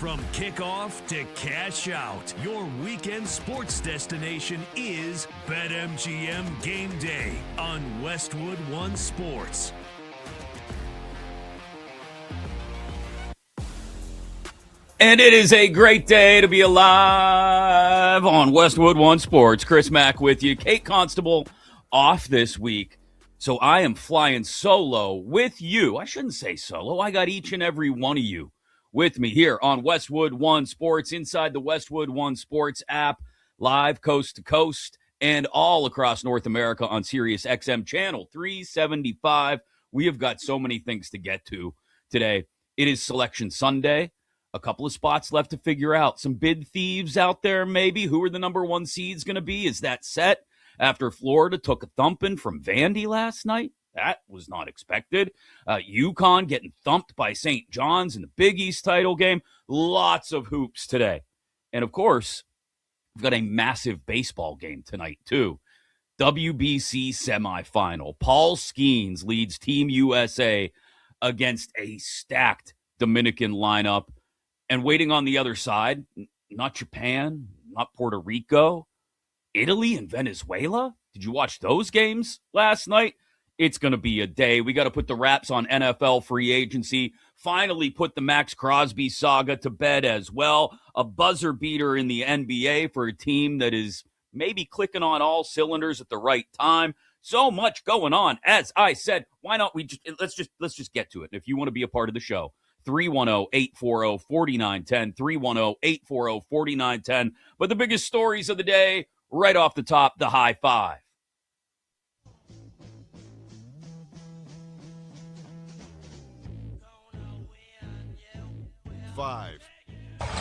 From kickoff to cash out, your weekend sports destination is BetMGM Game Day on Westwood One Sports. And it is a great day to be alive on Westwood One Sports. Chris Mack with you. Kate Constable off this week, so I am flying solo with you. I shouldn't say solo. I got each and every one of you with me here on Westwood One Sports, inside the Westwood One Sports app, live coast to coast, and all across North America on Sirius XM Channel 375. We have got so many things to get to today. It is Selection Sunday. A couple of spots left to figure out. Some bid thieves out there, maybe. Who are the number one seeds going to be? Is that set after Florida took a thumping from Vandy last night? That was not expected. UConn getting thumped by St. John's in the Big East title game. Lots of hoops today. And, of course, we've got a massive baseball game tonight, too. WBC semifinal. Paul Skeens leads Team USA against a stacked Dominican lineup. And waiting on the other side, not Japan, not Puerto Rico, Italy and Venezuela. Did you watch those games last night? It's going to be a day. We got to put the wraps on NFL free agency. Finally put the Max Crosby saga to bed as well. A buzzer beater in the NBA for a team that is maybe clicking on all cylinders at the right time. So much going on. As I said, why not let's just get to it. If you want to be a part of the show, 310-840-4910, 310-840-4910. But the biggest stories of the day, right off the top, the high five.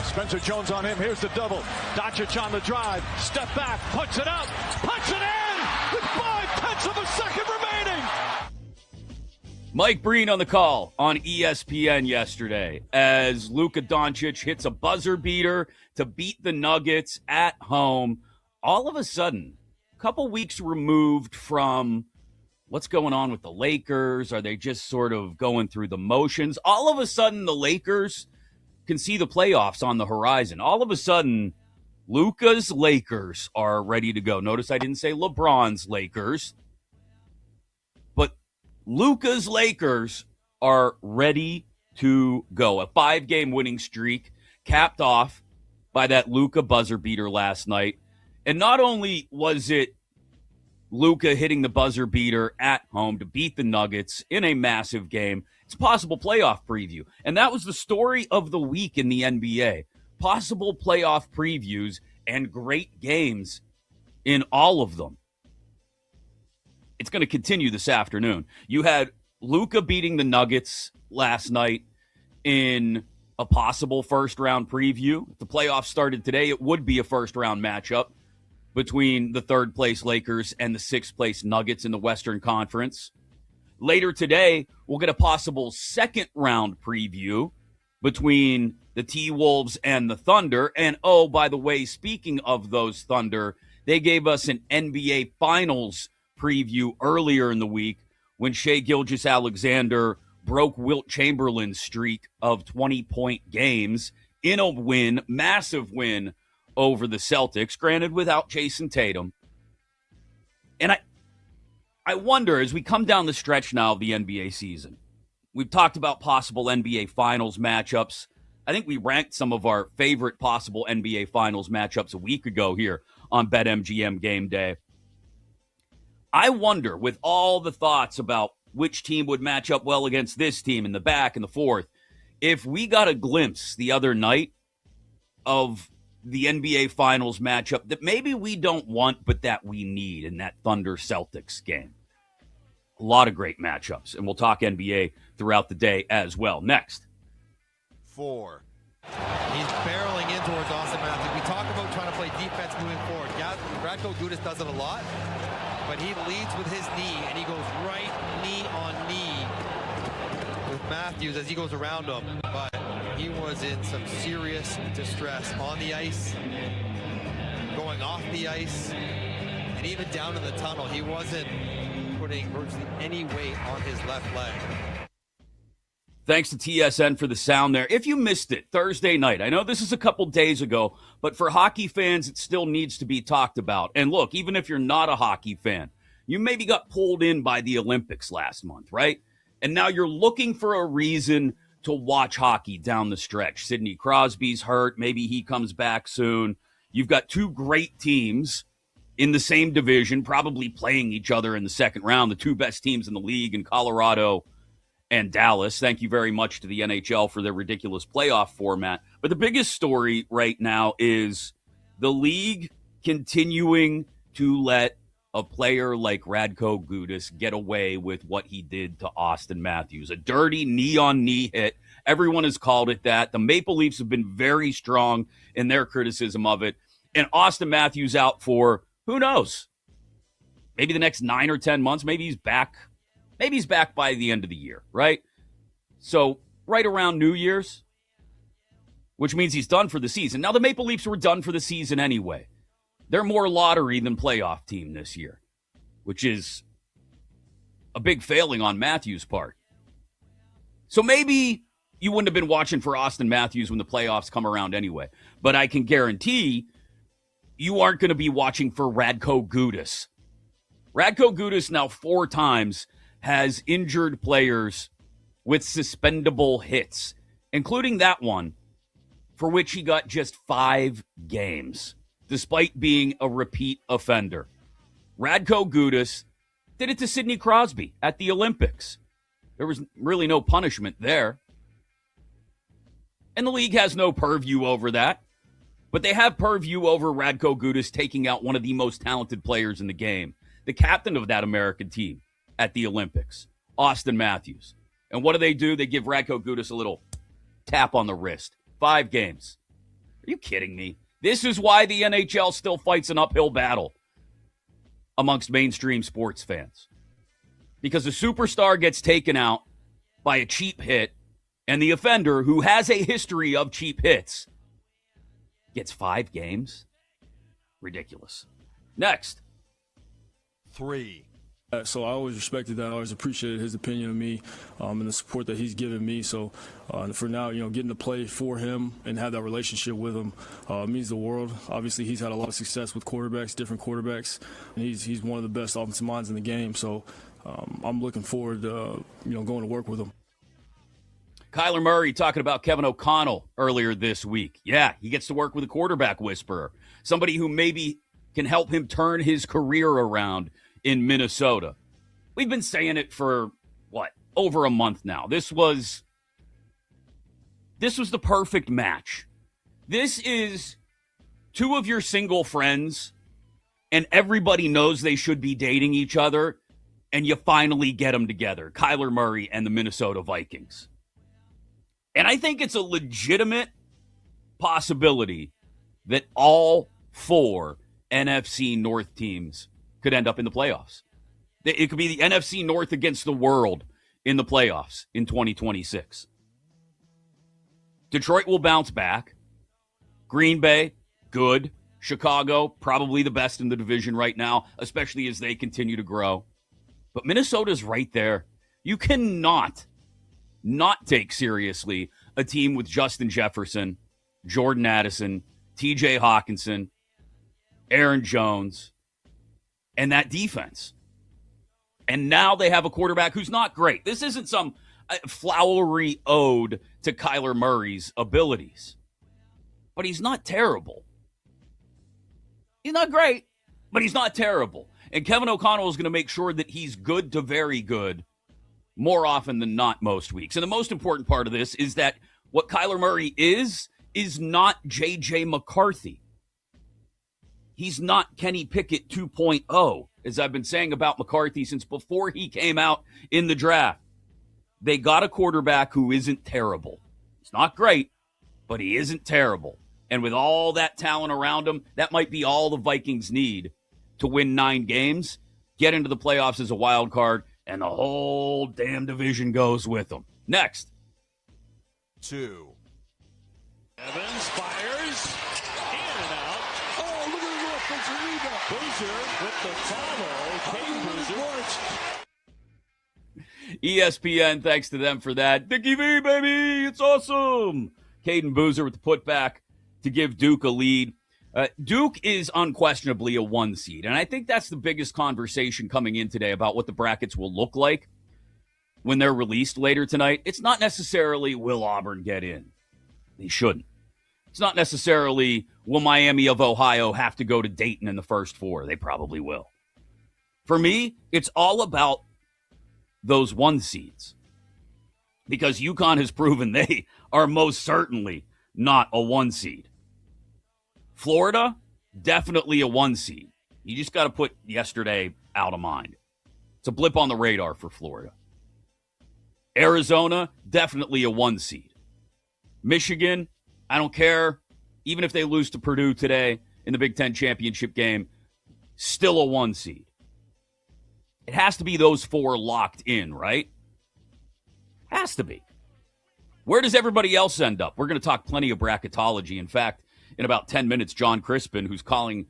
Spencer Jones on him. Here's the double. Doncic on the drive. Step back. Puts it up. Puts it in with 5/10 of a second remaining. Mike Breen on the call on ESPN yesterday as Luka Doncic hits a buzzer beater to beat the Nuggets at home. All of a sudden, a couple weeks removed from what's going on with the Lakers. Are they just sort of going through the motions? All of a sudden, the Lakers can see the playoffs on the horizon. All of a sudden, Luka's Lakers are ready to go. Notice I didn't say LeBron's Lakers. Luka's Lakers are ready to go. A 5-game winning streak capped off by that Luka buzzer beater last night. And not only was it Luka hitting the buzzer beater at home to beat the Nuggets in a massive game, it's a possible playoff preview. And that was the story of the week in the NBA. Possible playoff previews and great games in all of them. It's going to continue this afternoon. You had Luka beating the Nuggets last night in a possible first-round preview. If the playoffs started today, it would be a first-round matchup between the third-place Lakers and the sixth-place Nuggets in the Western Conference. Later today, we'll get a possible second-round preview between the T-Wolves and the Thunder. And, oh, by the way, speaking of those Thunder, they gave us an NBA Finals preview earlier in the week when Shai Gilgeous-Alexander broke Wilt Chamberlain's streak of 20-point games in a win, massive win over the Celtics, granted without Jason Tatum. And I wonder, as we come down the stretch now of the NBA season, we've talked about possible NBA Finals matchups. I think we ranked some of our favorite possible NBA Finals matchups a week ago here on BetMGM Game Day. I wonder, with all the thoughts about which team would match up well against this team in the back and the forth, if we got a glimpse the other night of the NBA Finals matchup that maybe we don't want, but that we need in that Thunder-Celtics game. A lot of great matchups, and we'll talk NBA throughout the day as well. Next. 4. He's barreling in towards Austin Matthews. We talk about trying to play defense moving forward. Radko Gudas does it a lot. But he leads with his knee, and he goes right knee on knee with Matthews as he goes around him. But he was in some serious distress on the ice, going off the ice, and even down in the tunnel. He wasn't putting virtually any weight on his left leg. Thanks to TSN for the sound there. If you missed it, Thursday night, I know this is a couple days ago, but for hockey fans, it still needs to be talked about. And look, even if you're not a hockey fan, you maybe got pulled in by the Olympics last month, right? And now you're looking for a reason to watch hockey down the stretch. Sidney Crosby's hurt. Maybe he comes back soon. You've got two great teams in the same division, probably playing each other in the second round, the two best teams in the league in Colorado and Dallas. Thank you very much to the NHL for their ridiculous playoff format. But the biggest story right now is the league continuing to let a player like Radko Gudas get away with what he did to Austin Matthews. A dirty knee-on-knee hit. Everyone has called it that. The Maple Leafs have been very strong in their criticism of it. And Austin Matthews out for, who knows, maybe the next 9 or 10 months. Maybe he's back. Maybe he's back by the end of the year, right? So right around New Year's, which means he's done for the season. Now, the Maple Leafs were done for the season anyway. They're more lottery than playoff team this year, which is a big failing on Matthews' part. So maybe you wouldn't have been watching for Austin Matthews when the playoffs come around anyway. But I can guarantee you aren't going to be watching for Radko Gudas. Radko Gudas now 4 times has injured players with suspendable hits, including that one for which he got just 5 games, despite being a repeat offender. Radko Gudas did it to Sidney Crosby at the Olympics. There was really no punishment there. And the league has no purview over that. But they have purview over Radko Gudas taking out one of the most talented players in the game, the captain of that American team at the Olympics, Austin Matthews. And what do? They give Radko Gudas a little tap on the wrist. 5 games. Are you kidding me? This is why the NHL still fights an uphill battle amongst mainstream sports fans. Because a superstar gets taken out by a cheap hit, and the offender, who has a history of cheap hits, gets 5 games? Ridiculous. Next. 3. So I always respected that. I always appreciated his opinion of me and the support that he's given me. So for now, getting to play for him and have that relationship with him means the world. Obviously, he's had a lot of success with quarterbacks, different quarterbacks, and he's one of the best offensive minds in the game. So I'm looking forward to going to work with him. Kyler Murray talking about Kevin O'Connell earlier this week. Yeah, he gets to work with a quarterback whisperer, somebody who maybe can help him turn his career around in Minnesota. We've been saying it for, over a month now. This was the perfect match. This is 2 of your single friends, and everybody knows they should be dating each other, and you finally get them together, Kyler Murray and the Minnesota Vikings. And I think it's a legitimate possibility that all 4 NFC North teams could end up in the playoffs. It could be the NFC North against the world in the playoffs in 2026. Detroit will bounce back. Green Bay, good. Chicago, probably the best in the division right now, especially as they continue to grow. But Minnesota's right there. You cannot not take seriously a team with Justin Jefferson, Jordan Addison, TJ Hawkinson, Aaron Jones, and that defense. And now they have a quarterback who's not great. This isn't some flowery ode to Kyler Murray's abilities. But he's not terrible. He's not great, but he's not terrible. And Kevin O'Connell is going to make sure that he's good to very good more often than not most weeks. And the most important part of this is that what Kyler Murray is not J.J. McCarthy. He's not Kenny Pickett 2.0, as I've been saying about McCarthy since before he came out in the draft. They got a quarterback who isn't terrible. He's not great, but he isn't terrible. And with all that talent around him, that might be all the Vikings need to win 9 games, get into the playoffs as a wild card, and the whole damn division goes with them. Next. 2. Evans fires. In and out. Oh, look at the offensive rebound. Boozer with the follow. Kane Boozer. ESPN, thanks to them for that. Dickie V, baby, it's awesome. Caden Boozer with the putback to give Duke a lead. Duke is unquestionably a 1 seed, and I think that's the biggest conversation coming in today about what the brackets will look like when they're released later tonight. It's not necessarily will Auburn get in. They shouldn't. It's not necessarily will Miami of Ohio have to go to Dayton in the first 4. They probably will. For me, it's all about those 1 seeds, because UConn has proven they are most certainly not a 1 seed. Florida, definitely a 1 seed. You just got to put yesterday out of mind. It's a blip on the radar for Florida. Arizona, definitely a 1 seed. Michigan, I don't care. Even if they lose to Purdue today in the Big Ten championship game, still a 1 seed. It has to be those 4 locked in, right? Has to be. Where does everybody else end up? We're going to talk plenty of bracketology. In fact, in about 10 minutes, John Crispin, who's calling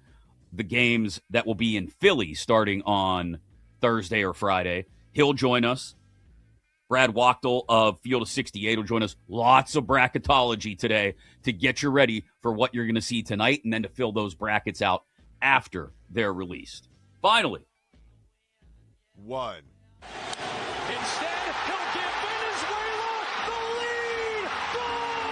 the games that will be in Philly starting on Thursday or Friday, he'll join us. Brad Wachtel of Field of 68 will join us. Lots of bracketology today to get you ready for what you're going to see tonight and then to fill those brackets out after they're released. Finally. 1. Instead, he'll give Venezuela the lead. Gone!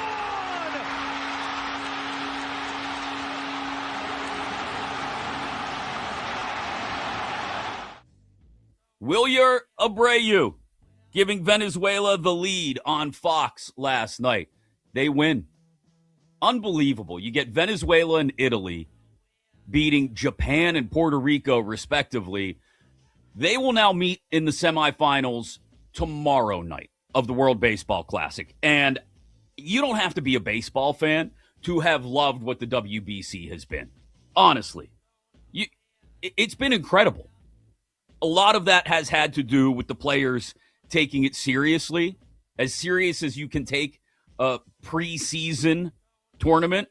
Wilyer Abreu giving Venezuela the lead on Fox last night. They win. Unbelievable. You get Venezuela and Italy beating Japan and Puerto Rico, respectively. They will now meet in the semifinals tomorrow night of the World Baseball Classic. And you don't have to be a baseball fan to have loved what the WBC has been. Honestly. It's been incredible. A lot of that has had to do with the players taking it seriously, as serious as you can take a preseason tournament,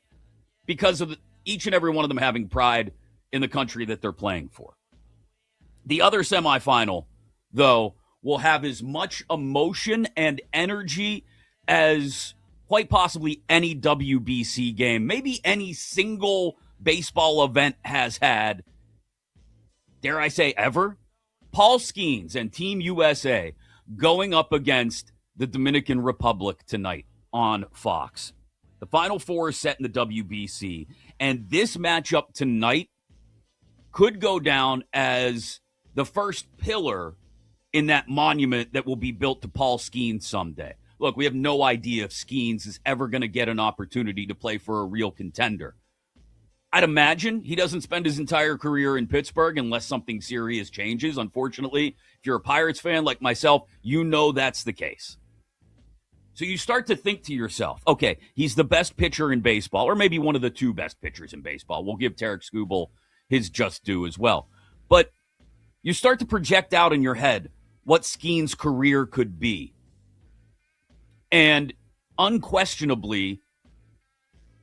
because of each and every one of them having pride in the country that they're playing for. The other semifinal, though, will have as much emotion and energy as quite possibly any WBC game, maybe any single baseball event has had, dare I say, ever. Paul Skeens and Team USA going up against the Dominican Republic tonight on Fox. The Final Four is set in the WBC, and this matchup tonight could go down as the first pillar in that monument that will be built to Paul Skeens someday. Look, we have no idea if Skeens is ever going to get an opportunity to play for a real contender. I'd imagine he doesn't spend his entire career in Pittsburgh unless something serious changes. Unfortunately, if you're a Pirates fan like myself, you know that's the case. So you start to think to yourself, okay, he's the best pitcher in baseball, or maybe one of the 2 best pitchers in baseball. We'll give Tarek Skubal his just due as well. But you start to project out in your head what Skeens' career could be. And unquestionably,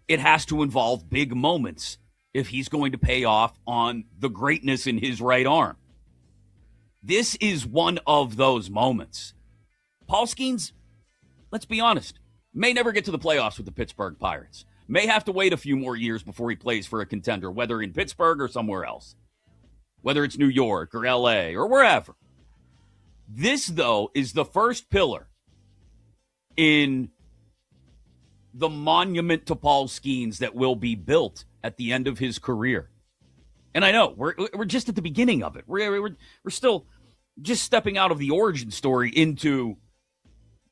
it has to involve big moments if he's going to pay off on the greatness in his right arm. This is one of those moments. Paul Skeens, let's be honest, may never get to the playoffs with the Pittsburgh Pirates. May have to wait a few more years before he plays for a contender, whether in Pittsburgh or somewhere else. Whether it's New York or LA or wherever. This, though, is the first pillar in the monument to Paul Skeens that will be built at the end of his career. And I know we're just at the beginning of it. We're still just stepping out of the origin story into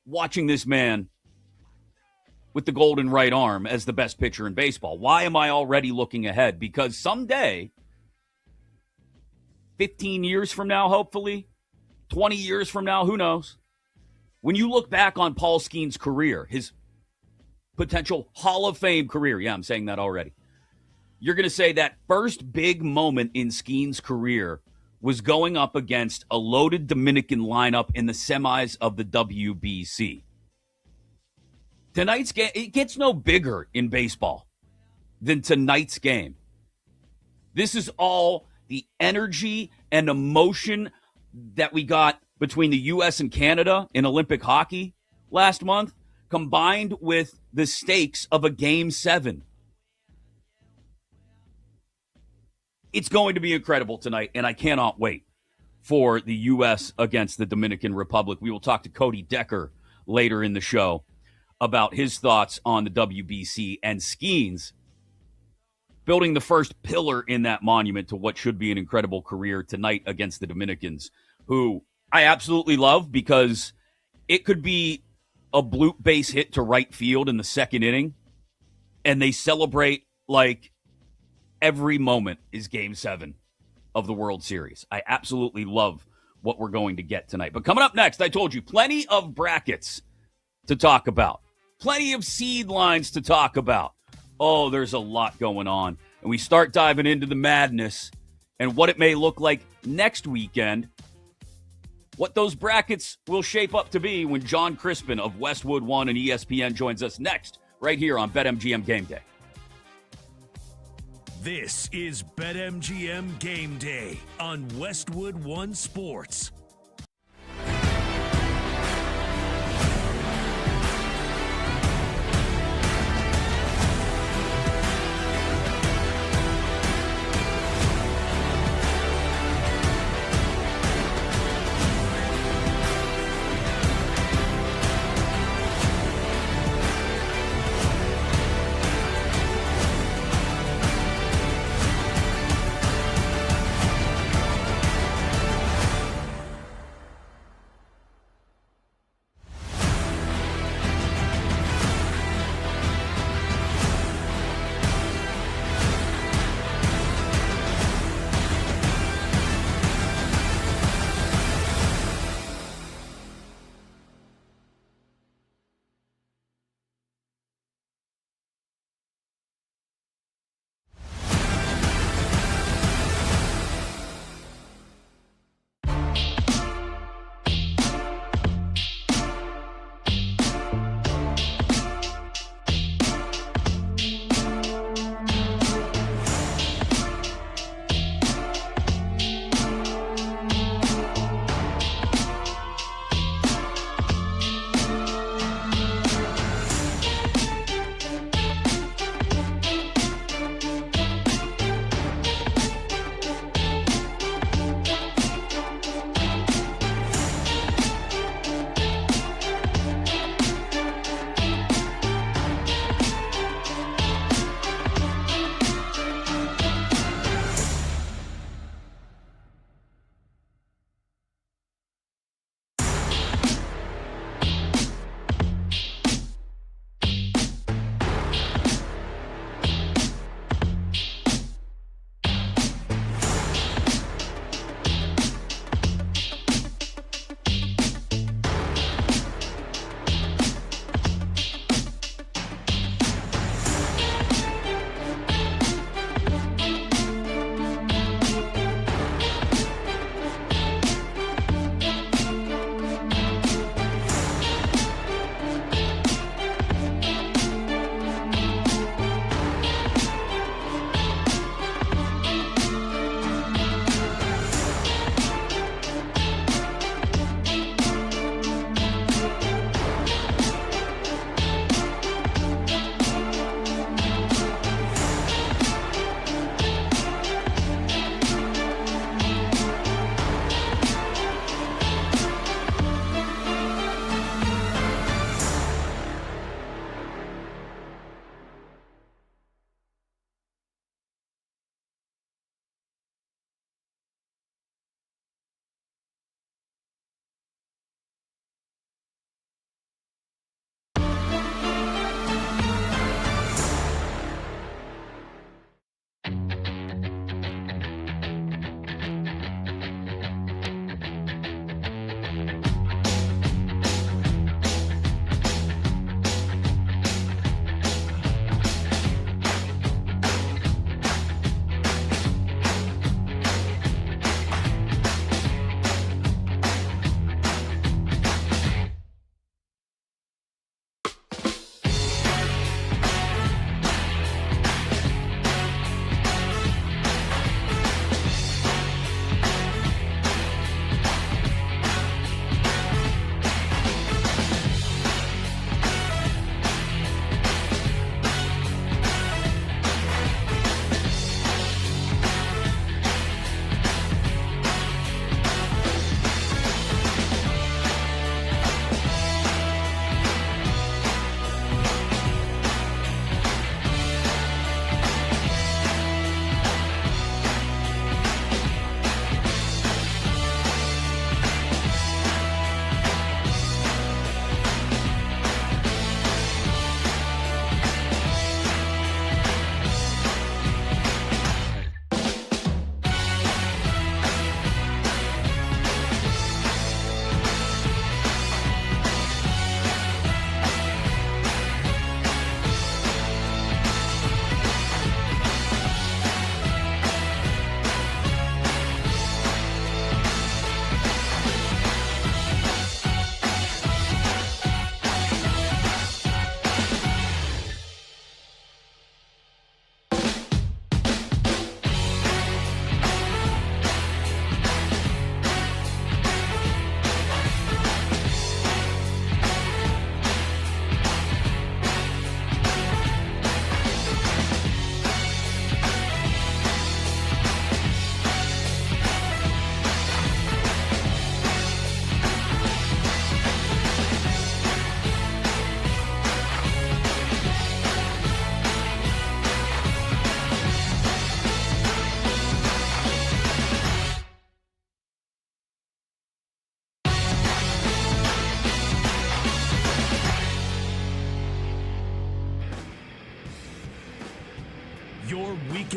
watching this man with the golden right arm as the best pitcher in baseball. Why am I already looking ahead? Because someday, 15 years from now, hopefully, 20 years from now, who knows? When you look back on Paul Skeens' career, his potential Hall of Fame career, yeah, I'm saying that already, you're going to say that first big moment in Skeens' career was going up against a loaded Dominican lineup in the semis of the WBC. Tonight's game, it gets no bigger in baseball than tonight's game. This is all the energy and emotion that we got between the U.S. and Canada in Olympic hockey last month, combined with the stakes of a Game 7. It's going to be incredible tonight, and I cannot wait for the U.S. against the Dominican Republic. We will talk to Cody Decker later in the show about his thoughts on the WBC and Skeens building the first pillar in that monument to what should be an incredible career tonight against the Dominicans, who I absolutely love because it could be a bloop base hit to right field in the second inning, and they celebrate like every moment is Game 7 of the World Series. I absolutely love what we're going to get tonight. But coming up next, I told you, plenty of brackets to talk about. Plenty of seed lines to talk about. Oh, there's a lot going on. And we start diving into the madness and what it may look like next weekend. What those brackets will shape up to be when John Crispin of Westwood One and ESPN joins us next, right here on BetMGM Game Day. This is BetMGM Game Day on Westwood One Sports.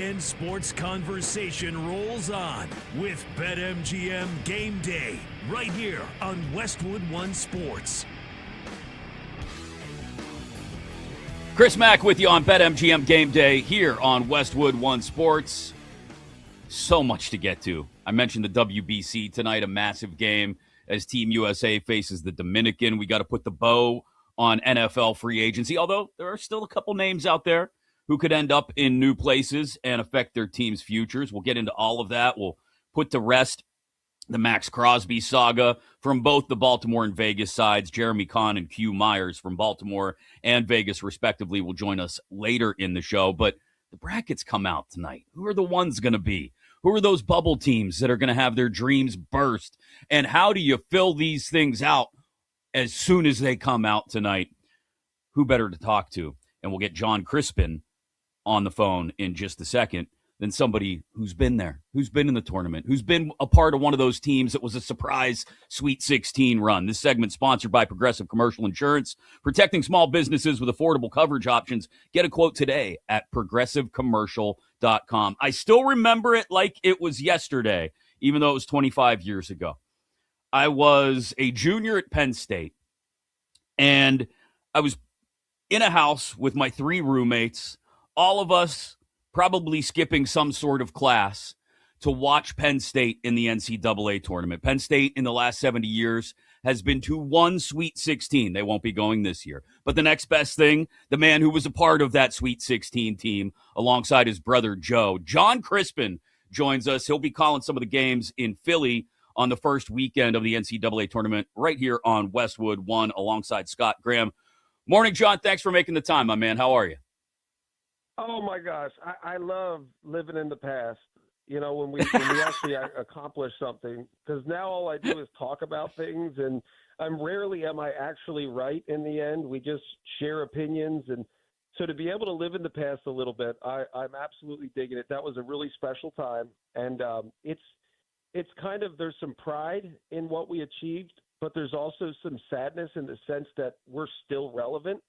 weekend sports conversation rolls on with BetMGM Game Day right here on Westwood One Sports. Chris Mack with you on BetMGM Game Day here on Westwood One Sports. So much to get to. I mentioned the WBC tonight, a massive game as Team USA faces the Dominican. We got to put the bow on NFL free agency, although there are still a couple names out there who could end up in new places and affect their team's futures. We'll get into all of that. We'll put to rest the Max Crosby saga from both the Baltimore and Vegas sides. Jeremy Kahn and Q Myers from Baltimore and Vegas, respectively, will join us later in the show. But the brackets come out tonight. Who are the ones going to be? Who are those bubble teams that are going to have their dreams burst? And how do you fill these things out as soon as they come out tonight? Who better to talk to? And we'll get John Crispin on the phone in just a second than somebody who's been there, who's been in the tournament, who's been a part of one of those teams that was a surprise Sweet 16 run. This segment sponsored by Progressive Commercial Insurance, protecting small businesses with affordable coverage options. Get a quote today at progressivecommercial.com. I still remember it like it was yesterday, even though it was 25 years ago. I was a junior at Penn State, and I was in a house with my three roommates, all of us probably skipping some sort of class to watch Penn State in the NCAA tournament. Penn State in the last 70 years has been to one Sweet 16. They won't be going this year. But the next best thing, the man who was a part of that Sweet 16 team alongside his brother Joe, John Crispin, joins us. He'll be calling some of the games in Philly on the first weekend of the NCAA tournament right here on Westwood One alongside Scott Graham. Morning, John. Thanks for making the time, my man. How are you? Oh my gosh, I love living in the past. You know, when we actually accomplish something, because now all I do is talk about things, and rarely am I actually right in the end. We just share opinions, and so to be able to live in the past a little bit, I'm absolutely digging it. That was a really special time, and it's kind of, there's some pride in what we achieved, but there's also some sadness in the sense that we're still relevant.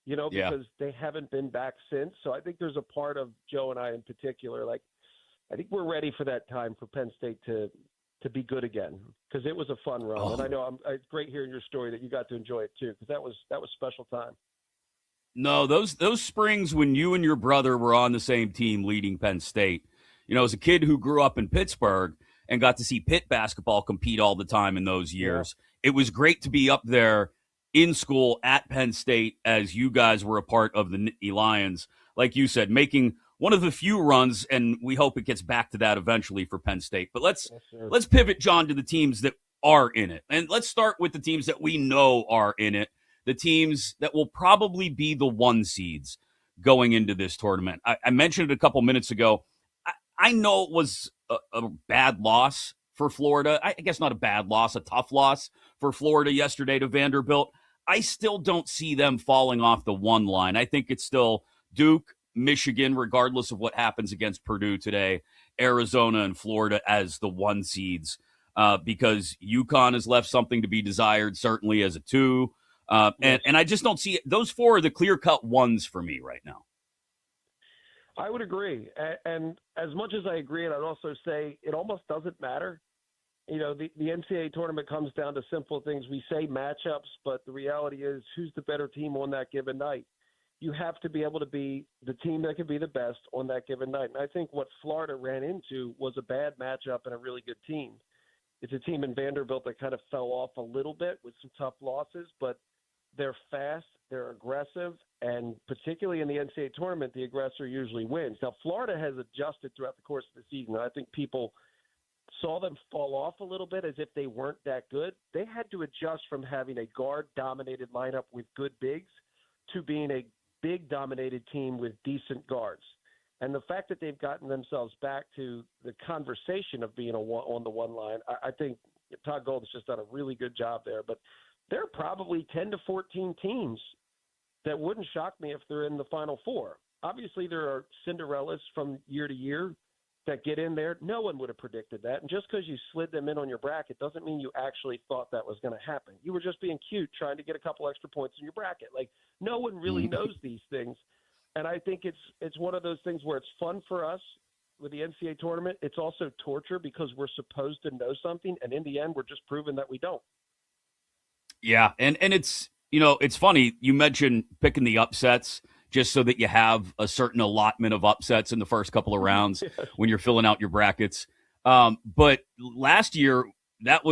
You know, because they haven't been back since. So I think there's a part of Joe and I in particular, like, I think we're ready for that time for Penn State to be good again, because it was a fun run. Oh. And I know it's great hearing your story that you got to enjoy it too, because that was special time. No, those springs when you and your brother were on the same team leading Penn State. You know, as a kid who grew up in Pittsburgh and got to see Pitt basketball compete all the time in those years, it was great to be up there in school at Penn State as you guys were a part of the Nittany Lions, like you said, making one of the few runs, and we hope it gets back to that eventually for Penn State. But let's pivot, John, to the teams that are in it. And let's start with the teams that we know are in it, the teams that will probably be the one seeds going into this tournament. I mentioned it a couple minutes ago. I know it was a bad loss for Florida. I guess not a bad loss, a tough loss for Florida yesterday to Vanderbilt. I still don't see them falling off the one line. I think it's still Duke, Michigan, regardless of what happens against Purdue today, Arizona and Florida as the one seeds, because UConn has left something to be desired, certainly as a two. And I just don't see it. Those four are the clear-cut ones for me right now. I would agree. And as much as I agree, and I'd also say it almost doesn't matter. You know, the NCAA tournament comes down to simple things. We say matchups, but the reality is who's the better team on that given night. You have to be able to be the team that can be the best on that given night. And I think what Florida ran into was a bad matchup and a really good team. It's a team in Vanderbilt that kind of fell off a little bit with some tough losses, but they're fast, they're aggressive, and particularly in the NCAA tournament, the aggressor usually wins. Now, Florida has adjusted throughout the course of the season. I think people saw them fall off a little bit as if they weren't that good. They had to adjust from having a guard-dominated lineup with good bigs to being a big-dominated team with decent guards. And the fact that they've gotten themselves back to the conversation of being on the one line, I think Todd Golden's just done a really good job there. But there are probably 10 to 14 teams that wouldn't shock me if they're in the Final Four. Obviously, there are Cinderellas from year to year that get in there. No one would have predicted that. And just because you slid them in on your bracket doesn't mean you actually thought that was going to happen. You were just being cute trying to get a couple extra points in your bracket. Like, no one really knows these things. And I think it's one of those things where it's fun for us with the NCAA tournament. It's also torture because we're supposed to know something, and in the end, we're just proving that we don't. Yeah, and it's, it's funny. You mentioned picking the upsets just so that you have a certain allotment of upsets in the first couple of rounds when you're filling out your brackets. But last year, that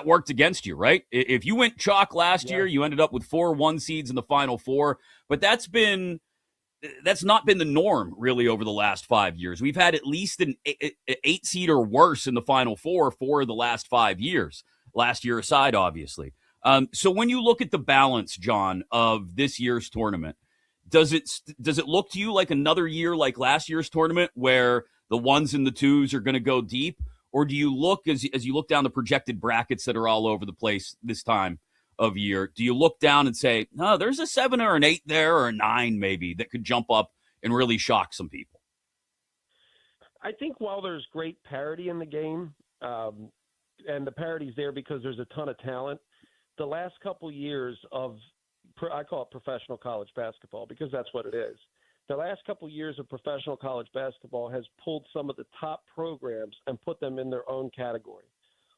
worked against you, right? If you went chalk last year, you ended up with 4 1 seeds in the Final Four. But that's not been the norm really over the last 5 years. We've had at least an 8 seed or worse in the Final Four for the last 5 years. Last year aside, obviously. So when you look at the balance, John, of this year's tournament, does it look to you like another year like last year's tournament where the 1s and the 2s are going to go deep? Or do you look, as you look down the projected brackets that are all over the place this time of year, do you look down and say, no, there's a 7 or an 8 there or a 9 maybe that could jump up and really shock some people? I think while there's great parity in the game, and the parity's there because there's a ton of talent, the last couple years of, I call it professional college basketball because that's what it is. The last couple years of professional college basketball has pulled some of the top programs and put them in their own category,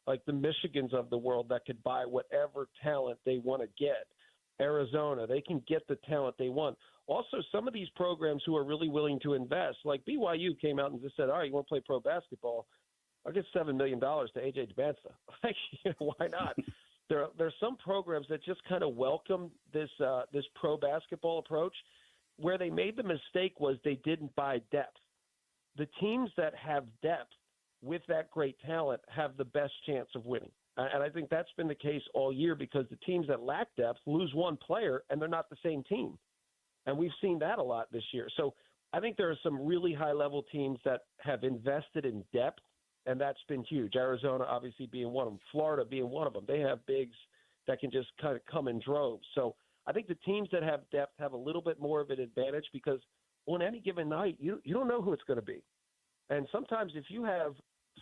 like the Michigans of the world that could buy whatever talent they want to get. Arizona, they can get the talent they want. Also, some of these programs who are really willing to invest, like BYU came out and just said, all right, you want to play pro basketball? I'll get $7 million to AJ DeBansta. Like, why not? There's some programs that just kind of welcome this pro basketball approach. Where they made the mistake was they didn't buy depth. The teams that have depth with that great talent have the best chance of winning. And I think that's been the case all year because the teams that lack depth lose one player and they're not the same team. And we've seen that a lot this year. So I think there are some really high-level teams that have invested in depth, and that's been huge. Arizona obviously being one of them, Florida being one of them. They have bigs that can just kind of come in droves. So I think the teams that have depth have a little bit more of an advantage because on any given night, you don't know who it's going to be. And sometimes if you have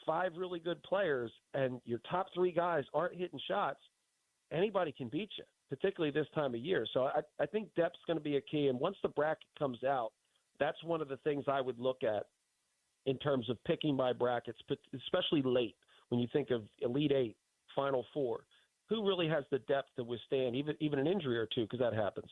5 really good players and your top 3 guys aren't hitting shots, anybody can beat you, particularly this time of year. So I think depth's going to be a key. And once the bracket comes out, that's one of the things I would look at in terms of picking my brackets, but especially late when you think of Elite 8, Final 4. Who really has the depth to withstand even an injury or two, because that happens.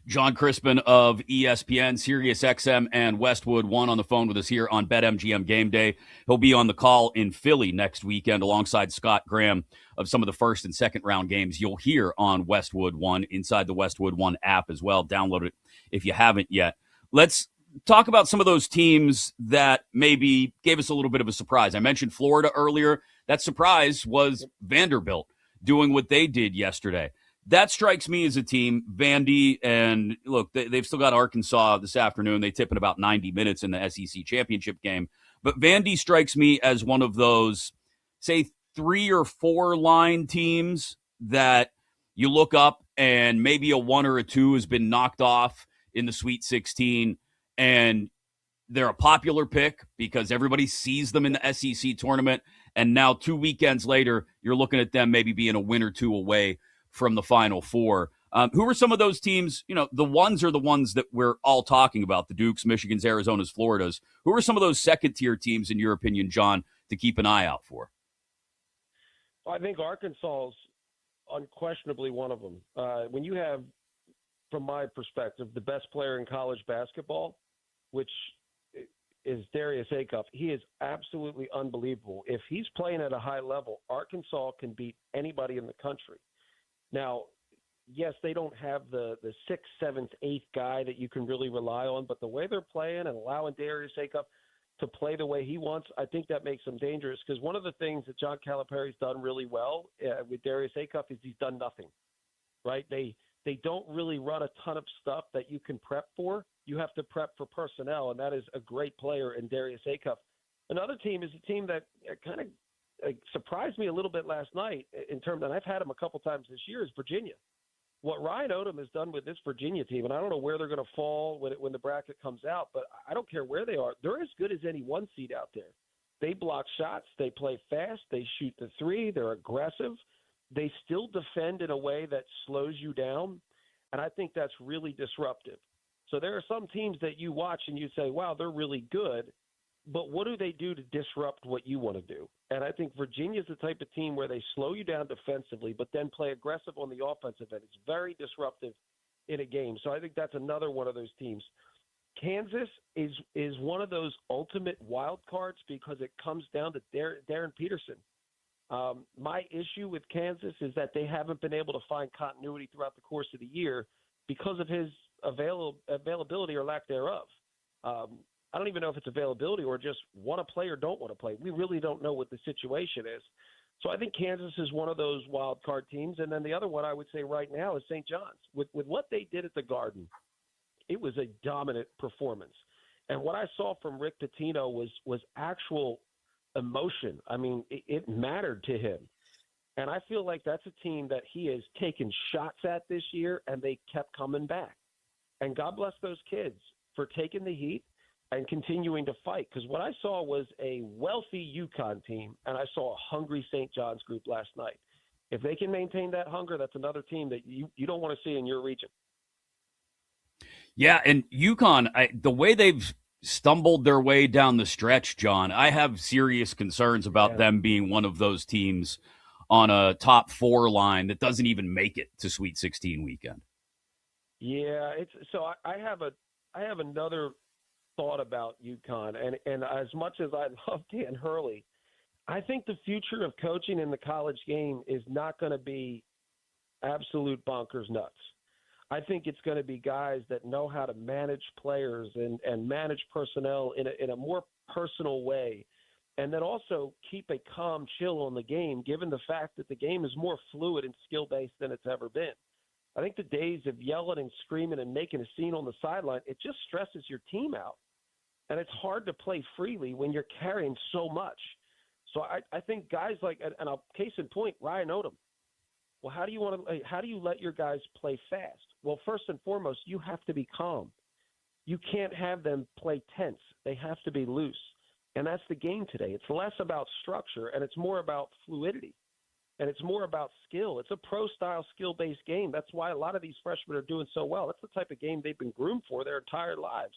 John Crispin of ESPN, Sirius XM, and Westwood One on the phone with us here on BetMGM Game Day. He'll be on the call in Philly next weekend alongside Scott Graham of some of the first and second round games you'll hear on Westwood One inside the Westwood One app as well. Download it if you haven't yet. Let's talk about some of those teams that maybe gave us a little bit of a surprise. I mentioned Florida earlier. That surprise was Vanderbilt doing what they did yesterday. That strikes me as a team, Vandy, and look, they've still got Arkansas this afternoon. They tip in about 90 minutes in the SEC championship game. But Vandy strikes me as one of those, say, 3 or 4 line teams that you look up and maybe a 1 or a 2 has been knocked off in the Sweet 16, and they're a popular pick because everybody sees them in the SEC tournament. And now 2 weekends later, you're looking at them maybe being a win or 2 away from the Final Four. Who are some of those teams? The ones are the ones that we're all talking about, the Dukes, Michigans, Arizonas, Floridas. Who are some of those second-tier teams, in your opinion, John, to keep an eye out for? Well, I think Arkansas is unquestionably one of them. When you have, from my perspective, the best player in college basketball, which is Darius Acuff, he is absolutely unbelievable. If he's playing at a high level, Arkansas can beat anybody in the country. Now, yes, they don't have the 6th, 7th, 8th guy that you can really rely on, but the way they're playing and allowing Darius Acuff to play the way he wants, I think that makes them dangerous. Because one of the things that John Calipari's done really well with Darius Acuff is he's done nothing, right? They don't really run a ton of stuff that you can prep for. You have to prep for personnel, and that is a great player in Darius Acuff. Another team is a team that kind of surprised me a little bit last night in terms, and I've had him a couple times this year, is Virginia. What Ryan Odom has done with this Virginia team, and I don't know where they're going to fall when the bracket comes out, but I don't care where they are. They're as good as any 1 seed out there. They block shots. They play fast. They shoot the 3. They're aggressive. They still defend in a way that slows you down, and I think that's really disruptive. So there are some teams that you watch and you say, wow, they're really good, but what do they do to disrupt what you want to do? And I think Virginia's the type of team where they slow you down defensively, but then play aggressive on the offensive end. It's very disruptive in a game. So I think that's another one of those teams. Kansas is one of those ultimate wild cards because it comes down to Darren Peterson. My issue with Kansas is that they haven't been able to find continuity throughout the course of the year because of his availability or lack thereof. I don't even know if it's availability or just want to play or don't want to play. We really don't know what the situation is. So I think Kansas is one of those wild card teams. And then the other one I would say right now is St. John's. With what they did at the Garden, it was a dominant performance. And what I saw from Rick Pitino was actual emotion. I mean, it mattered to him. And I feel like that's a team that he has taken shots at this year, and they kept coming back. And God bless those kids for taking the heat and continuing to fight. Because what I saw was a wealthy UConn team, and I saw a hungry St. John's group last night. If they can maintain that hunger, that's another team that you don't want to see in your region. Yeah, and UConn, the way they've stumbled their way down the stretch, John, I have serious concerns about them being one of those teams on a top 4 line that doesn't even make it to Sweet 16 weekend. Yeah, I have another thought about UConn, and as much as I love Dan Hurley, I think the future of coaching in the college game is not going to be absolute bonkers nuts. I think it's going to be guys that know how to manage players and manage personnel in a more personal way, and then also keep a calm chill on the game, given the fact that the game is more fluid and skill-based than it's ever been. I think the days of yelling and screaming and making a scene on the sideline, it just stresses your team out. And it's hard to play freely when you're carrying so much. So I think guys like, and a case in point, Ryan Odom. Well, how do you let your guys play fast? Well, first and foremost, you have to be calm. You can't have them play tense. They have to be loose. And that's the game today. It's less about structure, and it's more about fluidity. And it's more about skill. It's a pro-style, skill-based game. That's why a lot of these freshmen are doing so well. That's the type of game they've been groomed for their entire lives.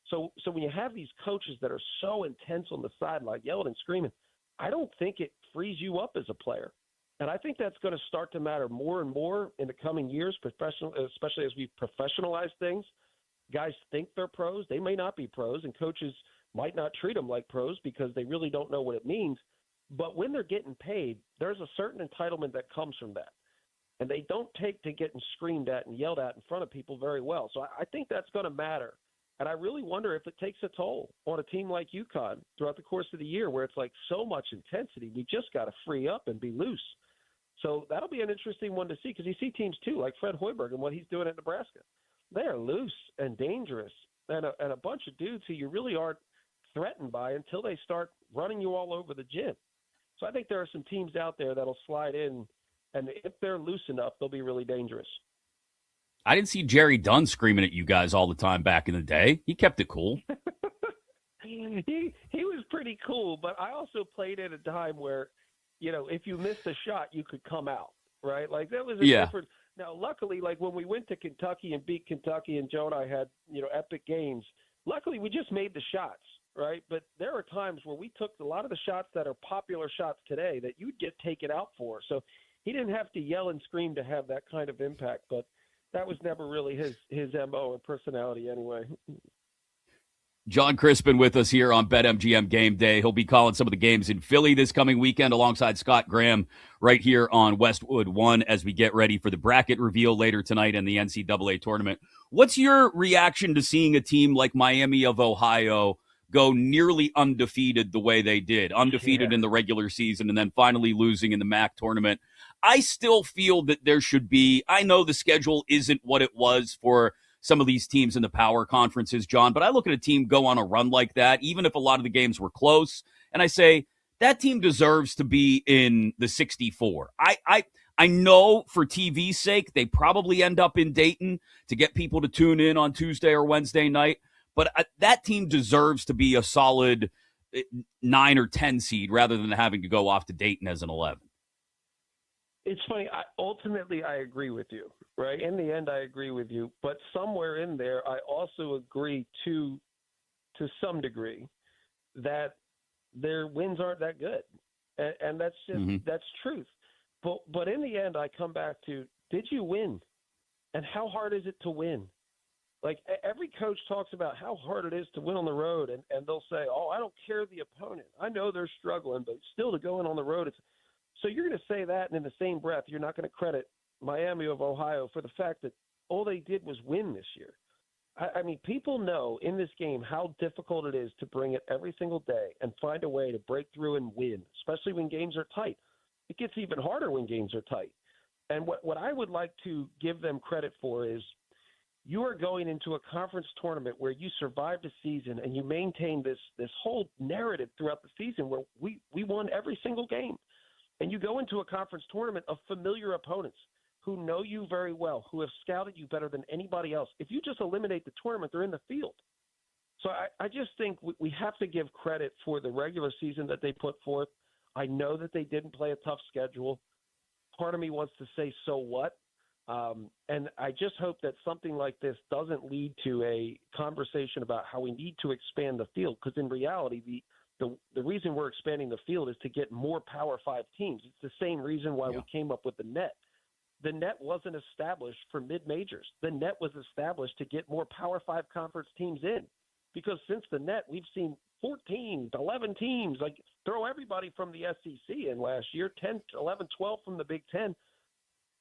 So when you have these coaches that are so intense on the sideline, yelling and screaming, I don't think it frees you up as a player. And I think that's going to start to matter more and more in the coming years, especially as we professionalize things. Guys think they're pros. They may not be pros, and coaches might not treat them like pros because they really don't know what it means. But when they're getting paid, there's a certain entitlement that comes from that. And they don't take to getting screamed at and yelled at in front of people very well. So I think that's going to matter. And I really wonder if it takes a toll on a team like UConn throughout the course of the year where it's like so much intensity, we just got to free up and be loose. So that'll be an interesting one to see because you see teams too, like Fred Hoiberg and what he's doing at Nebraska. They are loose and dangerous and a bunch of dudes who you really aren't threatened by until they start running you all over the gym. So I think there are some teams out there that'll slide in, and if they're loose enough, they'll be really dangerous. I didn't see Jerry Dunn screaming at you guys all the time back in the day. He kept it cool. He was pretty cool, but I also played at a time where, if you missed a shot, you could come out, right? Like that was a different. Now, luckily, like when we went to Kentucky and beat Kentucky, and Joe and I had epic games. Luckily, we just made the shots, right? But there are times where we took a lot of the shots that are popular shots today that you'd get taken out for. So he didn't have to yell and scream to have that kind of impact, but that was never really his MO or personality anyway. John Crispin with us here on BetMGM Game Day. He'll be calling some of the games in Philly this coming weekend alongside Scott Graham right here on Westwood 1 as we get ready for the bracket reveal later tonight and the NCAA tournament. What's your reaction to seeing a team like Miami of Ohio go nearly undefeated the way they did? Undefeated in the regular season and then finally losing in the MAC tournament. I still feel that there should be, I know the schedule isn't what it was for some of these teams in the power conferences, John, but I look at a team go on a run like that, even if a lot of the games were close, and I say, that team deserves to be in the 64. I know for TV's sake, they probably end up in Dayton to get people to tune in on Tuesday or Wednesday night, but that team deserves to be a solid 9 or 10 seed rather than having to go off to Dayton as an 11. It's funny. Ultimately, I agree with you, right? In the end, I agree with you. But somewhere in there, I also agree to some degree that their wins aren't that good, and that's just that's truth. But in the end, I come back to, did you win, and how hard is it to win? Like, every coach talks about how hard it is to win on the road, and they'll say, oh, I don't care the opponent. I know they're struggling, but still to go in on the road, it's so you're going to say that, and in the same breath, you're not going to credit Miami of Ohio for the fact that all they did was win this year. I mean, people know in this game how difficult it is to bring it every single day and find a way to break through and win, especially when games are tight. It gets even harder when games are tight. And what I would like to give them credit for is you are going into a conference tournament where you survived a season and you maintain this whole narrative throughout the season where we won every single game. And you go into a conference tournament of familiar opponents who know you very well, who have scouted you better than anybody else. If you just eliminate the tournament, they're in the field. So I just think we have to give credit for the regular season that they put forth. I know that they didn't play a tough schedule. Part of me wants to say, so what? And I just hope that something like this doesn't lead to a conversation about how we need to expand the field, because in reality, the reason we're expanding the field is to get more Power 5 teams. It's the same reason why we came up with the net. The net wasn't established for mid-majors. The net was established to get more Power 5 conference teams in, because since the net, we've seen 14, 11 teams, like throw everybody from the SEC in last year, 10, 11, 12 from the Big Ten.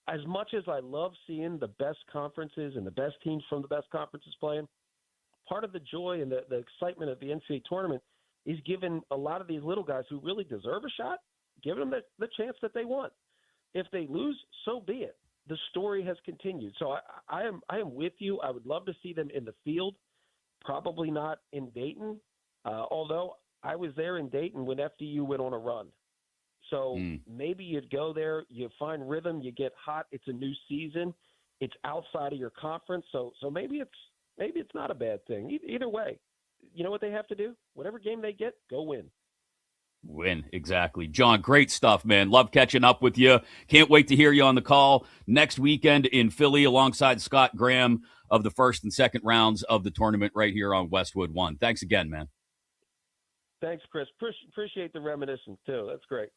As much as I love seeing the best conferences and the best teams from the best conferences playing, part of the joy and the excitement of the NCAA tournament is giving a lot of these little guys who really deserve a shot, giving them the chance that they want. If they lose, so be it. The story has continued. So I am with you. I would love to see them in the field, probably not in Dayton, although I was there in Dayton when FDU went on a run. So maybe you'd go there, you find rhythm, you get hot. It's a new season. It's outside of your conference. So maybe it's not a bad thing. Either way, you know what they have to do? Whatever game they get, go win. Win, exactly. John, great stuff, man. Love catching up with you. Can't wait to hear you on the call next weekend in Philly alongside Scott Graham of the first and second rounds of the tournament right here on Westwood 1. Thanks again, man. Thanks, Chris. Appreciate the reminiscence, too. That's great.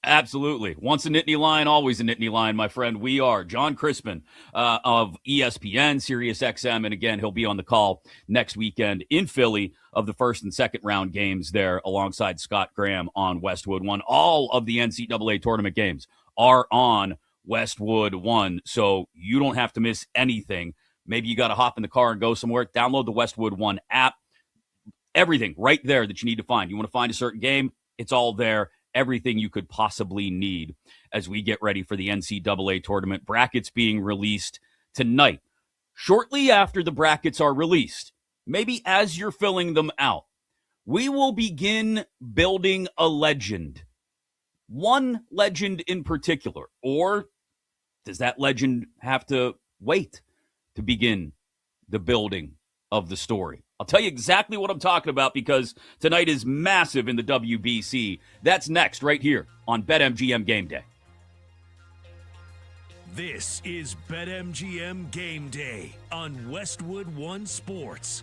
Absolutely. Once a Nittany Lion, always a Nittany Lion, my friend. We are John Crispin of ESPN, Sirius XM, and again, he'll be on the call next weekend in Philly of the first and second round games there alongside Scott Graham on Westwood 1. All of the NCAA tournament games are on Westwood 1, so you don't have to miss anything. Maybe you got to hop in the car and go somewhere. Download the Westwood 1 app. Everything right there that you need to find. You want to find a certain game, it's all there. Everything you could possibly need as we get ready for the NCAA tournament. Brackets being released tonight. Shortly after the brackets are released, maybe as you're filling them out, we will begin building a legend. One legend in particular. Or does that legend have to wait to begin the building of the story? I'll tell you exactly what I'm talking about because tonight is massive in the WBC. That's next right here on BetMGM Game Day. This is BetMGM Game Day on Westwood 1 Sports.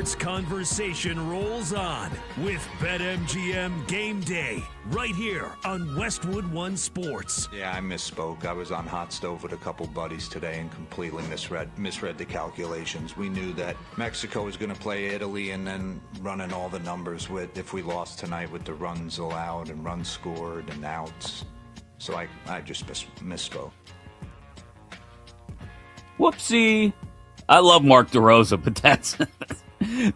sports conversation rolls on with BetMGM Game Day right here on Westwood One Sports. Yeah, I misspoke. I was on hot stove with a couple buddies today and completely misread the calculations. We knew that Mexico was going to play Italy and then running all the numbers with if we lost tonight with the runs allowed and runs scored and outs. So I just misspoke. Whoopsie. I love Mark DeRosa, but that's...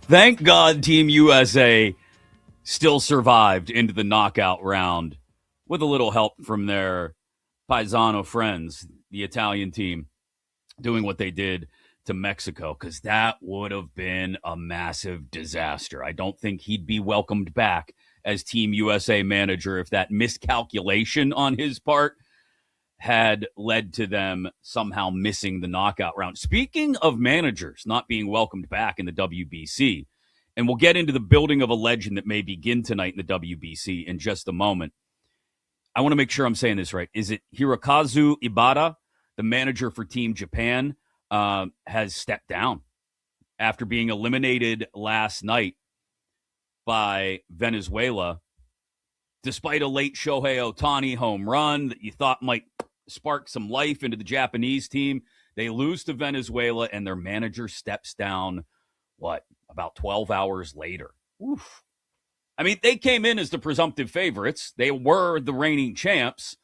Thank God Team USA still survived into the knockout round with a little help from their paisano friends, the Italian team, doing what they did to Mexico, because that would have been a massive disaster. I don't think he'd be welcomed back as Team USA manager if that miscalculation on his part had led to them somehow missing the knockout round. Speaking of managers not being welcomed back in the WBC, and we'll get into the building of a legend that may begin tonight in the WBC in just a moment. I want to make sure I'm saying this right. Is it Hirokazu Ibata, the manager for Team Japan, has stepped down after being eliminated last night by Venezuela, despite a late Shohei Ohtani home run that you thought might spark some life into the Japanese team. They lose to Venezuela, and their manager steps down, about 12 hours later. Oof. I mean, they came in as the presumptive favorites. They were the reigning champs.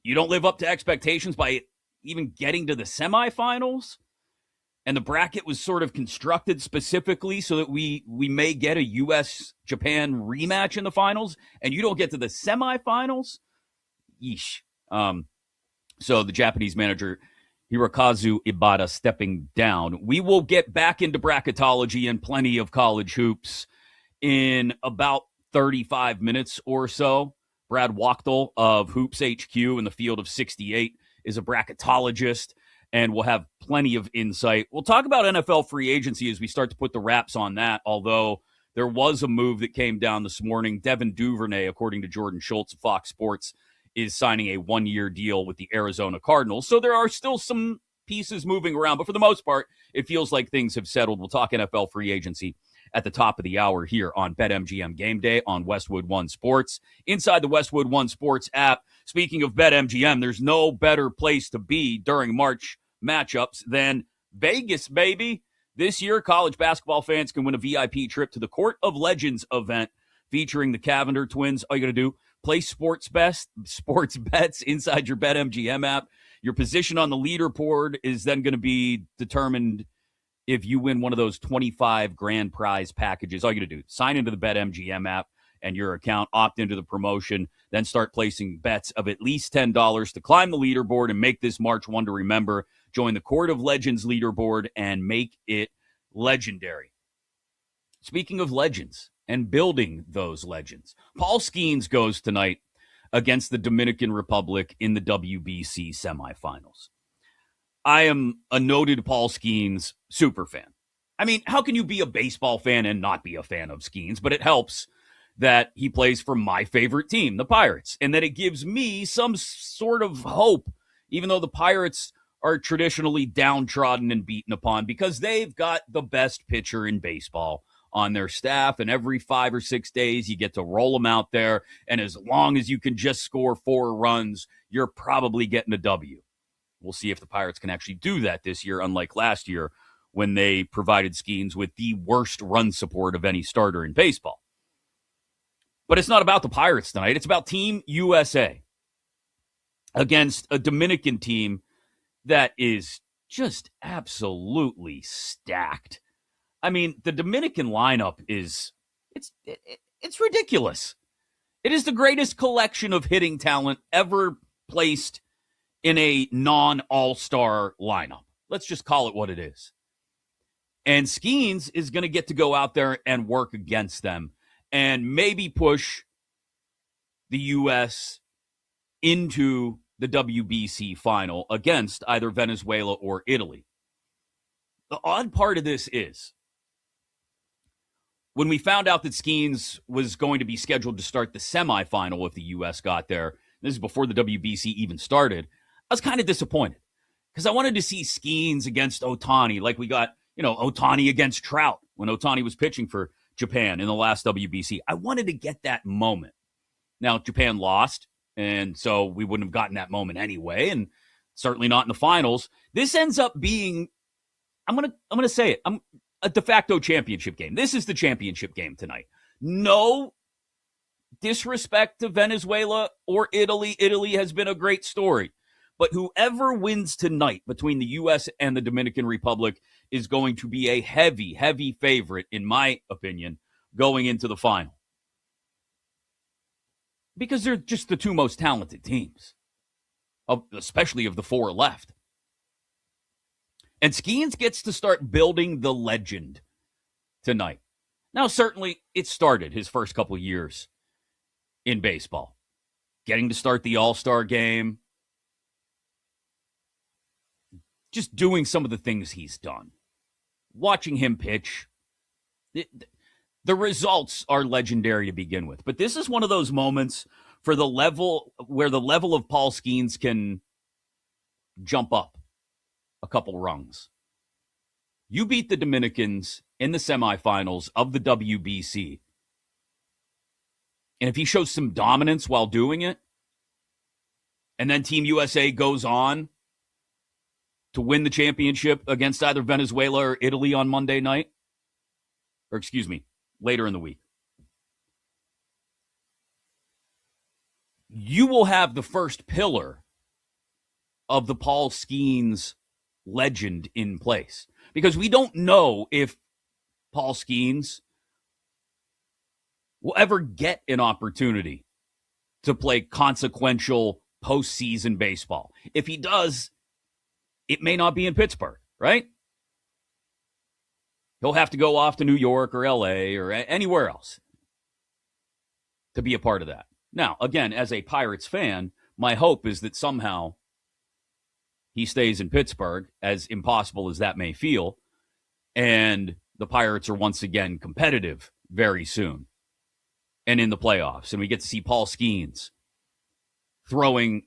You don't live up to expectations by even getting to the semifinals? And the bracket was sort of constructed specifically so that we may get a U.S.-Japan rematch in the finals, and you don't get to the semifinals? Yeesh. So the Japanese manager, Hirokazu Ibata, stepping down. We will get back into bracketology and plenty of college hoops in about 35 minutes or so. Brad Wachtel of Hoops HQ in the field of 68 is a bracketologist, and we'll have plenty of insight. We'll talk about NFL free agency as we start to put the wraps on that, although there was a move that came down this morning. Devin Duvernay, according to Jordan Schultz of Fox Sports, is signing a one-year deal with the Arizona Cardinals. So there are still some pieces moving around, but for the most part, it feels like things have settled. We'll talk NFL free agency at the top of the hour here on BetMGM Game Day on Westwood One Sports. Inside the Westwood One Sports app, speaking of BetMGM, there's no better place to be during March matchups than Vegas, baby. This year, college basketball fans can win a VIP trip to the Court of Legends event featuring the Cavender twins. All you got to do, play sports bets inside your BetMGM app. Your position on the leaderboard is then going to be determined if you win one of those 25 grand prize packages. All you got to do, sign into the BetMGM app and your account, opt into the promotion, then start placing bets of at least $10 to climb the leaderboard and make this March one to remember. Join the Court of Legends leaderboard and make it legendary. Speaking of legends and building those legends, Paul Skeens goes tonight against the Dominican Republic in the WBC semifinals. I am a noted Paul Skeens super fan. I mean, how can you be a baseball fan and not be a fan of Skeens? But it helps that he plays for my favorite team, the Pirates, and that it gives me some sort of hope, even though the Pirates are traditionally downtrodden and beaten upon, because they've got the best pitcher in baseball on their staff, and every 5 or 6 days you get to roll them out there, and as long as you can just score 4 runs, you're probably getting a W. We'll see if the Pirates can actually do that this year, unlike last year when they provided Skeens with the worst run support of any starter in baseball. But it's not about the Pirates tonight. It's about Team USA against a Dominican team that is just absolutely stacked. I mean, the Dominican lineup is it's ridiculous. It is the greatest collection of hitting talent ever placed in a non-all-star lineup. Let's just call it what it is. And Skeens is going to get to go out there and work against them and maybe push the U.S. into the WBC final against either Venezuela or Italy. The odd part of this is, when we found out that Skeens was going to be scheduled to start the semifinal if the U.S. got there, this is before the WBC even started, I was kind of disappointed because I wanted to see Skeens against Ohtani like we got Ohtani against Trout when Ohtani was pitching for Japan in the last WBC. I wanted to get that moment. Now, Japan lost, and so we wouldn't have gotten that moment anyway, and certainly not in the finals. This ends up being, I'm gonna say it, a de facto championship game. This is the championship game tonight. No disrespect to Venezuela or Italy. Italy has been a great story. But whoever wins tonight between the U.S. and the Dominican Republic is going to be a heavy, heavy favorite, in my opinion, going into the final. Because they're just the two most talented teams, especially of the four left. And Skeens gets to start building the legend tonight. Now, certainly, it started his first couple years in baseball. Getting to start the All-Star game. Just doing some of the things he's done. Watching him pitch. The results are legendary to begin with. But this is one of those moments for the level where the level of Paul Skeens can jump up a couple rungs. You beat the Dominicans in the semifinals of the WBC. And if he shows some dominance while doing it, and then Team USA goes on to win the championship against either Venezuela or Italy on Monday night, or excuse me, later in the week, you will have the first pillar of the Paul Skeens legend in place. Because we don't know if Paul Skeens will ever get an opportunity to play consequential postseason baseball. If he does, it may not be in Pittsburgh, right? He'll have to go off to New York or LA or anywhere else to be a part of that. Now, again, as a Pirates fan, my hope is that somehow he stays in Pittsburgh, as impossible as that may feel, and the Pirates are once again competitive very soon and in the playoffs. And we get to see Paul Skeens throwing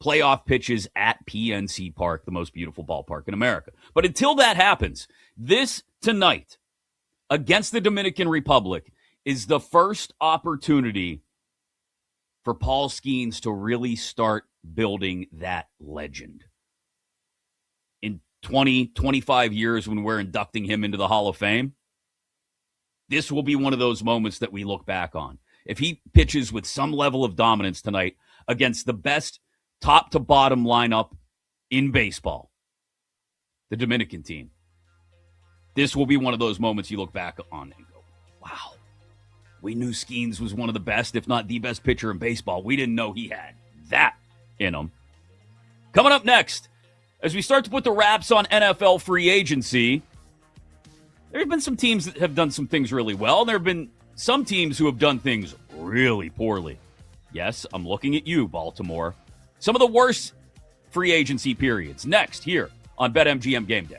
playoff pitches at PNC Park, the most beautiful ballpark in America. But until that happens, this tonight against the Dominican Republic is the first opportunity for Paul Skeens to really start building that legend. In 20, 25 years when we're inducting him into the Hall of Fame, this will be one of those moments that we look back on. If he pitches with some level of dominance tonight against the best top to bottom lineup in baseball, the Dominican team, this will be one of those moments you look back on and go, wow, we knew Skeens was one of the best, if not the best pitcher in baseball. We didn't know he had that in him. Coming up next, as we start to put the wraps on NFL free agency, there have been some teams that have done some things really well. There have been some teams who have done things really poorly. Yes, I'm looking at you, Baltimore. Some of the worst free agency periods. Next, here on BetMGM Game Day.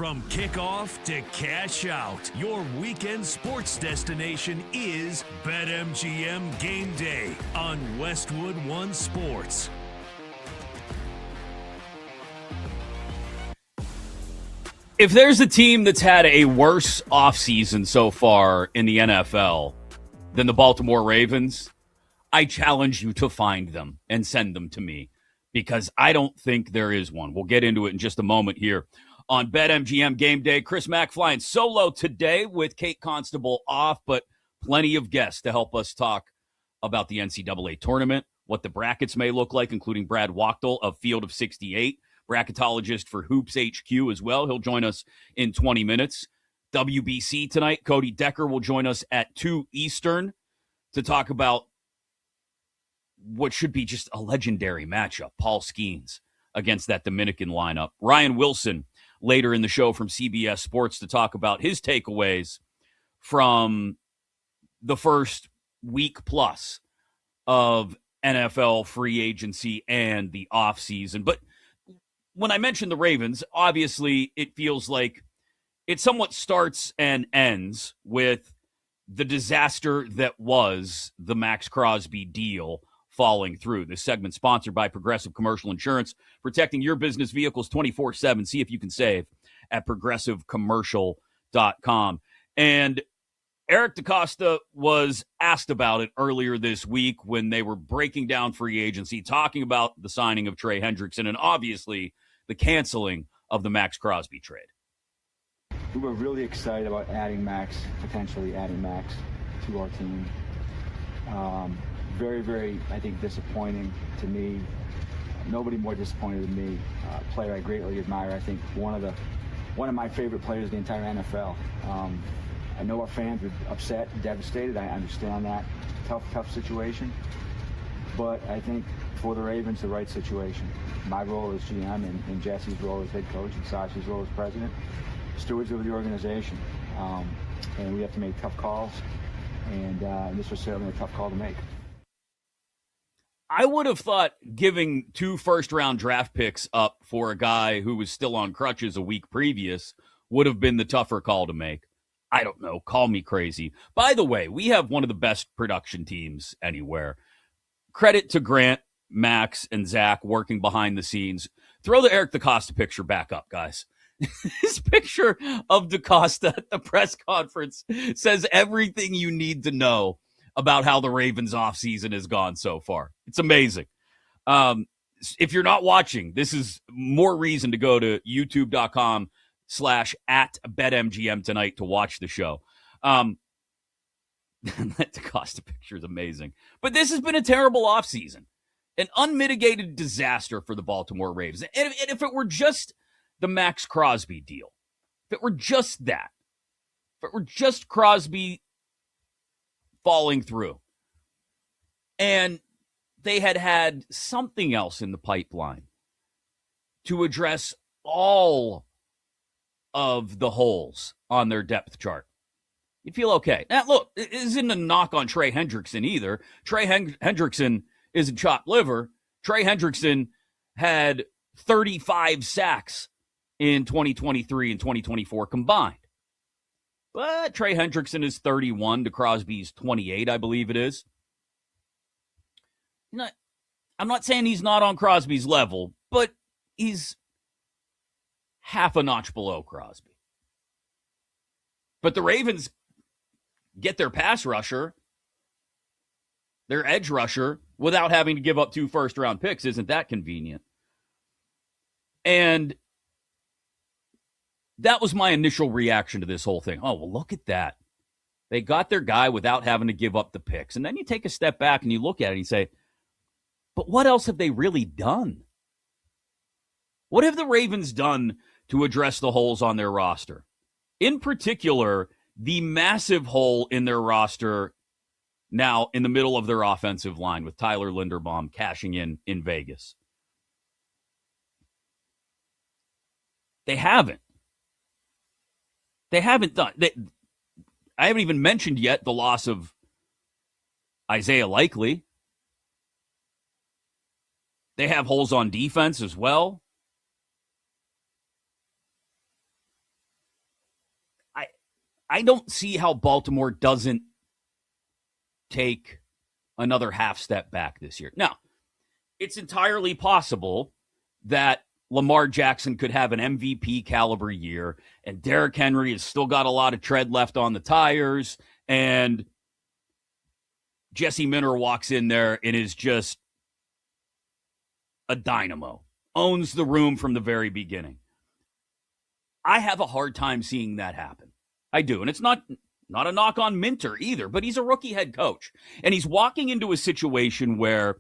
From kickoff to cash out, your weekend sports destination is BetMGM Game Day on Westwood One Sports. If there's a team that's had a worse offseason so far in the NFL than the Baltimore Ravens, I challenge you to find them and send them to me, because I don't think there is one. We'll get into it in just a moment here on BetMGM Game Day. Chris Mack flying solo today with Kate Constable off, but plenty of guests to help us talk about the NCAA tournament, what the brackets may look like, including Brad Wachtel of Field of 68, bracketologist for Hoops HQ as well. He'll join us in 20 minutes. WBC tonight, Cody Decker will join us at 2 Eastern to talk about what should be just a legendary matchup, Paul Skeens against that Dominican lineup. Ryan Wilson later in the show from CBS Sports to talk about his takeaways from the first week plus of NFL free agency and the offseason. But when I mentioned the Ravens, obviously it feels like it somewhat starts and ends with the disaster that was the Max Crosby deal falling through. This segment sponsored by Progressive Commercial Insurance, protecting your business vehicles 24/7. See if you can save at progressivecommercial.com. And Eric DaCosta was asked about it earlier this week when they were breaking down free agency, talking about the signing of Trey Hendrickson and obviously the canceling of the Max Crosby trade. We were really excited about potentially adding Max to our team. Very, very, I think, disappointing to me. Nobody more disappointed than me. Player I greatly admire. I think one of my favorite players in the entire NFL. I know our fans were upset, devastated. I understand that. Tough situation. But I think for the Ravens, the right situation. My role as GM and Jesse's role as head coach and Sasha's role as president, stewards of the organization. And we have to make tough calls. And this was certainly a tough call to make. I would have thought giving 2 first-round draft picks up for a guy who was still on crutches a week previous would have been the tougher call to make. I don't know. Call me crazy. By the way, we have one of the best production teams anywhere. Credit to Grant, Max, and Zach working behind the scenes. Throw the Eric DaCosta picture back up, guys. This picture of DaCosta at the press conference says everything you need to know about how the Ravens offseason has gone so far. It's amazing. If you're not watching, this is more reason to go to youtube.com/@BetMGM tonight to watch the show. That DaCosta picture is amazing. But this has been a terrible offseason. An unmitigated disaster for the Baltimore Ravens. And if it were just the Max Crosby deal, if it were just that, if it were just Crosby falling through, and they had something else in the pipeline to address all of the holes on their depth chart, you'd feel okay. Now, look, it isn't a knock on Trey Hendrickson either. Trey Hendrickson isn't chopped liver. Trey Hendrickson had 35 sacks in 2023 and 2024 combined. But Trey Hendrickson is 31 to Crosby's 28, I believe it is. I'm not saying he's not on Crosby's level, but he's half a notch below Crosby. But the Ravens get their pass rusher, their edge rusher, without having to give up 2 first-round picks. Isn't that convenient? And that was my initial reaction to this whole thing. Oh, well, look at that. They got their guy without having to give up the picks. And then you take a step back and you look at it and you say, but what else have they really done? What have the Ravens done to address the holes on their roster? In particular, the massive hole in their roster now in the middle of their offensive line with Tyler Linderbaum cashing in Vegas. They haven't. They haven't done. I haven't even mentioned yet the loss of Isaiah Likely. They have holes on defense as well. I don't see how Baltimore doesn't take another half step back this year. Now, it's entirely possible that Lamar Jackson could have an MVP caliber year, and Derrick Henry has still got a lot of tread left on the tires, and Jesse Minter walks in there and is just a dynamo, owns the room from the very beginning. I have a hard time seeing that happen. I do, and it's not a knock on Minter either, but he's a rookie head coach, and he's walking into a situation where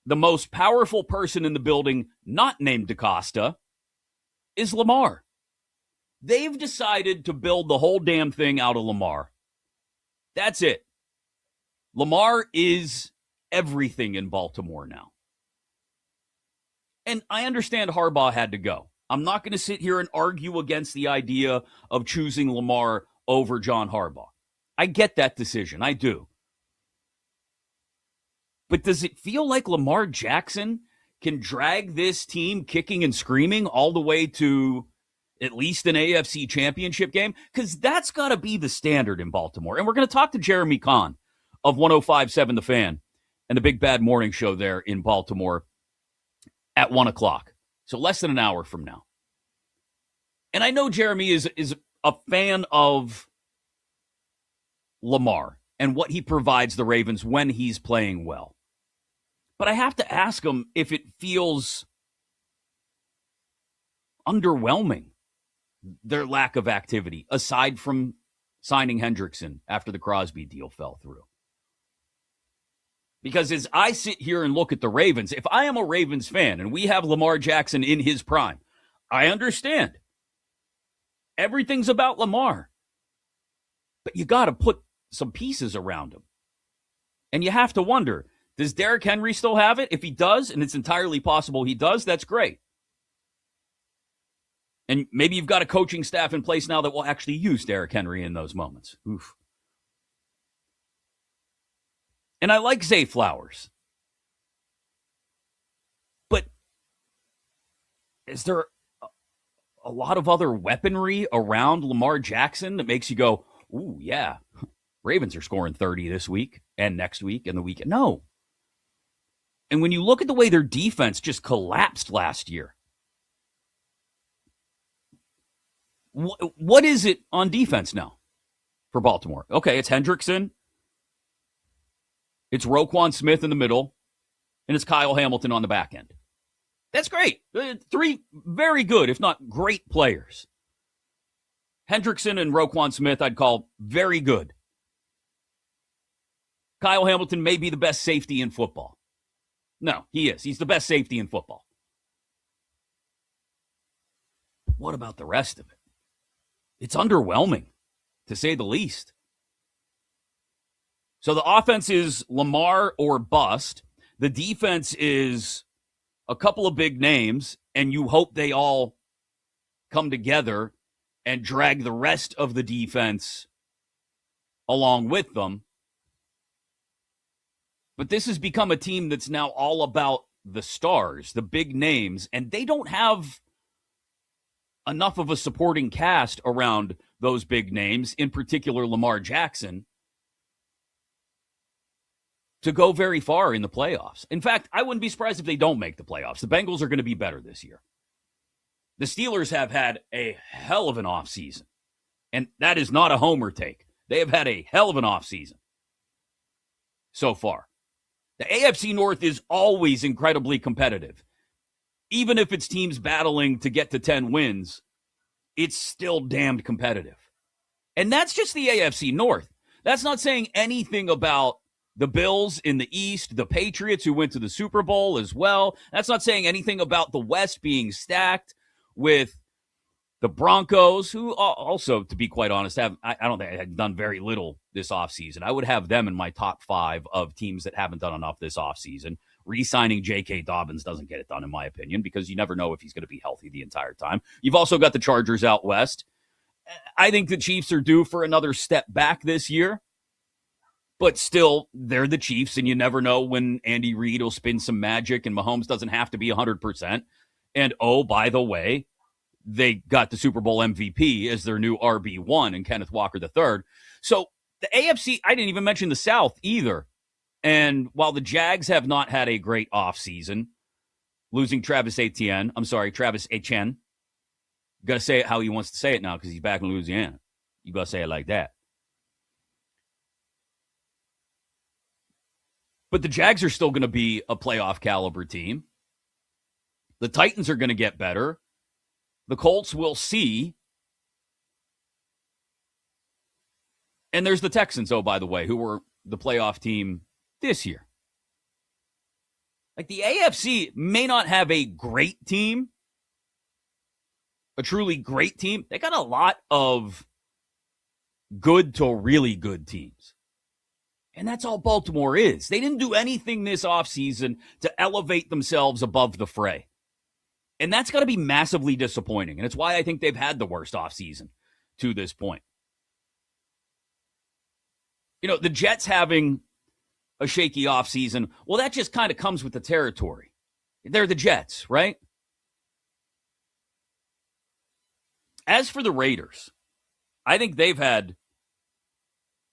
the most powerful person in the building, not named DaCosta, is Lamar. They've decided to build the whole damn thing out of Lamar. That's it. Lamar is everything in Baltimore now. And I understand Harbaugh had to go. I'm not going to sit here and argue against the idea of choosing Lamar over John Harbaugh. I get that decision. I do. But does it feel like Lamar Jackson can drag this team kicking and screaming all the way to at least an AFC championship game? Because that's got to be the standard in Baltimore. And we're going to talk to Jeremy Kahn of 105.7 The Fan and the Big Bad Morning Show there in Baltimore at 1 o'clock. So less than an hour from now. And I know Jeremy is a fan of Lamar and what he provides the Ravens when he's playing well. But I have to ask him if it feels underwhelming, their lack of activity, aside from signing Hendrickson after the Crosby deal fell through. Because as I sit here and look at the Ravens, if I am a Ravens fan and we have Lamar Jackson in his prime, I understand. Everything's about Lamar. But you got to put some pieces around him. And you have to wonder, does Derrick Henry still have it? If he does, and it's entirely possible he does, that's great. And maybe you've got a coaching staff in place now that will actually use Derrick Henry in those moments. Oof. And I like Zay Flowers. But is there a lot of other weaponry around Lamar Jackson that makes you go, ooh, yeah, Ravens are scoring 30 this week and next week and the weekend? No. And when you look at the way their defense just collapsed last year, what is it on defense now for Baltimore? Okay, it's Hendrickson, it's Roquan Smith in the middle, and it's Kyle Hamilton on the back end. That's great. 3 very good, if not great players. Hendrickson and Roquan Smith I'd call very good. Kyle Hamilton may be the best safety in football. No, he is. He's the best safety in football. What about the rest of it? It's underwhelming, to say the least. So the offense is Lamar or bust. The defense is a couple of big names, and you hope they all come together and drag the rest of the defense along with them. But this has become a team that's now all about the stars, the big names, and they don't have enough of a supporting cast around those big names, in particular Lamar Jackson, to go very far in the playoffs. In fact, I wouldn't be surprised if they don't make the playoffs. The Bengals are going to be better this year. The Steelers have had a hell of an offseason, and that is not a homer take. They have had a hell of an offseason so far. The AFC North is always incredibly competitive. Even if it's teams battling to get to 10 wins, it's still damned competitive. And that's just the AFC North. That's not saying anything about the Bills in the East, the Patriots who went to the Super Bowl as well. That's not saying anything about the West being stacked with the Broncos, who also, to be quite honest, I don't think have done very little this offseason. I would have them in my top 5 of teams that haven't done enough this offseason. Re-signing J.K. Dobbins doesn't get it done, in my opinion, because you never know if he's going to be healthy the entire time. You've also got the Chargers out west. I think the Chiefs are due for another step back this year, but still, they're the Chiefs, and you never know when Andy Reid will spin some magic and Mahomes doesn't have to be 100%. And, oh, by the way, they got the Super Bowl MVP as their new RB1 and Kenneth Walker III. So the AFC, I didn't even mention the South either. And while the Jags have not had a great offseason, losing Travis Etienne, got to say it how he wants to say it now because he's back in Louisiana. You got to say it like that. But the Jags are still going to be a playoff caliber team. The Titans are going to get better. The Colts will see. And there's the Texans, oh, by the way, who were the playoff team this year. Like, the AFC may not have a great team, a truly great team. They got a lot of good to really good teams. And that's all Baltimore is. They didn't do anything this offseason to elevate themselves above the fray. And that's got to be massively disappointing. And it's why I think they've had the worst offseason to this point. You know, the Jets having a shaky offseason, well, that just kind of comes with the territory. They're the Jets, right? As for the Raiders, I think they've had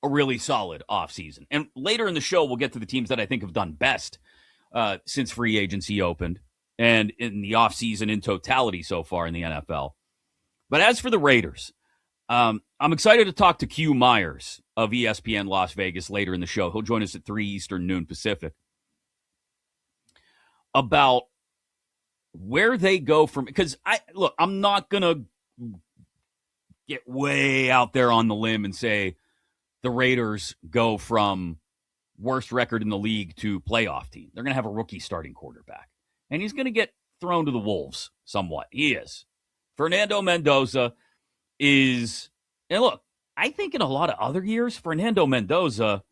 a really solid offseason. And later in the show, we'll get to the teams that I think have done best since free agency opened and in the offseason in totality so far in the NFL. But as for the Raiders, I'm excited to talk to Q Myers of ESPN Las Vegas later in the show. He'll join us at 3 Eastern, noon Pacific, about where they go from, because I'm not going to get way out there on the limb and say the Raiders go from worst record in the league to playoff team. They're going to have a rookie starting quarterback, and he's going to get thrown to the wolves somewhat. He is. Fernando Mendoza is, and look, I think in a lot of other years, Fernando Mendoza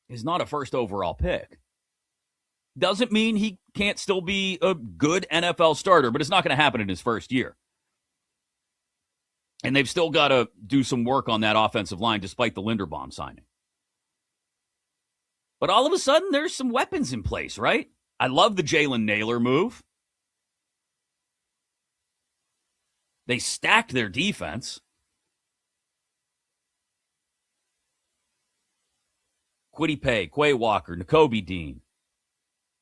is not a first overall pick. Doesn't mean he can't still be a good NFL starter, but it's not going to happen in his first year. And they've still got to do some work on that offensive line despite the Linderbaum signing. But all of a sudden, there's some weapons in place, right? I love the Jalen Naylor move. They stacked their defense. Kwity Paye, Quay Walker, Nakobe Dean.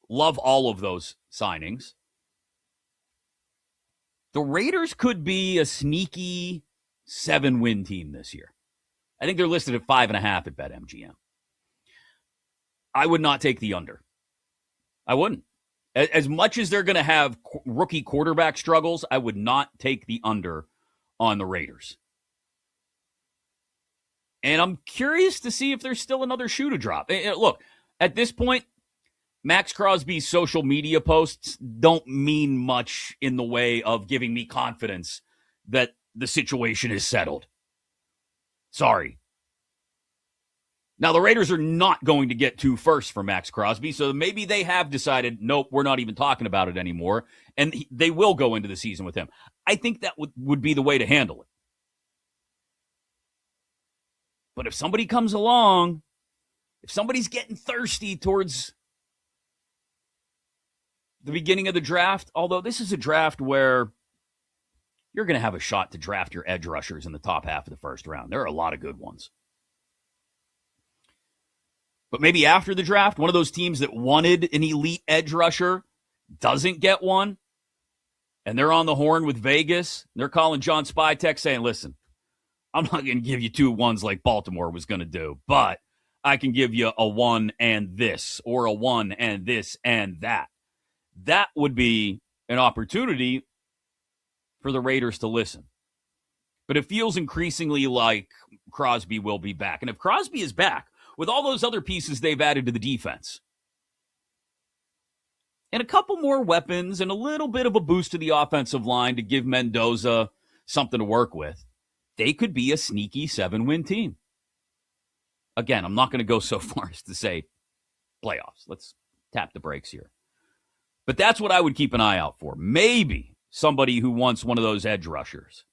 Love all of those signings. The Raiders could be a sneaky 7-win team this year. I think they're listed at 5.5 at BetMGM. I would not take the under. I wouldn't. As much as they're going to have rookie quarterback struggles, I would not take the under on the Raiders. And I'm curious to see if there's still another shoe to drop. Look, at this point, Max Crosby's social media posts don't mean much in the way of giving me confidence that the situation is settled. Sorry. Now, the Raiders are not going to get 2 firsts for Max Crosby, so maybe they have decided, nope, we're not even talking about it anymore, and they will go into the season with him. I think that would be the way to handle it. But if somebody comes along, if somebody's getting thirsty towards the beginning of the draft, although this is a draft where you're going to have a shot to draft your edge rushers in the top half of the first round. There are a lot of good ones. But maybe after the draft, one of those teams that wanted an elite edge rusher doesn't get one, and they're on the horn with Vegas. They're calling John Spytek saying, listen, I'm not going to give you 2 1s like Baltimore was going to do, but I can give you a 1 and this, or a 1 and this and that. That would be an opportunity for the Raiders to listen. But it feels increasingly like Crosby will be back. And if Crosby is back, with all those other pieces they've added to the defense, and a couple more weapons and a little bit of a boost to the offensive line to give Mendoza something to work with, they could be a sneaky 7-win team. Again, I'm not going to go so far as to say playoffs. Let's tap the brakes here. But that's what I would keep an eye out for. Maybe somebody who wants one of those edge rushers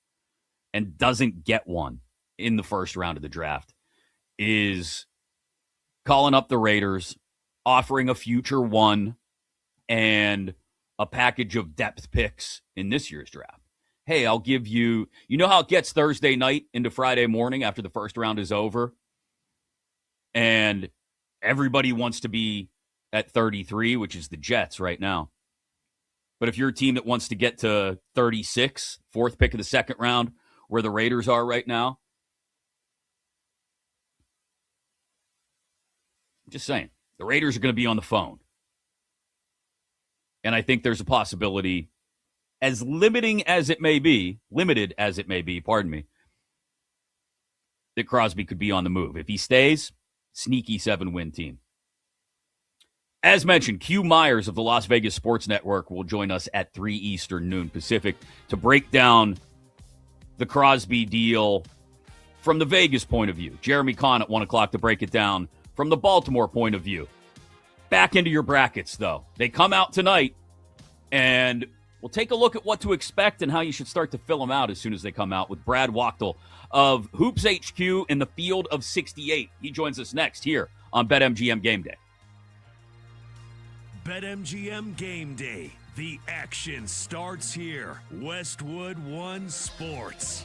and doesn't get one in the first round of the draft is calling up the Raiders, offering a future 1 and a package of depth picks in this year's draft. hey, I'll give you, you know how it gets Thursday night into Friday morning after the first round is over? And everybody wants to be at 33, which is the Jets right now. But if you're a team that wants to get to 36, fourth pick of the second round, where the Raiders are right now, I'm just saying, the Raiders are going to be on the phone. And I think there's a possibility, as limited as it may be, that Crosby could be on the move. If he stays, sneaky 7-win team. As mentioned, Q Myers of the Las Vegas Sports Network will join us at 3 Eastern, noon Pacific, to break down the Crosby deal from the Vegas point of view. Jeremy Kahn at 1 o'clock to break it down from the Baltimore point of view. Back into your brackets, though. They come out tonight, and we'll take a look at what to expect and how you should start to fill them out as soon as they come out with Brad Wachtel of Hoops HQ in the Field of 68. He joins us next here on BetMGM Game Day. BetMGM Game Day. The action starts here. Westwood One Sports.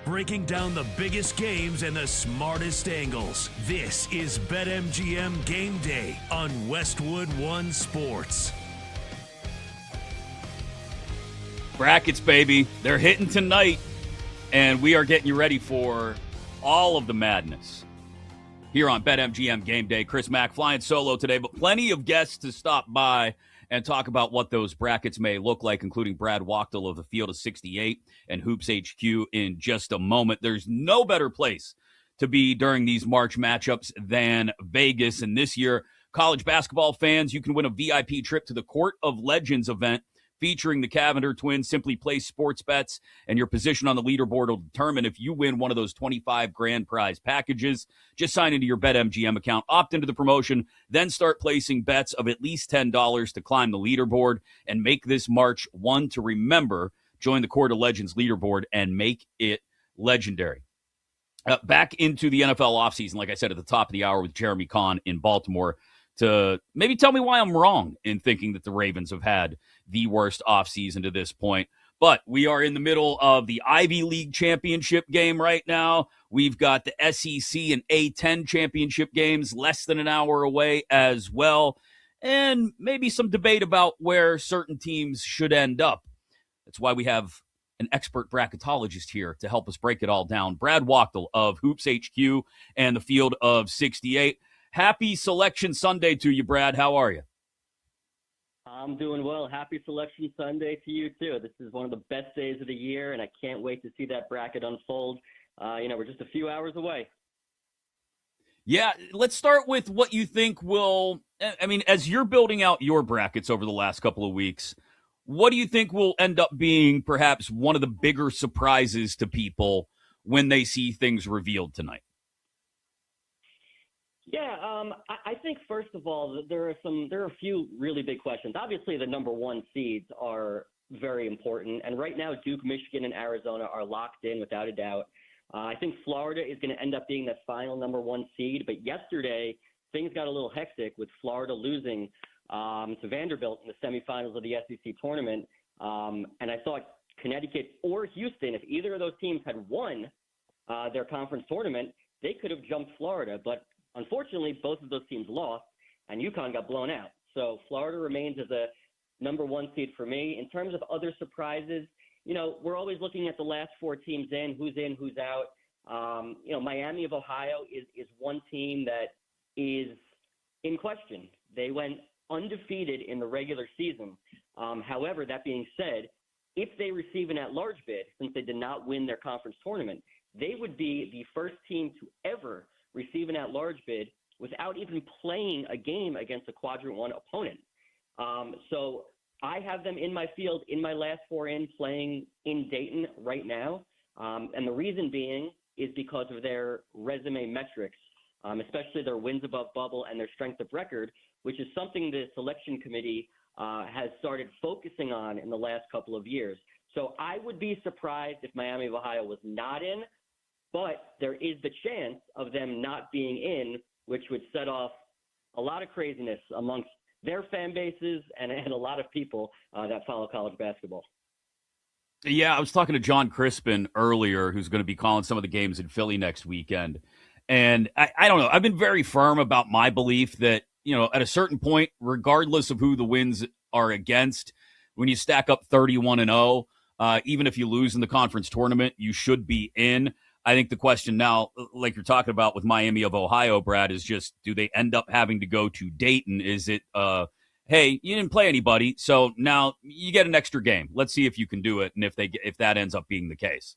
breaking down the biggest games and the smartest angles. This is BetMGM Game Day on Westwood One Sports. Brackets, baby. They're hitting tonight, and we are getting you ready for all of the madness here on BetMGM Game Day. Chris Mack flying solo today, but plenty of guests to stop by and talk about what those brackets may look like, including Brad Wachtel of the Field of 68 and Hoops HQ in just a moment. There's no better place to be during these March matchups than Vegas. And this year, college basketball fans, you can win a VIP trip to the Court of Legends event featuring the Cavender twins. Simply place sports bets, and your position on the leaderboard will determine if you win one of those 25 grand prize packages. Just sign into your BetMGM account, opt into the promotion, then start placing bets of at least $10 to climb the leaderboard and make this March one to remember. Join the Court of Legends leaderboard and make it legendary. Back into the NFL offseason, like I said at the top of the hour with Jeremy Kahn in Baltimore, to maybe tell me why I'm wrong in thinking that the Ravens have had the worst offseason to this point. But we are in the middle of the Ivy League championship game right now. We've got the SEC and A10 championship games less than an hour away as well. And maybe some debate about where certain teams should end up. That's why we have an expert bracketologist here to help us break it all down. Brad Wachtel of Hoops HQ and the Field of 68. Happy Selection Sunday to you, Brad. How are you? I'm doing well. Happy Selection Sunday to you, too. This is one of the best days of the year, and I can't wait to see that bracket unfold. We're just a few hours away. Yeah, let's start with what you think will, as you're building out your brackets over the last couple of weeks, what do you think will end up being perhaps one of the bigger surprises to people when they see things revealed tonight? Yeah, I think first of all, there are a few really big questions. Obviously, the number one seeds are very important, and right now Duke, Michigan, and Arizona are locked in without a doubt. I think Florida is going to end up being the final number one seed, but yesterday things got a little hectic with Florida losing to Vanderbilt in the semifinals of the SEC tournament, and I thought Connecticut or Houston, if either of those teams had won their conference tournament, they could have jumped Florida, but unfortunately, both of those teams lost, and UConn got blown out. So Florida remains as a number one seed for me. In terms of other surprises, we're always looking at the last four teams in, who's out. Miami of Ohio is one team that is in question. They went undefeated in the regular season. However, that being said, if they receive an at-large bid, since they did not win their conference tournament, they would be the first team to ever receive an at-large bid without even playing a game against a Quadrant 1 opponent. So I have them in my field in my last four in playing in Dayton right now. And the reason being is because of their resume metrics, especially their wins above bubble and their strength of record, which is something the selection committee has started focusing on in the last couple of years. So I would be surprised if Miami of Ohio was not in, but there is the chance of them not being in, which would set off a lot of craziness amongst their fan bases and a lot of people that follow college basketball. Yeah, I was talking to John Crispin earlier, who's going to be calling some of the games in Philly next weekend. And I don't know. I've been very firm about my belief that, at a certain point, regardless of who the wins are against, when you stack up 31-0, even if you lose in the conference tournament, you should be in. I think the question now, like you're talking about with Miami of Ohio, Brad, is just, do they end up having to go to Dayton? Is it, hey, you didn't play anybody, so now you get an extra game. Let's see if you can do it, and if that ends up being the case.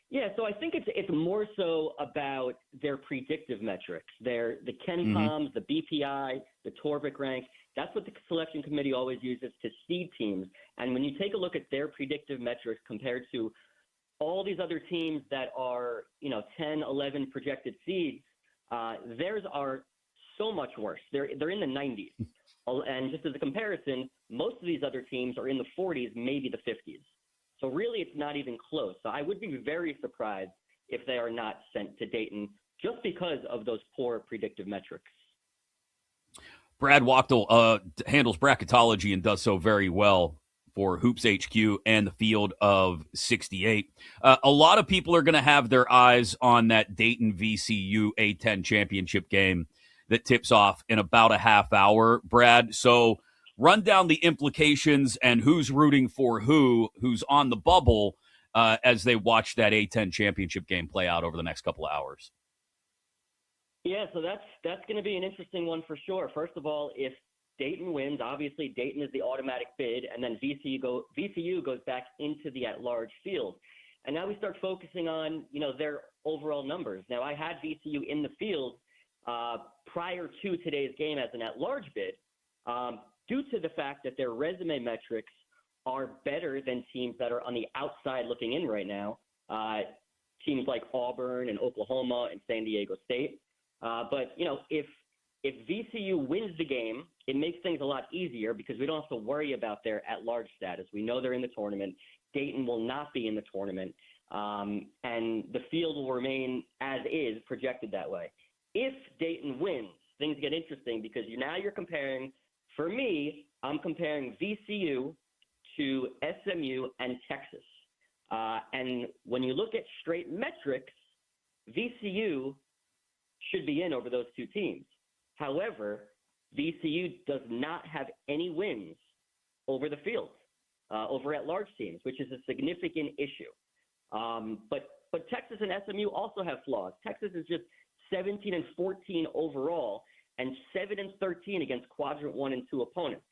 Yeah, so I think it's more so about their predictive metrics, the KenPoms, the BPI, the Torvik rank. That's what the selection committee always uses to seed teams. And when you take a look at their predictive metrics compared to all these other teams that are, 10, 11 projected seeds, theirs are so much worse. They're in the 90s. And just as a comparison, most of these other teams are in the 40s, maybe the 50s. So really, it's not even close. So I would be very surprised if they are not sent to Dayton just because of those poor predictive metrics. Brad Wachtel handles bracketology and does so very well for Hoops HQ and the Field of 68. A lot of people are going to have their eyes on that Dayton VCU A10 championship game that tips off in about a half hour, Brad. So run down the implications and who's rooting for who's on the bubble as they watch that A10 championship game play out over the next couple of hours. Yeah, so that's going to be an interesting one for sure. First of all, if Dayton wins, obviously Dayton is the automatic bid, and then VCU goes back into the at-large field. And now we start focusing on, their overall numbers. Now, I had VCU in the field prior to today's game as an at-large bid due to the fact that their resume metrics are better than teams that are on the outside looking in right now, teams like Auburn and Oklahoma and San Diego State. But if VCU wins the game, it makes things a lot easier because we don't have to worry about their at-large status. We know they're in the tournament. Dayton will not be in the tournament, and the field will remain as is, projected that way. If Dayton wins, things get interesting because now you're comparing, for me, I'm comparing VCU to SMU and Texas. And when you look at straight metrics, VCU should be in over those two teams. However, VCU does not have any wins over the field, over at large teams, which is a significant issue. But Texas and SMU also have flaws. Texas is just 17-14 overall and 7-13 against quadrant 1 and 2 opponents,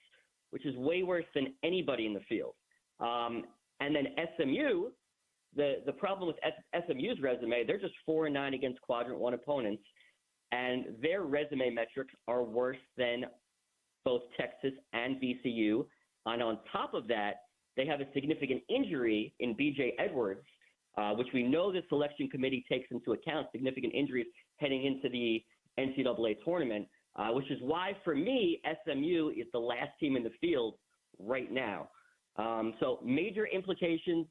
which is way worse than anybody in the field. And then SMU, the problem with SMU's resume, they're just 4-9 against quadrant 1 opponents, and their resume metrics are worse than both Texas and VCU. And on top of that, they have a significant injury in B.J. Edwards, which we know the selection committee takes into account, significant injuries heading into the NCAA tournament, which is why, for me, SMU is the last team in the field right now. So major implications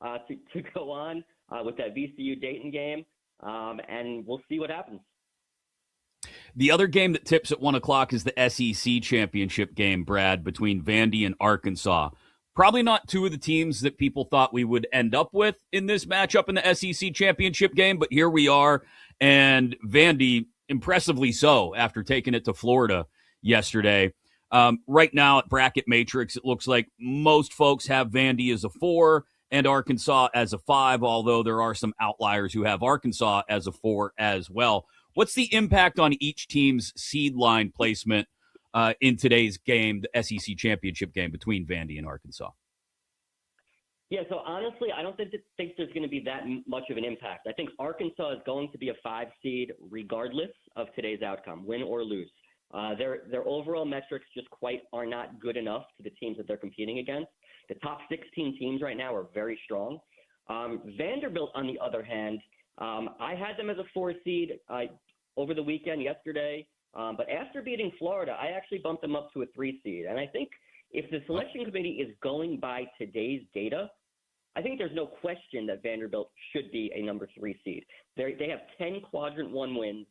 to go on with that VCU-Dayton game, and we'll see what happens. The other game that tips at 1 o'clock is the SEC championship game, Brad, between Vandy and Arkansas. Probably not two of the teams that people thought we would end up with in this matchup in the SEC championship game, but here we are, and Vandy, impressively so, after taking it to Florida yesterday. Right now at Bracket Matrix, it looks like most folks have Vandy as a 4 and Arkansas as a 5, although there are some outliers who have Arkansas as a 4 as well. What's the impact on each team's seed line placement in today's game, the SEC championship game between Vandy and Arkansas? Yeah, so honestly, I don't think there's going to be that much of an impact. I think Arkansas is going to be a 5 seed regardless of today's outcome, win or lose. Their overall metrics just are not good enough to the teams that they're competing against. The top 16 teams right now are very strong. Vanderbilt, on the other hand, I had them as a 4 seed over the weekend yesterday, but after beating Florida, I actually bumped them up to a 3 seed. And I think if the selection committee is going by today's data, I think there's no question that Vanderbilt should be a number 3 seed. They have 10 quadrant 1 wins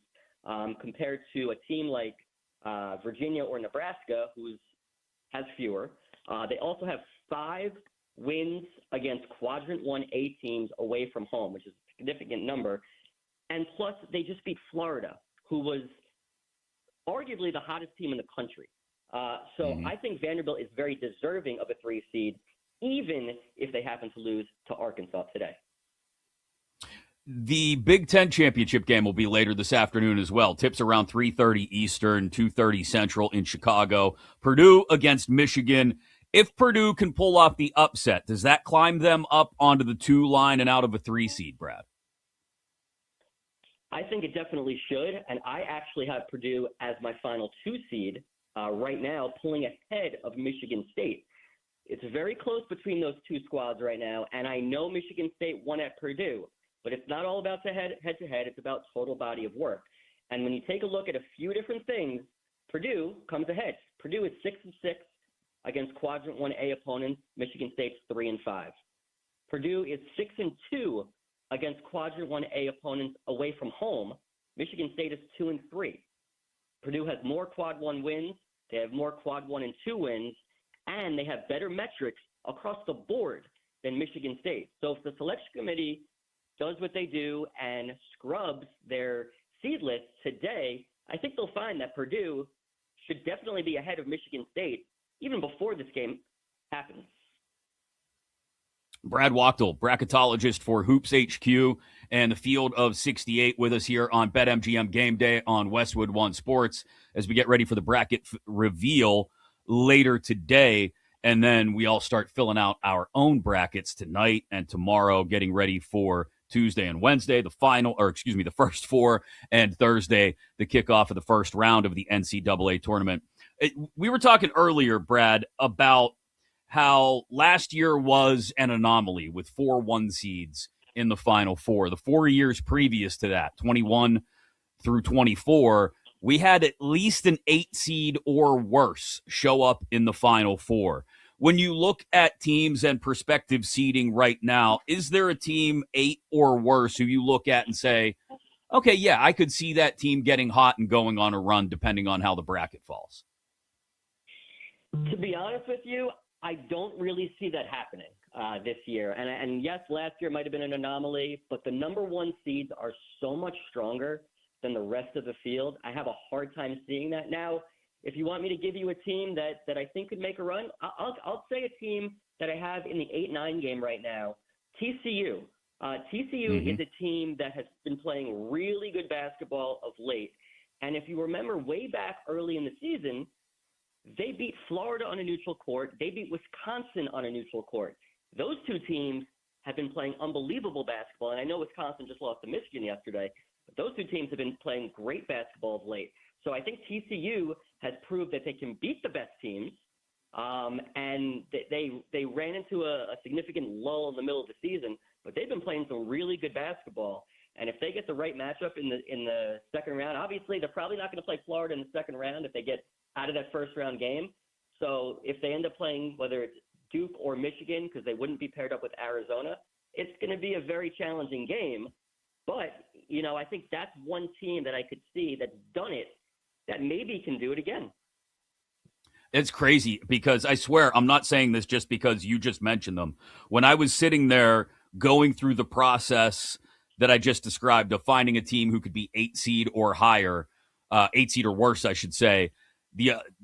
compared to a team like Virginia or Nebraska, who has fewer. They also have 5 wins against quadrant 1A teams away from home, which is a significant number. And plus, they just beat Florida, who was arguably the hottest team in the country. So I think Vanderbilt is very deserving of a 3 seed, even if they happen to lose to Arkansas today. The Big Ten championship game will be later this afternoon as well. Tips around 3:30 Eastern, 2:30 Central in Chicago. Purdue against Michigan. If Purdue can pull off the upset, does that climb them up onto the 2 line and out of a 3 seed, Brad? I think it definitely should, and I actually have Purdue as my final 2 seed right now, pulling ahead of Michigan State. It's very close between those 2 squads right now, and I know Michigan State won at Purdue, but it's not all about the head-to-head. It's about total body of work. And when you take a look at a few different things, Purdue comes ahead. Purdue is 6-6 against quadrant 1A opponents. Michigan State's 3-5. Purdue is 6-2 against quadrant 1A opponents away from home. Michigan State is 2-3. Purdue has more quad 1 wins. They have more quad 1 and 2 wins, and they have better metrics across the board than Michigan State. So if the selection committee does what they do and scrubs their seed list today, I think they'll find that Purdue should definitely be ahead of Michigan State even before this game happens. Brad Wachtel, bracketologist for Hoops HQ and the Field of 68 with us here on BetMGM Game Day on Westwood One Sports as we get ready for the bracket reveal later today. And then we all start filling out our own brackets tonight and tomorrow, getting ready for Tuesday and Wednesday, the first four, and Thursday, the kickoff of the first round of the NCAA tournament. We were talking earlier, Brad, about how last year was an anomaly with 4 1 seeds in the Final Four. The 4 years previous to that, 21 through 24, we had at least an 8 seed or worse show up in the Final Four. When you look at teams and prospective seeding right now, is there a team 8 or worse who you look at and say, okay, yeah, I could see that team getting hot and going on a run depending on how the bracket falls? To be honest with you, I don't really see that happening this year. And yes, last year might have been an anomaly, but the number 1 seeds are so much stronger than the rest of the field. I have a hard time seeing that. Now, if you want me to give you a team that I think could make a run, I'll say a team that I have in the 8-9 game right now, TCU. TCU is a team that has been playing really good basketball of late. And if you remember way back early in the season, they beat Florida on a neutral court. They beat Wisconsin on a neutral court. Those two teams have been playing unbelievable basketball. And I know Wisconsin just lost to Michigan yesterday, but those two teams have been playing great basketball of late. So I think TCU has proved that they can beat the best teams. And they ran into a significant lull in the middle of the season, but they've been playing some really good basketball. And if they get the right matchup in the second round, obviously they're probably not going to play Florida in the second round if they get out of that first round game. So if they end up playing, whether it's Duke or Michigan, because they wouldn't be paired up with Arizona, it's going to be a very challenging game. But, I think that's one team that I could see that's done it that maybe can do it again. It's crazy because I swear I'm not saying this just because you just mentioned them. When I was sitting there going through the process that I just described of finding a team who could be 8 seed or higher, 8 seed or worse, I should say,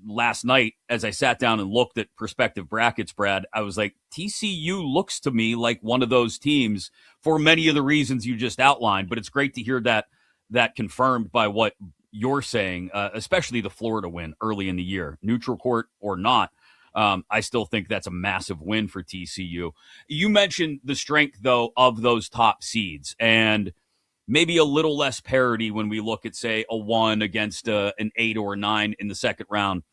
last night, as I sat down and looked at prospective brackets, Brad, I was like, TCU looks to me like one of those teams for many of the reasons you just outlined. But it's great to hear that confirmed by what you're saying, especially the Florida win early in the year, neutral court or not. I still think that's a massive win for TCU. You mentioned the strength, though, of those top seeds and maybe a little less parity when we look at, say, a 1 against an 8 or a 9 in the second round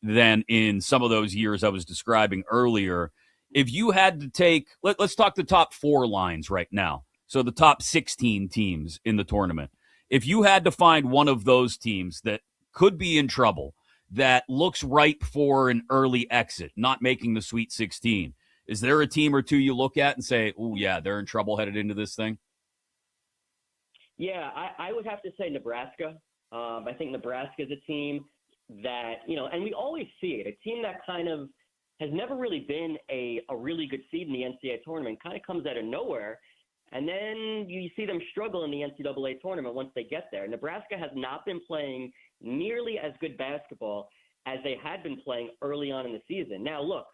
than in some of those years I was describing earlier. If you had to take, let's talk the top 4 lines right now. So the top 16 teams in the tournament. If you had to find one of those teams that could be in trouble, that looks ripe for an early exit, not making the Sweet 16, is there a team or two you look at and say, oh, yeah, they're in trouble headed into this thing? Yeah, I would have to say Nebraska. I think Nebraska is a team that, and we always see it, a team that kind of has never really been a really good seed in the NCAA tournament, kind of comes out of nowhere. And then you see them struggle in the NCAA tournament once they get there. Nebraska has not been playing nearly as good basketball as they had been playing early on in the season. Now, look,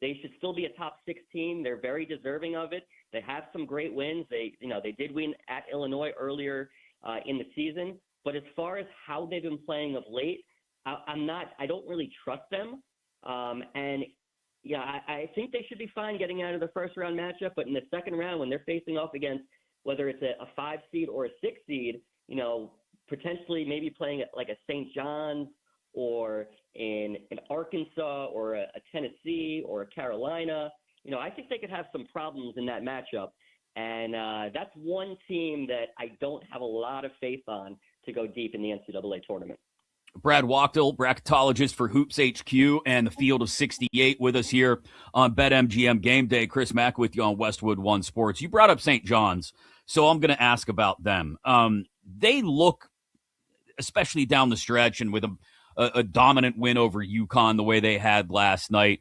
they should still be a top 6 team. They're very deserving of it. They have some great wins. They did win at Illinois earlier in the season. But as far as how they've been playing of late, I don't really trust them. I think they should be fine getting out of the first round matchup. But in the second round, when they're facing off against whether it's a 5 seed or a 6 seed, potentially maybe playing at like a St. John's or in Arkansas or a Tennessee or a Carolina, I think they could have some problems in that matchup. And that's one team that I don't have a lot of faith on to go deep in the NCAA tournament. Brad Wachtel, bracketologist for Hoops HQ and the Field of 68 with us here on BetMGM Game Day. Chris Mack with you on Westwood One Sports. You brought up St. John's, so I'm going to ask about them. They look, especially down the stretch and with a dominant win over UConn the way they had last night,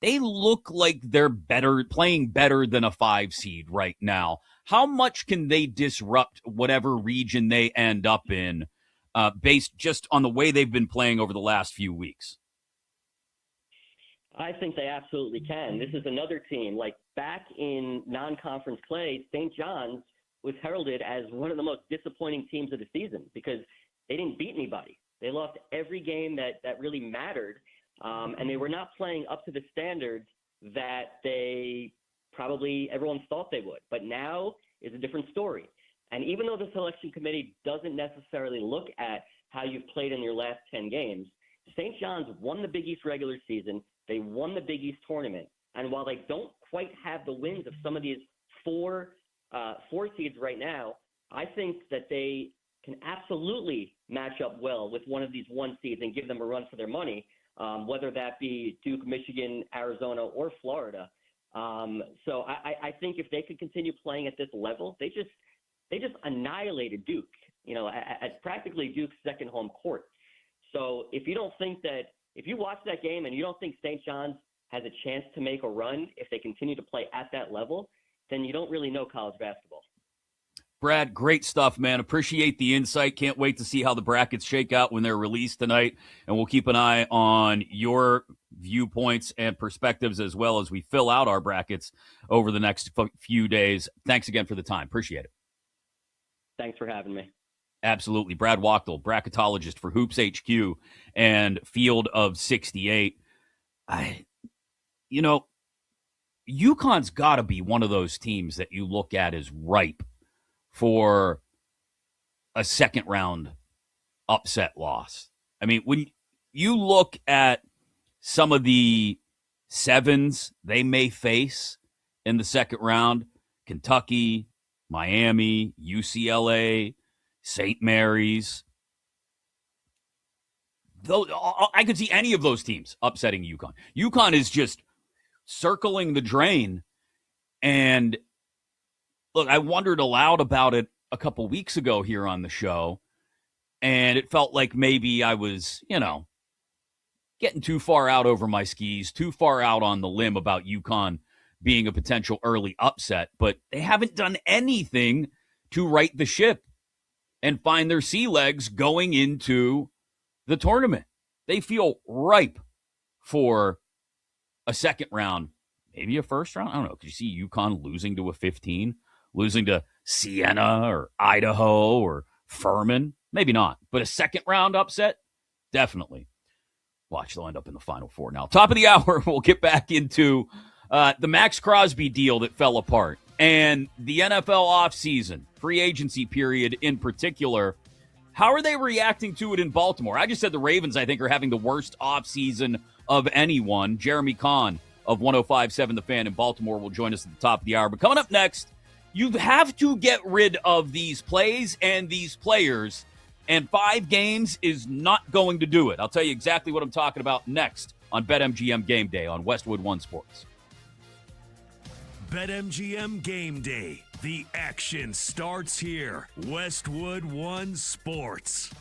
they look like they're playing better than a 5 seed right now. How much can they disrupt whatever region they end up in based just on the way they've been playing over the last few weeks? I think they absolutely can. This is another team. Like back in non-conference play, St. John's was heralded as one of the most disappointing teams of the season because they didn't beat anybody. They lost every game that really mattered, and they were not playing up to the standards that everyone thought they would. But now is a different story. And even though the selection committee doesn't necessarily look at how you've played in your last 10 games, St. John's won the Big East regular season. They won the Big East tournament. And while they don't quite have the wins of some of these four seeds right now, I think that they can absolutely match up well with one of these 1 seeds and give them a run for their money, whether that be Duke, Michigan, Arizona, or Florida. So I think if they could continue playing at this level, they just annihilated Duke, at practically Duke's second home court. So if you watch that game and you don't think St. John's has a chance to make a run if they continue to play at that level, then you don't really know college basketball. Brad, great stuff, man. Appreciate the insight. Can't wait to see how the brackets shake out when they're released tonight. And we'll keep an eye on your viewpoints and perspectives as well as we fill out our brackets over the next few days. Thanks again for the time. Appreciate it. Thanks for having me. Absolutely. Brad Wachtel, bracketologist for Hoops HQ and Field of 68. UConn's got to be one of those teams that you look at as ripe for a second round upset loss. I mean, when you look at some of the 7s they may face in the second round, Kentucky, Miami, UCLA, St. Mary's, I could see any of those teams upsetting UConn. UConn is just circling the drain. And look, I wondered aloud about it a couple weeks ago here on the show, and it felt like maybe I was, getting too far out over my skis, too far out on the limb about UConn being a potential early upset, but they haven't done anything to right the ship and find their sea legs going into the tournament. They feel ripe for a second round, maybe a first round. I don't know. Could you see UConn losing to a 15, losing to Siena or Idaho or Furman? Maybe not, but a second round upset, definitely. Watch, they'll end up in the Final Four. Now, top of the hour, we'll get back into the Max Crosby deal that fell apart and the NFL offseason, free agency period in particular. How are they reacting to it in Baltimore? I just said the Ravens, I think, are having the worst offseason of anyone. Jeremy Kahn of 105.7 The Fan in Baltimore will join us at the top of the hour. But coming up next, you have to get rid of these plays and these players, and 5 games is not going to do it. I'll tell you exactly what I'm talking about next on BetMGM Game Day on Westwood One Sports. BetMGM Game Day. The action starts here. Westwood One Sports.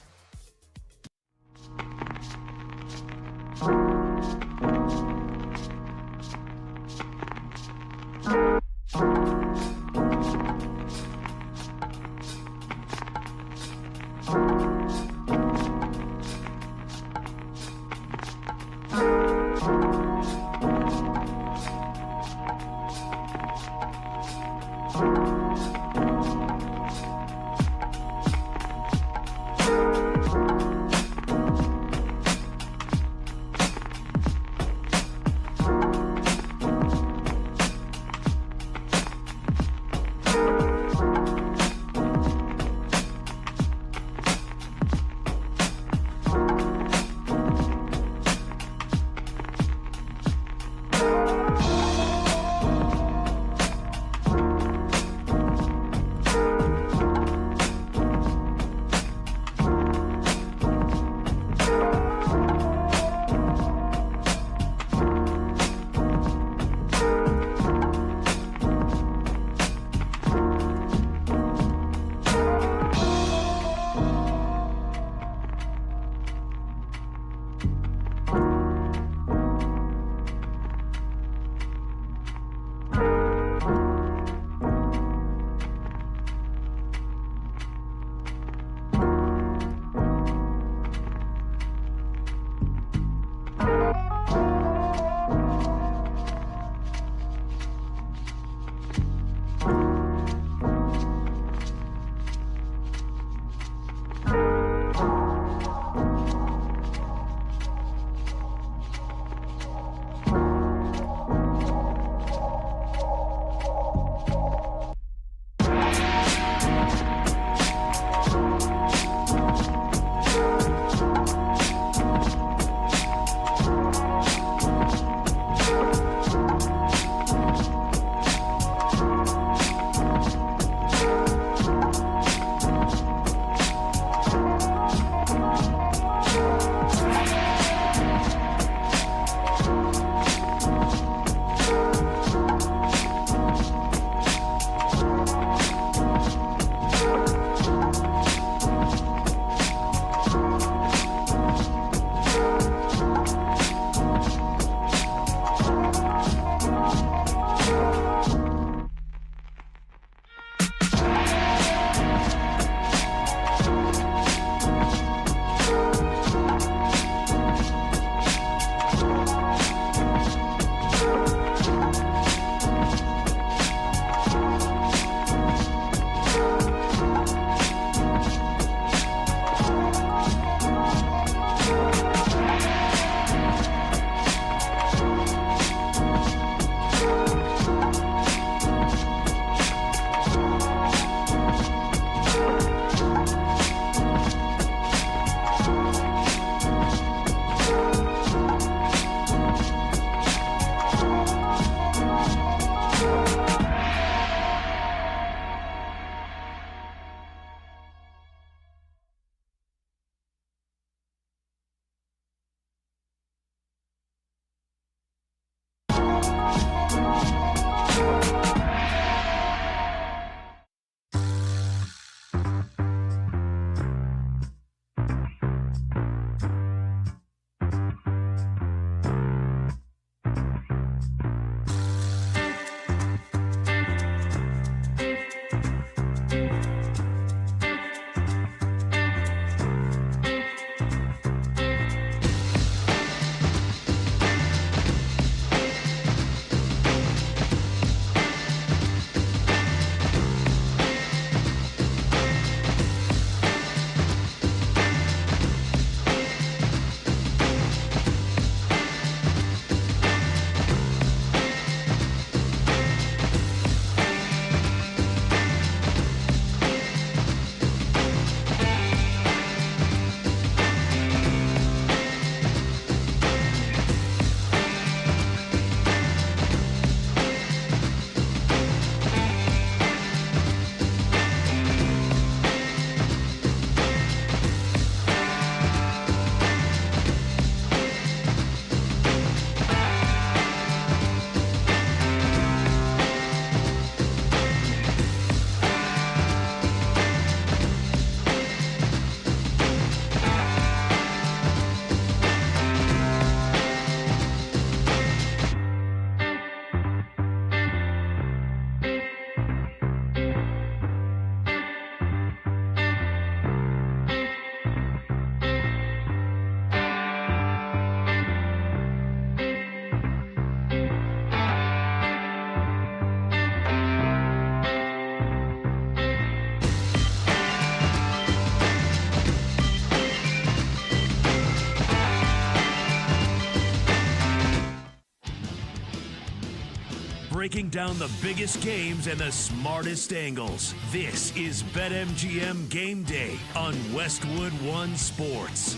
breaking down the biggest games and the smartest angles. This is BetMGM Game Day on Westwood One Sports.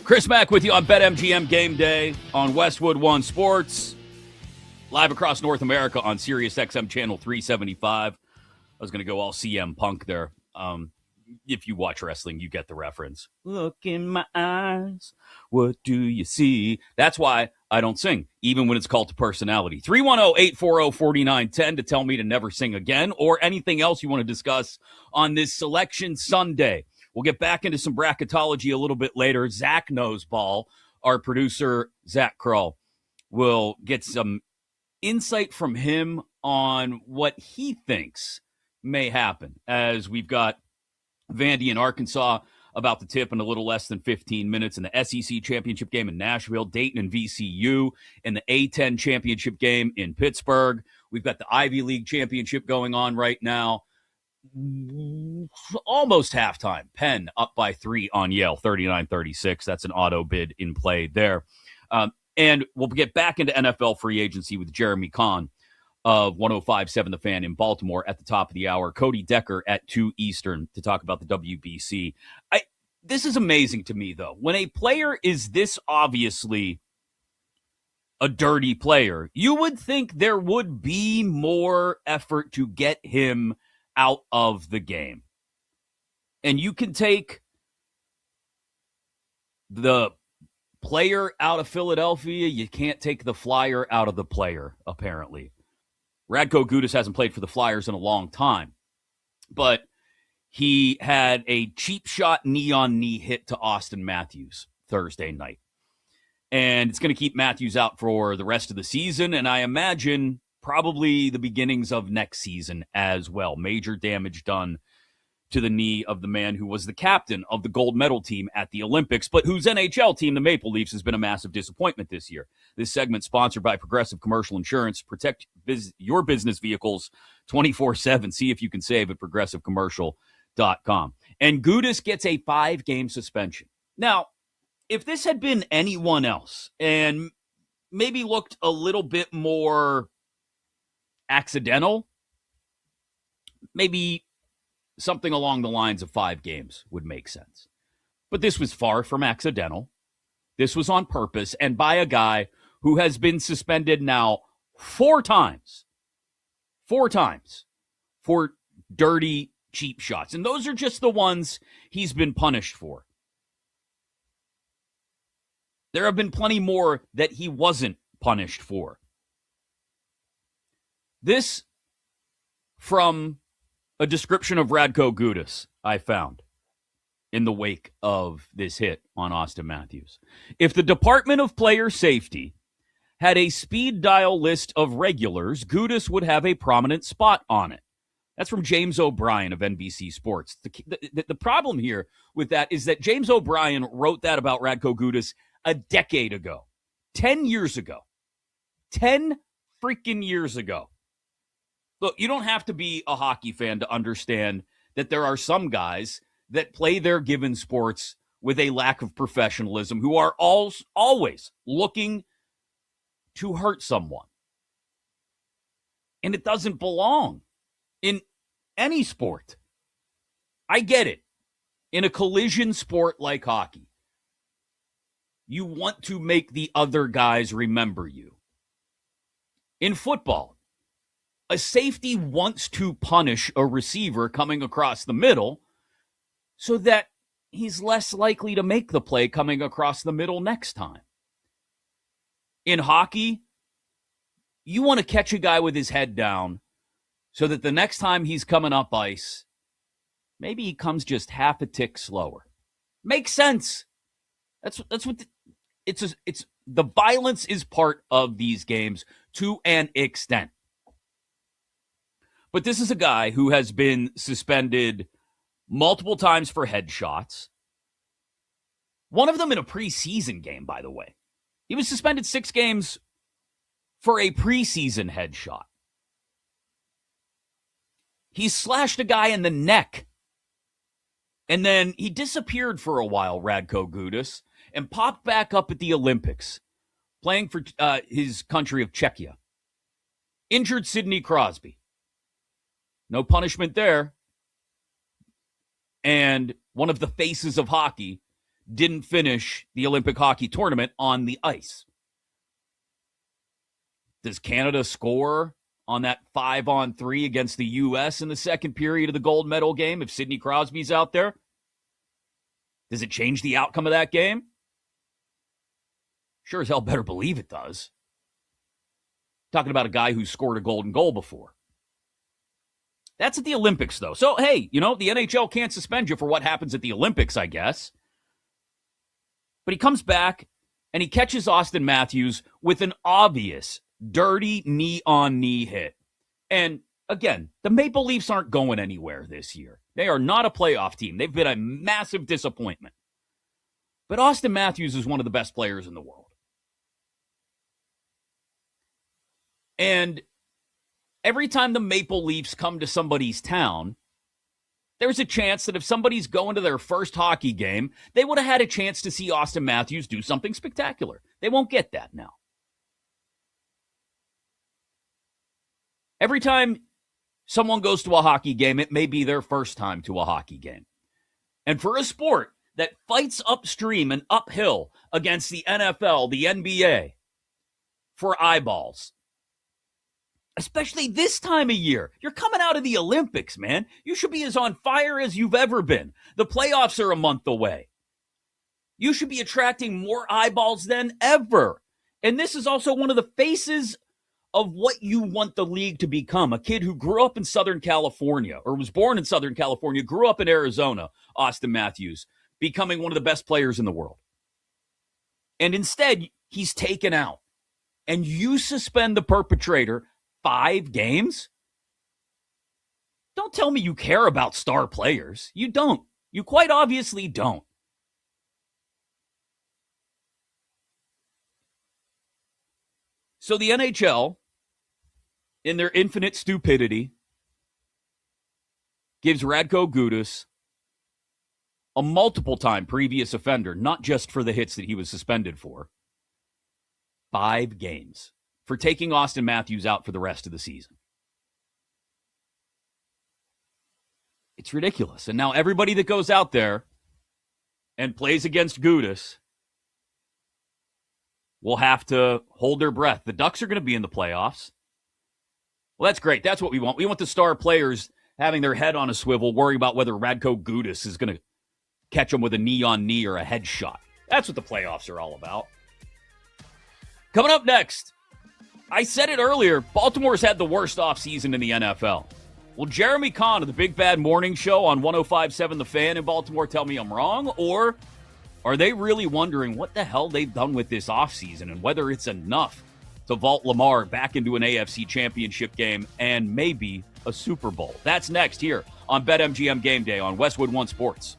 Chris Mack with you on BetMGM Game Day on Westwood One Sports. Live across North America on Sirius XM Channel 375. I was going to go all CM Punk there. If you watch wrestling, you get the reference. Look in my eyes, what do you see? That's why I don't sing, even when it's called to personality. 310-840-4910 to tell me to never sing again, or anything else you want to discuss on this Selection Sunday. We'll get back into some bracketology a little bit later. Zach knows ball. Our producer, Zach Kroll, will get some insight from him on what he thinks may happen, as we've got Vandy in Arkansas about to tip in a little less than 15 minutes in the SEC championship game in Nashville, Dayton and VCU in the A-10 championship game in Pittsburgh. We've got the Ivy League championship going on right now. Almost halftime. Penn up by 3 on Yale, 39-36. That's an auto bid in play there. And we'll get back into NFL free agency with Jeremy Kahn of 105.7 The Fan in Baltimore at the top of the hour. Cody Decker at 2 Eastern to talk about the WBC. This is amazing to me, though. When a player is this obviously a dirty player, you would think there would be more effort to get him out of the game. And you can take the player out of Philadelphia. You can't take the flyer out of the player, apparently. Radko Gudas hasn't played for the Flyers in a long time, but he had a cheap shot knee-on-knee hit to Austin Matthews Thursday night. And it's going to keep Matthews out for the rest of the season, and I imagine probably the beginnings of next season as well. Major damage done to the knee of the man who was the captain of the gold medal team at the Olympics, but whose NHL team, the Maple Leafs, has been a massive disappointment this year. This segment sponsored by Progressive Commercial Insurance. Protect your business vehicles 24/7. See if you can save at progressivecommercial.com. And Gudas gets a 5-game suspension. Now, if this had been anyone else and maybe looked a little bit more accidental, maybe something along the lines of 5 games would make sense. But this was far from accidental. This was on purpose and by a guy who has been suspended now 4 times. 4 times for dirty, cheap shots. And those are just the ones he's been punished for. There have been plenty more that he wasn't punished for. This from a description of Radko Gudas I found in the wake of this hit on Austin Matthews. If the Department of Player Safety had a speed dial list of regulars, Gudas would have a prominent spot on it. That's from James O'Brien of NBC Sports. The problem here with that is that James O'Brien wrote that about Radko Gudas a decade ago. 10 years ago. 10 freaking years ago. Look, you don't have to be a hockey fan to understand that there are some guys that play their given sports with a lack of professionalism who are always looking to hurt someone. And it doesn't belong in any sport. I get it. In a collision sport like hockey, you want to make the other guys remember you. In football, a safety wants to punish a receiver coming across the middle so that he's less likely to make the play coming across the middle next time. In hockey, you want to catch a guy with his head down so that the next time he's coming up ice, maybe he comes just half a tick slower. Makes sense. That's what it's the violence is part of these games to an extent. But this is a guy who has been suspended multiple times for headshots. One of them in a preseason game, by the way. He was suspended 6 games for a preseason headshot. He slashed a guy in the neck. And then he disappeared for a while, Radko Gudas. and popped back up at the Olympics, playing for his country of Czechia. Injured Sidney Crosby. No punishment there. And one of the faces of hockey didn't finish the Olympic hockey tournament on the ice. Does Canada score on that 5-on-3 against the U.S. in the second period of the gold medal game if Sidney Crosby's out there? Does it change the outcome of that game? Sure as hell better believe it does. Talking about a guy who scored a golden goal before. That's at the Olympics, though. So, hey, the NHL can't suspend you for what happens at the Olympics, I guess. But he comes back, and he catches Austin Matthews with an obvious, dirty knee-on-knee hit. And, again, the Maple Leafs aren't going anywhere this year. They are not a playoff team. They've been a massive disappointment. But Austin Matthews is one of the best players in the world. And every time the Maple Leafs come to somebody's town, there's a chance that if somebody's going to their first hockey game, they would have had a chance to see Austin Matthews do something spectacular. They won't get that now. Every time someone goes to a hockey game, it may be their first time to a hockey game. And for a sport that fights upstream and uphill against the NFL, the NBA, for eyeballs, especially this time of year. You're coming out of the Olympics, man. You should be as on fire as you've ever been. The playoffs are a month away. You should be attracting more eyeballs than ever. And this is also one of the faces of what you want the league to become. A kid who grew up in Southern California, or was born in Southern California, grew up in Arizona, Austin Matthews, becoming one of the best players in the world. And instead, he's taken out. And you suspend the perpetrator 5 games? Don't tell me you care about star players. You don't. You quite obviously don't. So the NHL, in their infinite stupidity, gives Radko Gudas, a multiple-time previous offender, not just for the hits that he was suspended for, 5 games. For taking Austin Matthews out for the rest of the season. It's ridiculous. And now everybody that goes out there and plays against Gudas will have to hold their breath. The Ducks are going to be in the playoffs. Well, that's great. That's what we want. We want the star players having their head on a swivel, worrying about whether Radko Gudas is going to catch them with a knee-on-knee or a headshot. That's what the playoffs are all about. Coming up next, I said it earlier, Baltimore's had the worst offseason in the NFL. Will Jeremy Kahn of the Big Bad Morning Show on 105.7 The Fan in Baltimore tell me I'm wrong? Or are they really wondering what the hell they've done with this offseason and whether it's enough to vault Lamar back into an AFC championship game and maybe a Super Bowl? That's next here on BetMGM Game Day on Westwood One Sports.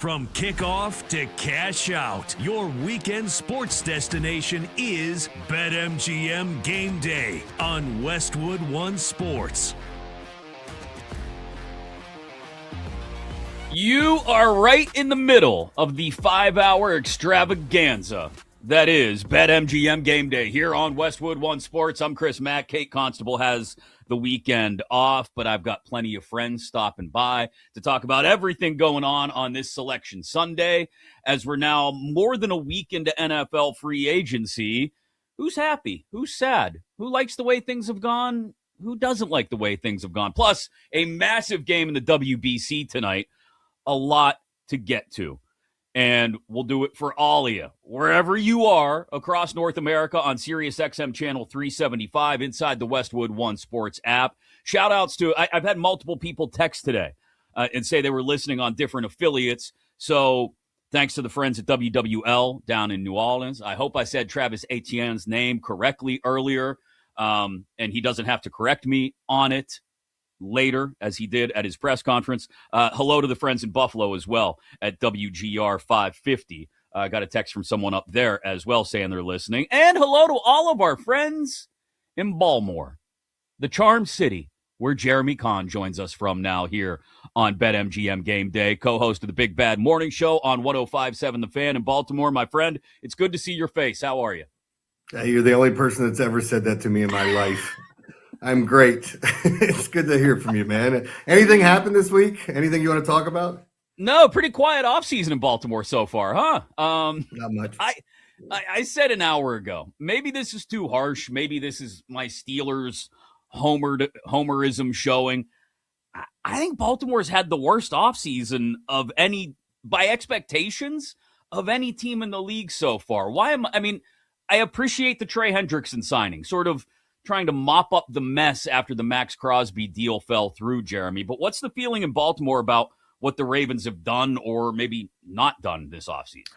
From kickoff to cash out, your weekend sports destination is BetMGM Game Day on Westwood One Sports. You are right in the middle of the 5-hour extravaganza that is BetMGM Game Day here on Westwood One Sports. I'm Chris Mack. Kate Constable has the weekend off, but I've got plenty of friends stopping by to talk about everything going on this Selection Sunday, as we're now more than a week into NFL free agency. Who's happy? Who's sad? Who likes the way things have gone? Who doesn't like the way things have gone? Plus, a massive game in the WBC tonight. A lot to get to. And we'll do it for all of you, wherever you are across North America on SiriusXM Channel 375 inside the Westwood One Sports app. Shout-outs to, I've had multiple people text today and say they were listening on different affiliates. So thanks to the friends at WWL down in New Orleans. I hope I said Travis Etienne's name correctly earlier, and he doesn't have to correct me on it later, as he did at his press conference. Hello to the friends in Buffalo as well at WGR 550. I got a text from someone up there as well saying they're listening. And hello to all of our friends in Baltimore, the Charm City, where Jeremy Kahn joins us from now here on BetMGM Game Day, co-host of the Big Bad Morning Show on 105.7 The Fan in Baltimore. My friend, it's good to see your face. How are you? You're the only person that's ever said that to me in my life. I'm great. It's good to hear from you, man. Anything happened this week? Anything you want to talk about? No, pretty quiet offseason in Baltimore so far, huh? Not much. I said an hour ago, maybe this is too harsh. Maybe this is my Steelers homerism showing. I think Baltimore's had the worst offseason of any, by expectations, of any team in the league so far. I appreciate the Trey Hendrickson signing, sort of trying to mop up the mess after the Max Crosby deal fell through, Jeremy. But what's the feeling in Baltimore about what the Ravens have done or maybe not done this offseason?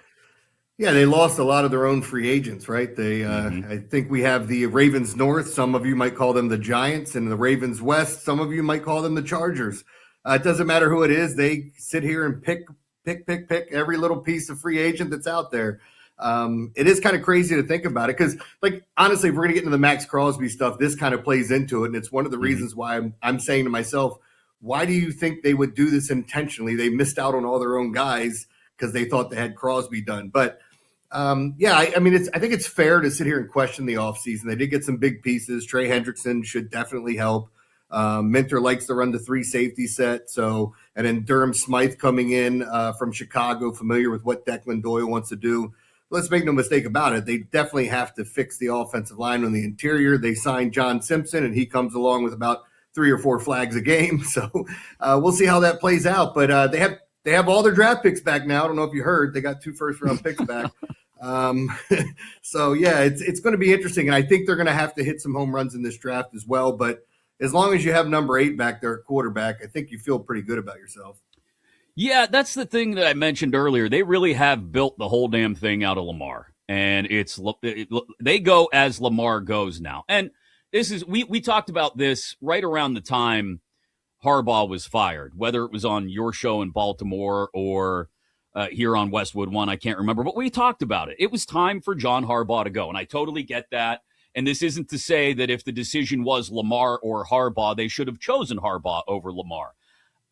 Yeah, they lost a lot of their own free agents, right? They, I think we have the Ravens North. Some of you might call them the Giants, and the Ravens West. Some of you might call them the Chargers. It doesn't matter who it is. They sit here and pick every little piece of free agent that's out there. It is kind of crazy to think about it because, like, honestly, if we're going to get into the Max Crosby stuff, this kind of plays into it. And it's one of the reasons why I'm saying to myself, why do you think they would do this intentionally? They missed out on all their own guys because they thought they had Crosby done. But, I think it's fair to sit here and question the offseason. They did get some big pieces. Trey Hendrickson should definitely help. Minter likes to run the 3 safety set. So, and then Durham Smythe coming in from Chicago, familiar with what Declan Doyle wants to do. Let's make no mistake about it. They definitely have to fix the offensive line on the interior. They signed John Simpson, and he comes along with about 3 or 4 flags a game. So we'll see how that plays out. But they have all their draft picks back now. I don't know if you heard. They got 2 first-round picks back. So, yeah, it's going to be interesting. And I think they're going to have to hit some home runs in this draft as well. But as long as you have number 8 back there at quarterback, I think you feel pretty good about yourself. Yeah, that's the thing that I mentioned earlier. They really have built the whole damn thing out of Lamar, and they go as Lamar goes now. And this is we talked about this right around the time Harbaugh was fired, whether it was on your show in Baltimore or here on Westwood One, I can't remember, but we talked about it. It was time for John Harbaugh to go, and I totally get that. And this isn't to say that if the decision was Lamar or Harbaugh, they should have chosen Harbaugh over Lamar.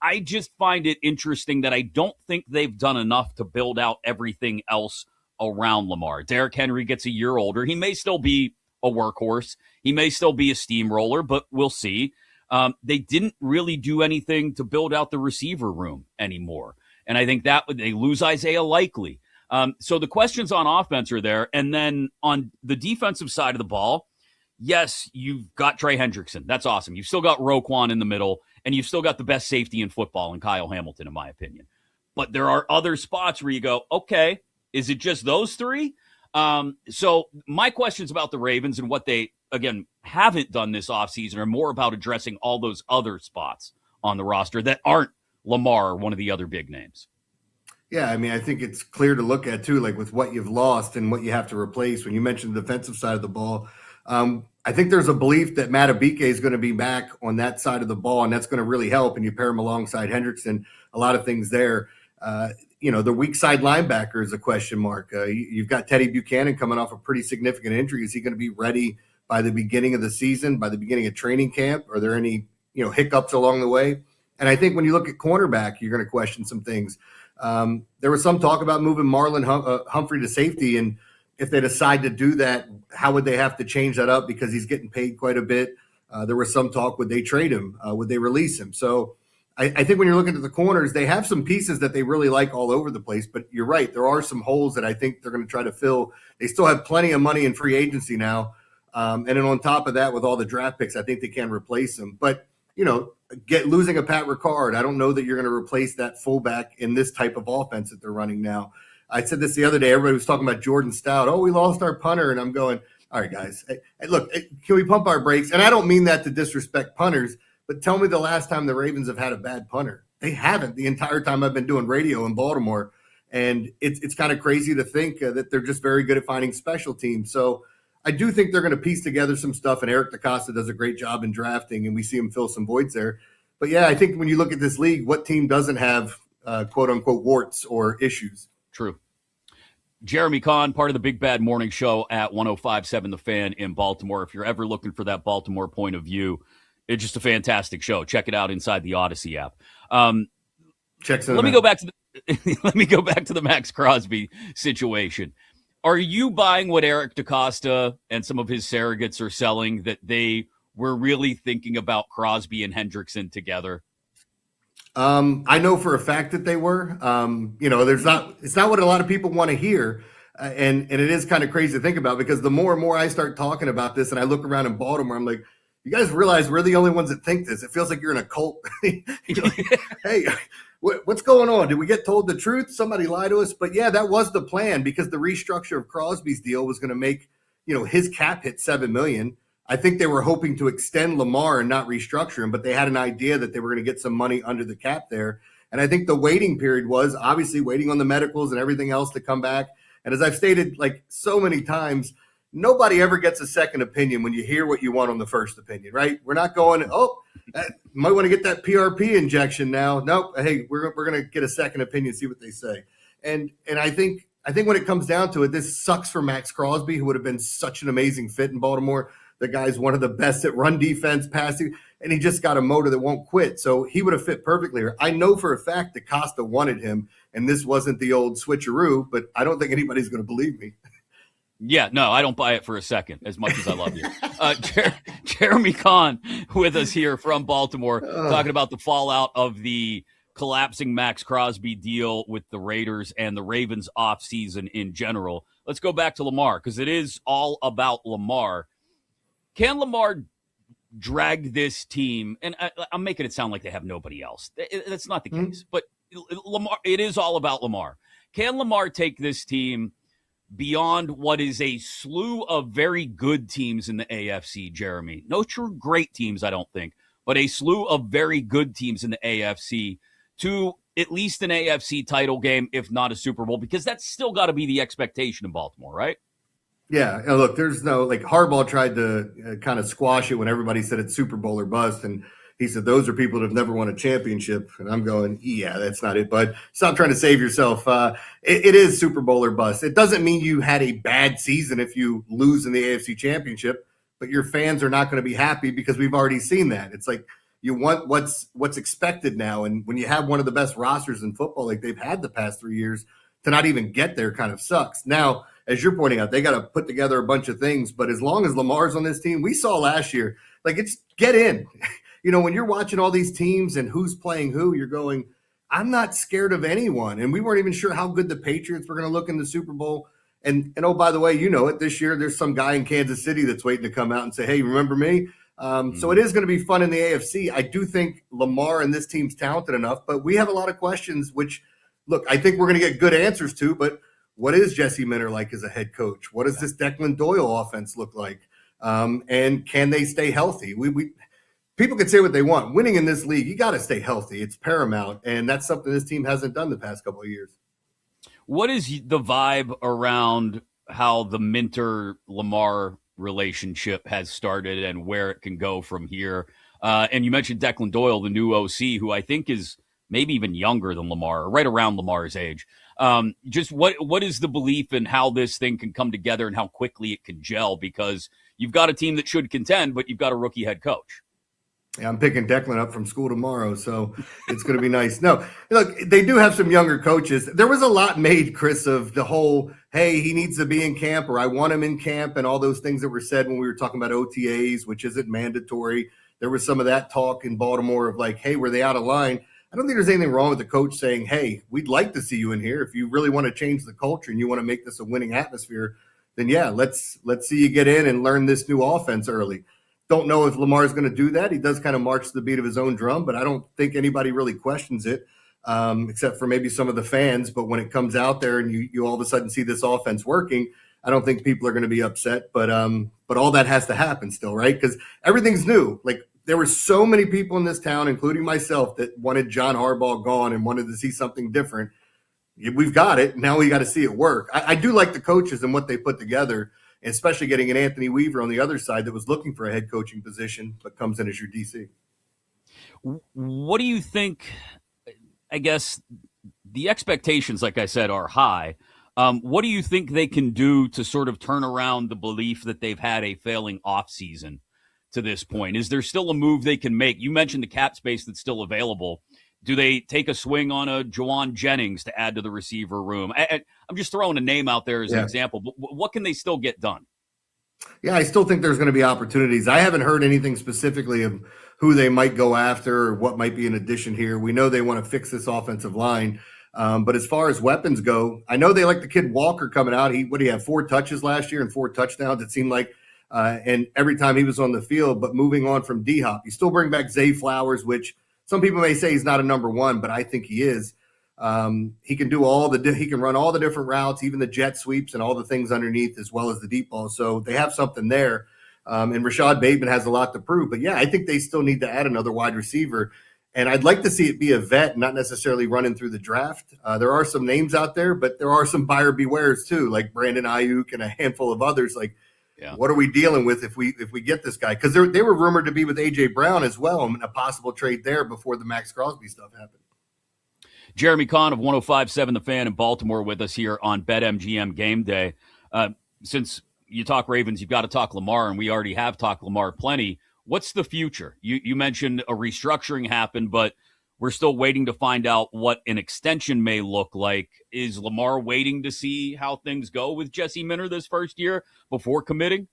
I just find it interesting that I don't think they've done enough to build out everything else around Lamar. Derrick Henry gets a year older. He may still be a workhorse. He may still be a steamroller, but we'll see. They didn't really do anything to build out the receiver room anymore. And I think that they lose Isaiah Likely. So the questions on offense are there. And then on the defensive side of the ball, yes, you've got Trey Hendrickson. That's awesome. You've still got Roquan in the middle. And you've still got the best safety in football in Kyle Hamilton, in my opinion. But there are other spots where you go, okay, is it just those 3? So my questions about the Ravens and what they, again, haven't done this offseason are more about addressing all those other spots on the roster that aren't Lamar or one of the other big names. Yeah, I mean, I think it's clear to look at, too, like with what you've lost and what you have to replace. When you mentioned the defensive side of the ball, I think there's a belief that Matabike is going to be back on that side of the ball, and that's going to really help. And you pair him alongside Hendrickson, a lot of things there. the weak side linebacker is a question mark. You've got Teddy Buchanan coming off a pretty significant injury. Is he going to be ready by the beginning of the season, by the beginning of training camp? Are there any, hiccups along the way? And I think when you look at cornerback, you're going to question some things. There was some talk about moving Marlon Humphrey to safety, and if they decide to do that, how would they have to change that up because he's getting paid quite a bit? There was some talk, would they trade him? Would they release him? So I think when you're looking at the corners, they have some pieces that they really like all over the place. But you're right, there are some holes that I think they're going to try to fill. They still have plenty of money in free agency now. And then on top of that, with all the draft picks, I think they can replace them. But, losing a Pat Ricard, I don't know that you're going to replace that fullback in this type of offense that they're running now. I said this the other day. Everybody was talking about Jordan Stout. Oh, we lost our punter. And I'm going, all right, guys, hey, look, can we pump our brakes? And I don't mean that to disrespect punters, but tell me the last time the Ravens have had a bad punter. They haven't the entire time I've been doing radio in Baltimore. And it's kind of crazy to think that they're just very good at finding special teams. So I do think they're going to piece together some stuff, and Eric DeCosta does a great job in drafting, and we see him fill some voids there. But, yeah, I think when you look at this league, what team doesn't have, quote-unquote, warts or issues? True. Jeremy Kahn, part of the Big Bad Morning Show at 105.7 The Fan in Baltimore. If you're ever looking for that Baltimore point of view, it's just a fantastic show. Check it out inside the Odyssey app. Let me go back to the Max Crosby situation. Are you buying what Eric DeCosta and some of his surrogates are selling, that they were really thinking about Crosby and Hendrickson together? I know for a fact that they were. It's not what a lot of people want to hear. And it is kind of crazy to think about, because the more and more I start talking about this and I look around in Baltimore, I'm like, you guys realize we're the only ones that think this. It feels like you're in a cult. Like, hey, what's going on? Did we get told the truth? Somebody lied to us? But yeah, that was the plan, because the restructure of Crosby's deal was going to make, his cap hit $7 million. I think they were hoping to extend Lamar and not restructure him, but they had an idea that they were going to get some money under the cap there. And I think the waiting period was obviously waiting on the medicals and everything else to come back. And as I've stated like so many times, nobody ever gets a second opinion when you hear what you want on the first opinion, right? We're not going, might want to get that PRP injection now. Nope. Hey, we're going to get a second opinion, see what they say. And I think when it comes down to it, this sucks for Max Crosby, who would have been such an amazing fit in Baltimore. The guy's one of the best at run defense, passing, and he just got a motor that won't quit. So he would have fit perfectly here. I know for a fact that Costa wanted him, and this wasn't the old switcheroo, but I don't think anybody's going to believe me. Yeah, no, I don't buy it for a second, as much as I love you. Jeremy Kahn with us here from Baltimore, talking about the fallout of the collapsing Max Crosby deal with the Raiders and the Ravens offseason in general. Let's go back to Lamar, because it is all about Lamar. Can Lamar drag this team? And I'm making it sound like they have nobody else. That's not the case. But Lamar, it is all about Lamar. Can Lamar take this team beyond what is a slew of very good teams in the AFC, Jeremy? No true great teams, I don't think, but a slew of very good teams in the AFC to at least an AFC title game, if not a Super Bowl, because that's still got to be the expectation in Baltimore, right? Yeah, and look, there's no, Harbaugh tried to kind of squash it when everybody said it's Super Bowl or bust, and he said those are people that have never won a championship, and I'm going, yeah, that's not it, but stop trying to save yourself. It is Super Bowl or bust. It doesn't mean you had a bad season if you lose in the AFC Championship, but your fans are not going to be happy because we've already seen that. It's like you want what's expected now, and when you have one of the best rosters in football like they've had the past 3 years, to not even get there kind of sucks. Now, as you're pointing out, they got to put together a bunch of things. But as long as Lamar's on this team, we saw last year, it's get in. When you're watching all these teams and who's playing who, you're going, I'm not scared of anyone. And we weren't even sure how good the Patriots were going to look in the Super Bowl. And oh, by the way, this year there's some guy in Kansas City that's waiting to come out and say, hey, remember me? So it is going to be fun in the AFC. I do think Lamar and this team's talented enough, but we have a lot of questions, which, look, I think we're going to get good answers to, but what is Jesse Minter like as a head coach? What does this Declan Doyle offense look like? And can they stay healthy? People can say what they want. Winning in this league, you got to stay healthy. It's paramount, and that's something this team hasn't done the past couple of years. What is the vibe around how the Minter-Lamar relationship has started and where it can go from here? And you mentioned Declan Doyle, the new OC, who I think is maybe even younger than Lamar, or right around Lamar's age. Just what is the belief in how this thing can come together and how quickly it can gel? Because you've got a team that should contend, but you've got a rookie head coach. Yeah, I'm picking Declan up from school tomorrow, so it's going to be nice. No, look, they do have some younger coaches. There was a lot made, Chris, of the whole, hey, he needs to be in camp, or I want him in camp, and all those things that were said when we were talking about OTAs, which isn't mandatory. There was some of that talk in Baltimore of like, hey, were they out of line? I don't think there's anything wrong with the coach saying, hey, we'd like to see you in here. If you really want to change the culture and you want to make this a winning atmosphere, then yeah, let's see you get in and learn this new offense early. Don't know if Lamar's going to do that. He does kind of march to the beat of his own drum, but I don't think anybody really questions it, except for maybe some of the fans. But when it comes out there and you all of a sudden see this offense working, I don't think people are going to be upset. But all that has to happen still, right? Because everything's new. Like, there were so many people in this town, including myself, that wanted John Harbaugh gone and wanted to see something different. We've got it. Now we got to see it work. I do like the coaches and what they put together, especially getting an Anthony Weaver on the other side that was looking for a head coaching position, but comes in as your DC. What do you think? I guess the expectations, like I said, are high. What do you think they can do to sort of turn around the belief that they've had a failing offseason to this point? Is there still a move they can make? You mentioned the cap space that's still available. Do they take a swing on a Juwan Jennings to add to the receiver room? I'm just throwing a name out there as an example, but what can they still get done? Yeah, I still think there's going to be opportunities. I haven't heard anything specifically of who they might go after or what might be an addition here. We know they want to fix this offensive line. But as far as weapons go, I know they like the kid Walker coming out. He had 4 touches last year and 4 touchdowns, it seemed like. And every time he was on the field, but moving on from D-Hop, you still bring back Zay Flowers, which some people may say he's not a number one, but I think he is. He can do he can run all the different routes, even the jet sweeps and all the things underneath, as well as the deep ball. So they have something there. And Rashad Bateman has a lot to prove. But yeah, I think they still need to add another wide receiver. And I'd like to see it be a vet, not necessarily running through the draft. There are some names out there, but there are some buyer bewares too, like Brandon Ayuk and a handful of others. Like, what are we dealing with if we get this guy? Because they were rumored to be with A.J. Brown as well, and a possible trade there before the Max Crosby stuff happened. Jeremy Kahn of 105.7 The Fan in Baltimore with us here on BetMGM Game Day. Since you talk Ravens, you've got to talk Lamar, and we already have talked Lamar plenty. What's the future? You mentioned a restructuring happened, but we're still waiting to find out what an extension may look like. Is Lamar waiting to see how things go with Jesse Minter this first year before committing?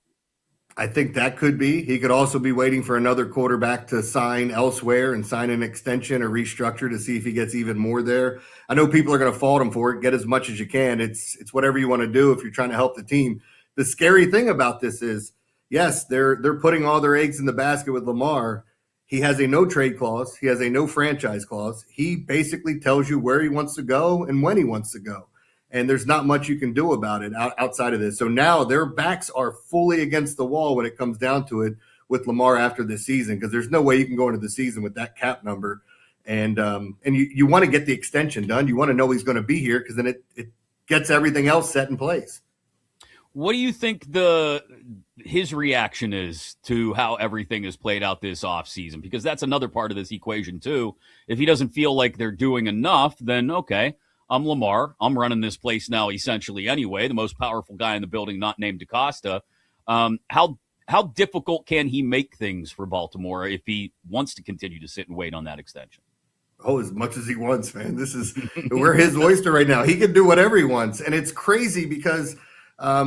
I think that could be. He could also be waiting for another quarterback to sign elsewhere and sign an extension or restructure to see if he gets even more there. I know people are going to fault him for it. Get as much as you can. It's whatever you want to do if you're trying to help the team. The scary thing about this is, yes, they're putting all their eggs in the basket with Lamar. He has a no trade clause. He has a no franchise clause. He basically tells you where he wants to go and when he wants to go. And there's not much you can do about it outside of this. So now their backs are fully against the wall when it comes down to it with Lamar after this season, because there's no way you can go into the season with that cap number. And you want to get the extension done. You want to know he's going to be here, because then it gets everything else set in place. What do you think his reaction is to how everything is played out this offseason? Because that's another part of this equation too. If he doesn't feel like they're doing enough, then okay, I'm Lamar. I'm running this place now essentially anyway, the most powerful guy in the building, not named DaCosta. How difficult can he make things for Baltimore if he wants to continue to sit and wait on that extension? Oh, as much as he wants, man. We're his oyster right now. He can do whatever he wants. And it's crazy because I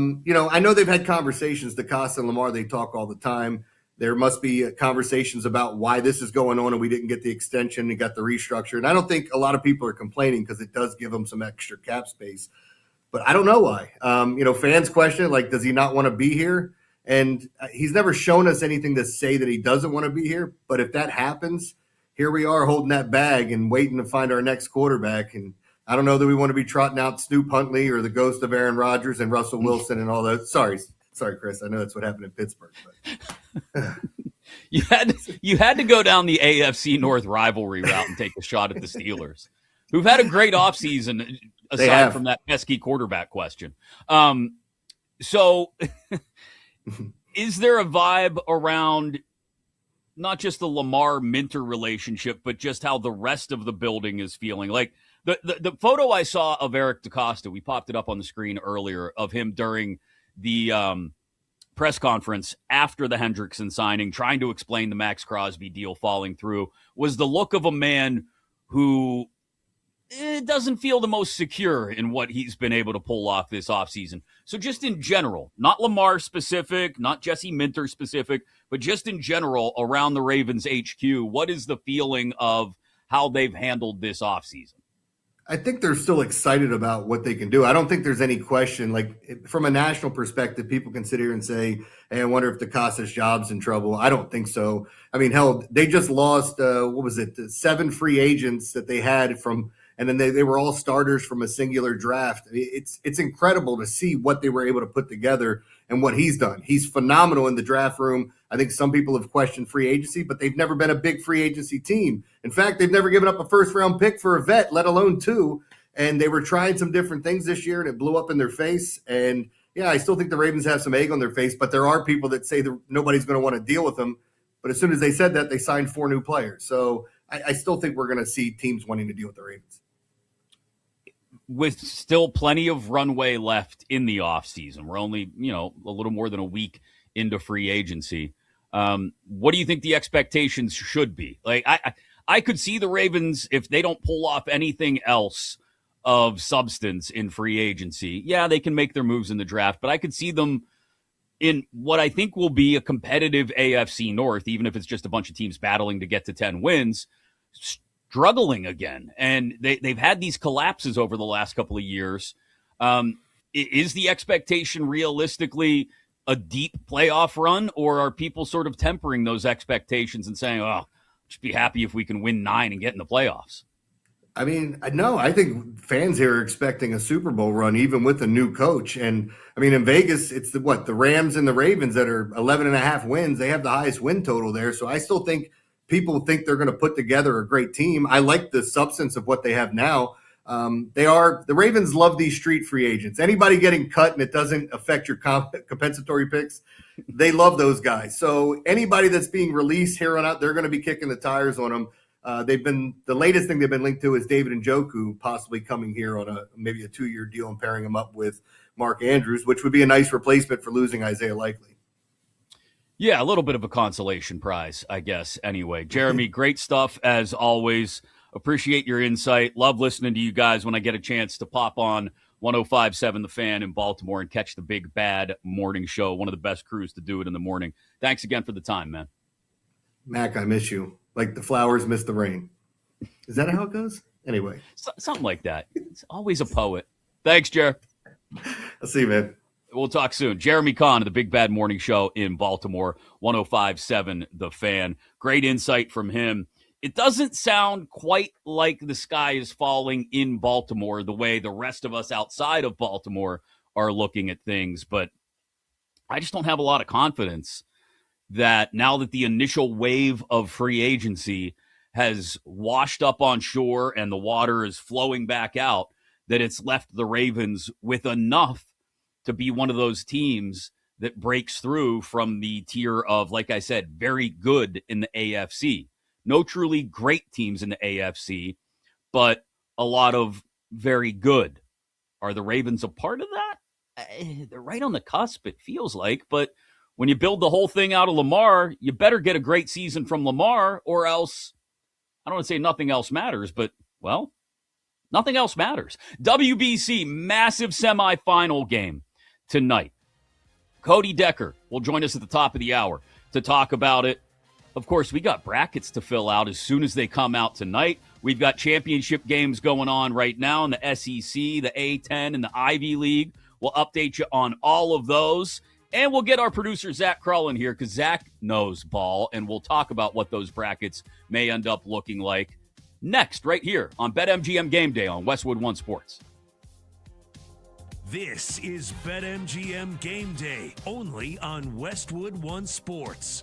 know they've had conversations, DaCosta and Lamar, they talk all the time. There must be conversations about why this is going on and we didn't get the extension and got the restructure. And I don't think a lot of people are complaining, because it does give them some extra cap space. But I don't know why. Fans question, like, does he not want to be here? And he's never shown us anything to say that he doesn't want to be here. But if that happens, here we are holding that bag and waiting to find our next quarterback. And I don't know that we want to be trotting out Snoop Huntley or the ghost of Aaron Rodgers and Russell Wilson and all those. Sorry, Chris. I know that's what happened in Pittsburgh. But. You had to go down the AFC North rivalry route and take a shot at the Steelers, who've had a great offseason aside from that pesky quarterback question. So is there a vibe around not just the Lamar-Minter relationship, but just how the rest of the building is feeling. Like the photo I saw of Eric DeCosta, we popped it up on the screen earlier, of him during the press conference after the Hendrickson signing, trying to explain the Max Crosby deal falling through, was the look of a man who doesn't feel the most secure in what he's been able to pull off this offseason. So just in general, not Lamar specific, not Jesse Minter specific, but just in general around the Ravens HQ, what is the feeling of how they've handled this offseason? I think they're still excited about what they can do. I don't think there's any question. Like, from a national perspective, people can sit here and say, hey, I wonder if DeCosta's job's in trouble. I don't think so. I mean, hell, they just lost, 7 free agents that they had from, and then they were all starters from a singular draft. I mean, it's incredible to see what they were able to put together and what he's done. He's phenomenal in the draft room. I think some people have questioned free agency, but they've never been a big free agency team. In fact, they've never given up a first-round pick for a vet, let alone 2. And they were trying some different things this year, and it blew up in their face. And, yeah, I still think the Ravens have some egg on their face, but there are people that say that nobody's going to want to deal with them. But as soon as they said that, they signed 4 new players. So I still think we're going to see teams wanting to deal with the Ravens. With still plenty of runway left in the offseason, we're only, a little more than a week into free agency. What do you think the expectations should be? Like, I could see the Ravens, if they don't pull off anything else of substance in free agency, yeah, they can make their moves in the draft, but I could see them in what I think will be a competitive AFC North, even if it's just a bunch of teams battling to get to 10 wins, struggling again. And they've had these collapses over the last couple of years. Is the expectation realistically a deep playoff run, or are people sort of tempering those expectations and saying, oh, just be happy if we can win 9 and get in the playoffs? I mean, no, I think fans here are expecting a Super Bowl run, even with a new coach. And I mean, in Vegas, it's the Rams and the Ravens that are 11.5 wins. They have the highest win total there. So I still think people think they're going to put together a great team. I like the substance of what they have now. The Ravens love these street free agents. Anybody getting cut and it doesn't affect your compensatory picks, they love those guys. So anybody that's being released here on out, they're going to be kicking the tires on them. The latest thing they've been linked to is David Njoku possibly coming here on maybe a 2-year deal and pairing him up with Mark Andrews, which would be a nice replacement for losing Isaiah Likely. Yeah, a little bit of a consolation prize, I guess. Anyway, Jeremy, great stuff as always. Appreciate your insight. Love listening to you guys when I get a chance to pop on 105.7 The Fan in Baltimore and catch the Big Bad Morning Show, one of the best crews to do it in the morning. Thanks again for the time, man. Mac, I miss you. Like the flowers miss the rain. Is that how it goes? Anyway. Something like that. It's always a poet. Thanks, Jer. I'll see you, man. We'll talk soon. Jeremy Kahn of the Big Bad Morning Show in Baltimore, 105.7 The Fan. Great insight from him. It doesn't sound quite like the sky is falling in Baltimore the way the rest of us outside of Baltimore are looking at things, but I just don't have a lot of confidence that now that the initial wave of free agency has washed up on shore and the water is flowing back out, that it's left the Ravens with enough to be one of those teams that breaks through from the tier of, like I said, very good in the AFC. No truly great teams in the AFC, but a lot of very good. Are the Ravens a part of that? They're right on the cusp, it feels like. But when you build the whole thing out of Lamar, you better get a great season from Lamar, or else, I don't want to say nothing else matters, but, well, nothing else matters. WBC, massive semifinal game tonight. Cody Decker will join us at the top of the hour to talk about it. Of course, we got brackets to fill out as soon as they come out tonight. We've got championship games going on right now in the SEC, the A-10, and the Ivy League. We'll update you on all of those. And we'll get our producer, Zach Krull, in here because Zach knows ball, and we'll talk about what those brackets may end up looking like next, right here on BetMGM Game Day on Westwood One Sports. This is BetMGM Game Day, only on Westwood One Sports.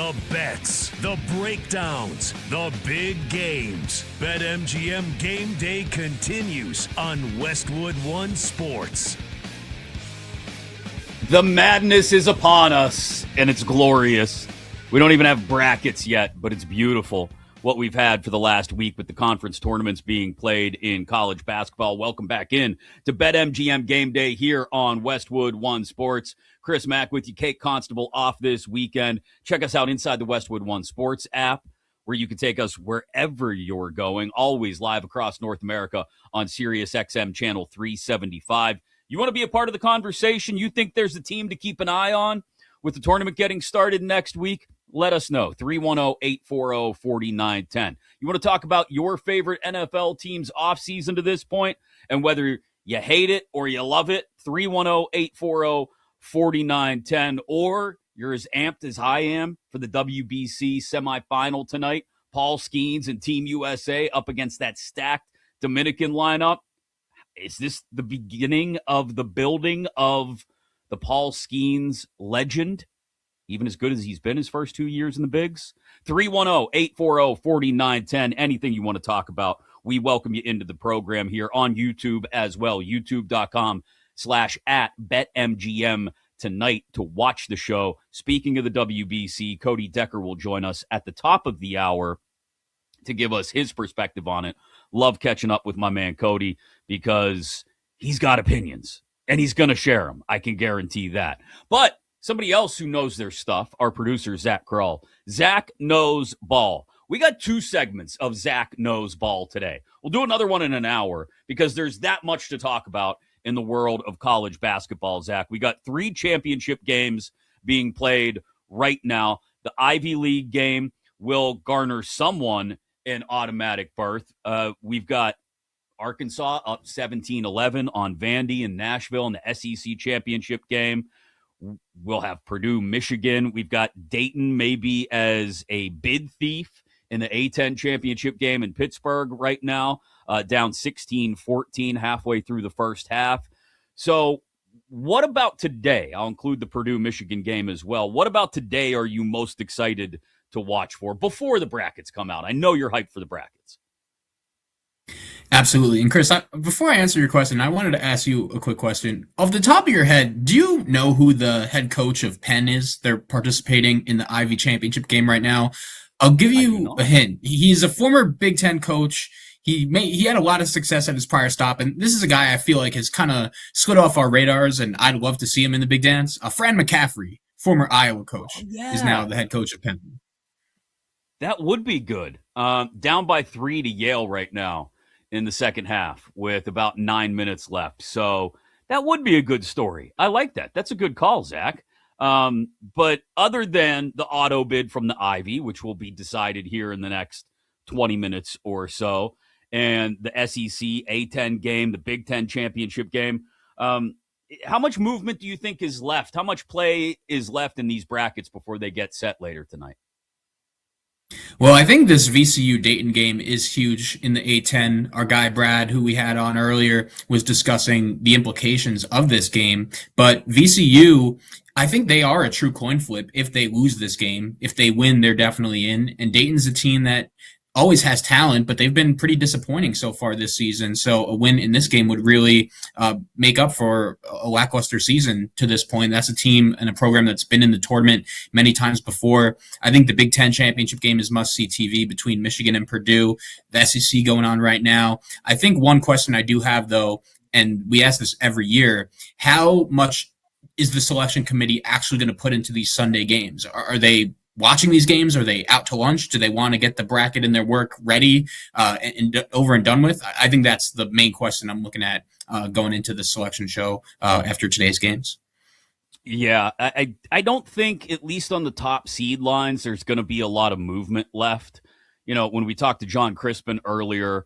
The bets, the breakdowns, the big games. BetMGM Game Day continues on Westwood One Sports. The madness is upon us, and it's glorious. We don't even have brackets yet, but it's beautiful what we've had for the last week with the conference tournaments being played in college basketball. Welcome back in to BetMGM Game Day here on Westwood One Sports. Chris Mack with you, Kate Constable off this weekend. Check us out inside the Westwood One Sports app, where you can take us wherever you're going, always live across North America on Sirius XM Channel 375. You want to be a part of the conversation? You think there's a team to keep an eye on with the tournament getting started next week? Let us know. 310-840-4910. You want to talk about your favorite NFL teams offseason to this point and whether you hate it or you love it? 310-840-4910. Or you're as amped as I am for the WBC semifinal tonight. Paul Skeens and Team USA up against that stacked Dominican lineup. Is this the beginning of the building of the Paul Skeens legend? Even as good as he's been his first 2 years in the bigs? 310-840-4910. Anything you want to talk about, we welcome you into the program here on YouTube as well. YouTube.com/@BetMGM tonight to watch the show. Speaking of the WBC, Cody Decker will join us at the top of the hour to give us his perspective on it. Love catching up with my man Cody because he's got opinions and he's going to share them. I can guarantee that. But somebody else who knows their stuff, our producer, Zach Kroll. Zach Knows Ball. We got 2 segments of Zach Knows Ball today. We'll do another one in an hour because there's that much to talk about in the world of college basketball, Zach. We got 3 championship games being played right now. The Ivy League game will garner someone an automatic berth. We've got Arkansas up 17-11 on Vandy in Nashville in the SEC championship game. We'll have Purdue, Michigan. We've got Dayton maybe as a bid thief in the A-10 championship game in Pittsburgh right now, down 16-14 halfway through the first half. So what about today? I'll include the Purdue-Michigan game as well. What about today are you most excited to watch for before the brackets come out? I know you're hyped for the brackets. Absolutely. And Chris, before I answer your question, I wanted to ask you a quick question. Off the top of your head, do you know who the head coach of Penn is? They're participating in the Ivy Championship game right now. I'll give you a hint. He's a former Big Ten coach. He had a lot of success at his prior stop, and this is a guy I feel like has kind of slid off our radars, and I'd love to see him in the Big Dance. Fran McCaffrey, former Iowa coach, is now the head coach of Penn. That would be good. Down by 3 to Yale right now in the second half with about 9 minutes left. So that would be a good story. I like that. That's a good call, Zach. But other than the auto bid from the Ivy, which will be decided here in the next 20 minutes or so, and the SEC A-10 game, the Big Ten championship game, how much movement do you think is left? How much play is left in these brackets before they get set later tonight? Well, I think this VCU Dayton game is huge in the A-10. Our guy Brad, who we had on earlier, was discussing the implications of this game. But VCU, I think they are a true coin flip if they lose this game. If they win, they're definitely in. And Dayton's a team that always has talent, but they've been pretty disappointing so far this season. So a win in this game would really make up for a lackluster season to this point. That's a team and a program that's been in the tournament many times before. I think the Big Ten championship game is must-see TV between Michigan and Purdue. The SEC going on right now. I think one question I do have, though, and we ask this every year, how much is the selection committee actually going to put into these Sunday games? Are they watching these games? Are they out to lunch? Do they want to get the bracket and their work ready and over and done with? I think that's the main question I'm looking at going into the selection show after today's games. Yeah, I don't think, at least on the top seed lines, there's going to be a lot of movement left. You know, when we talked to John Crispin earlier,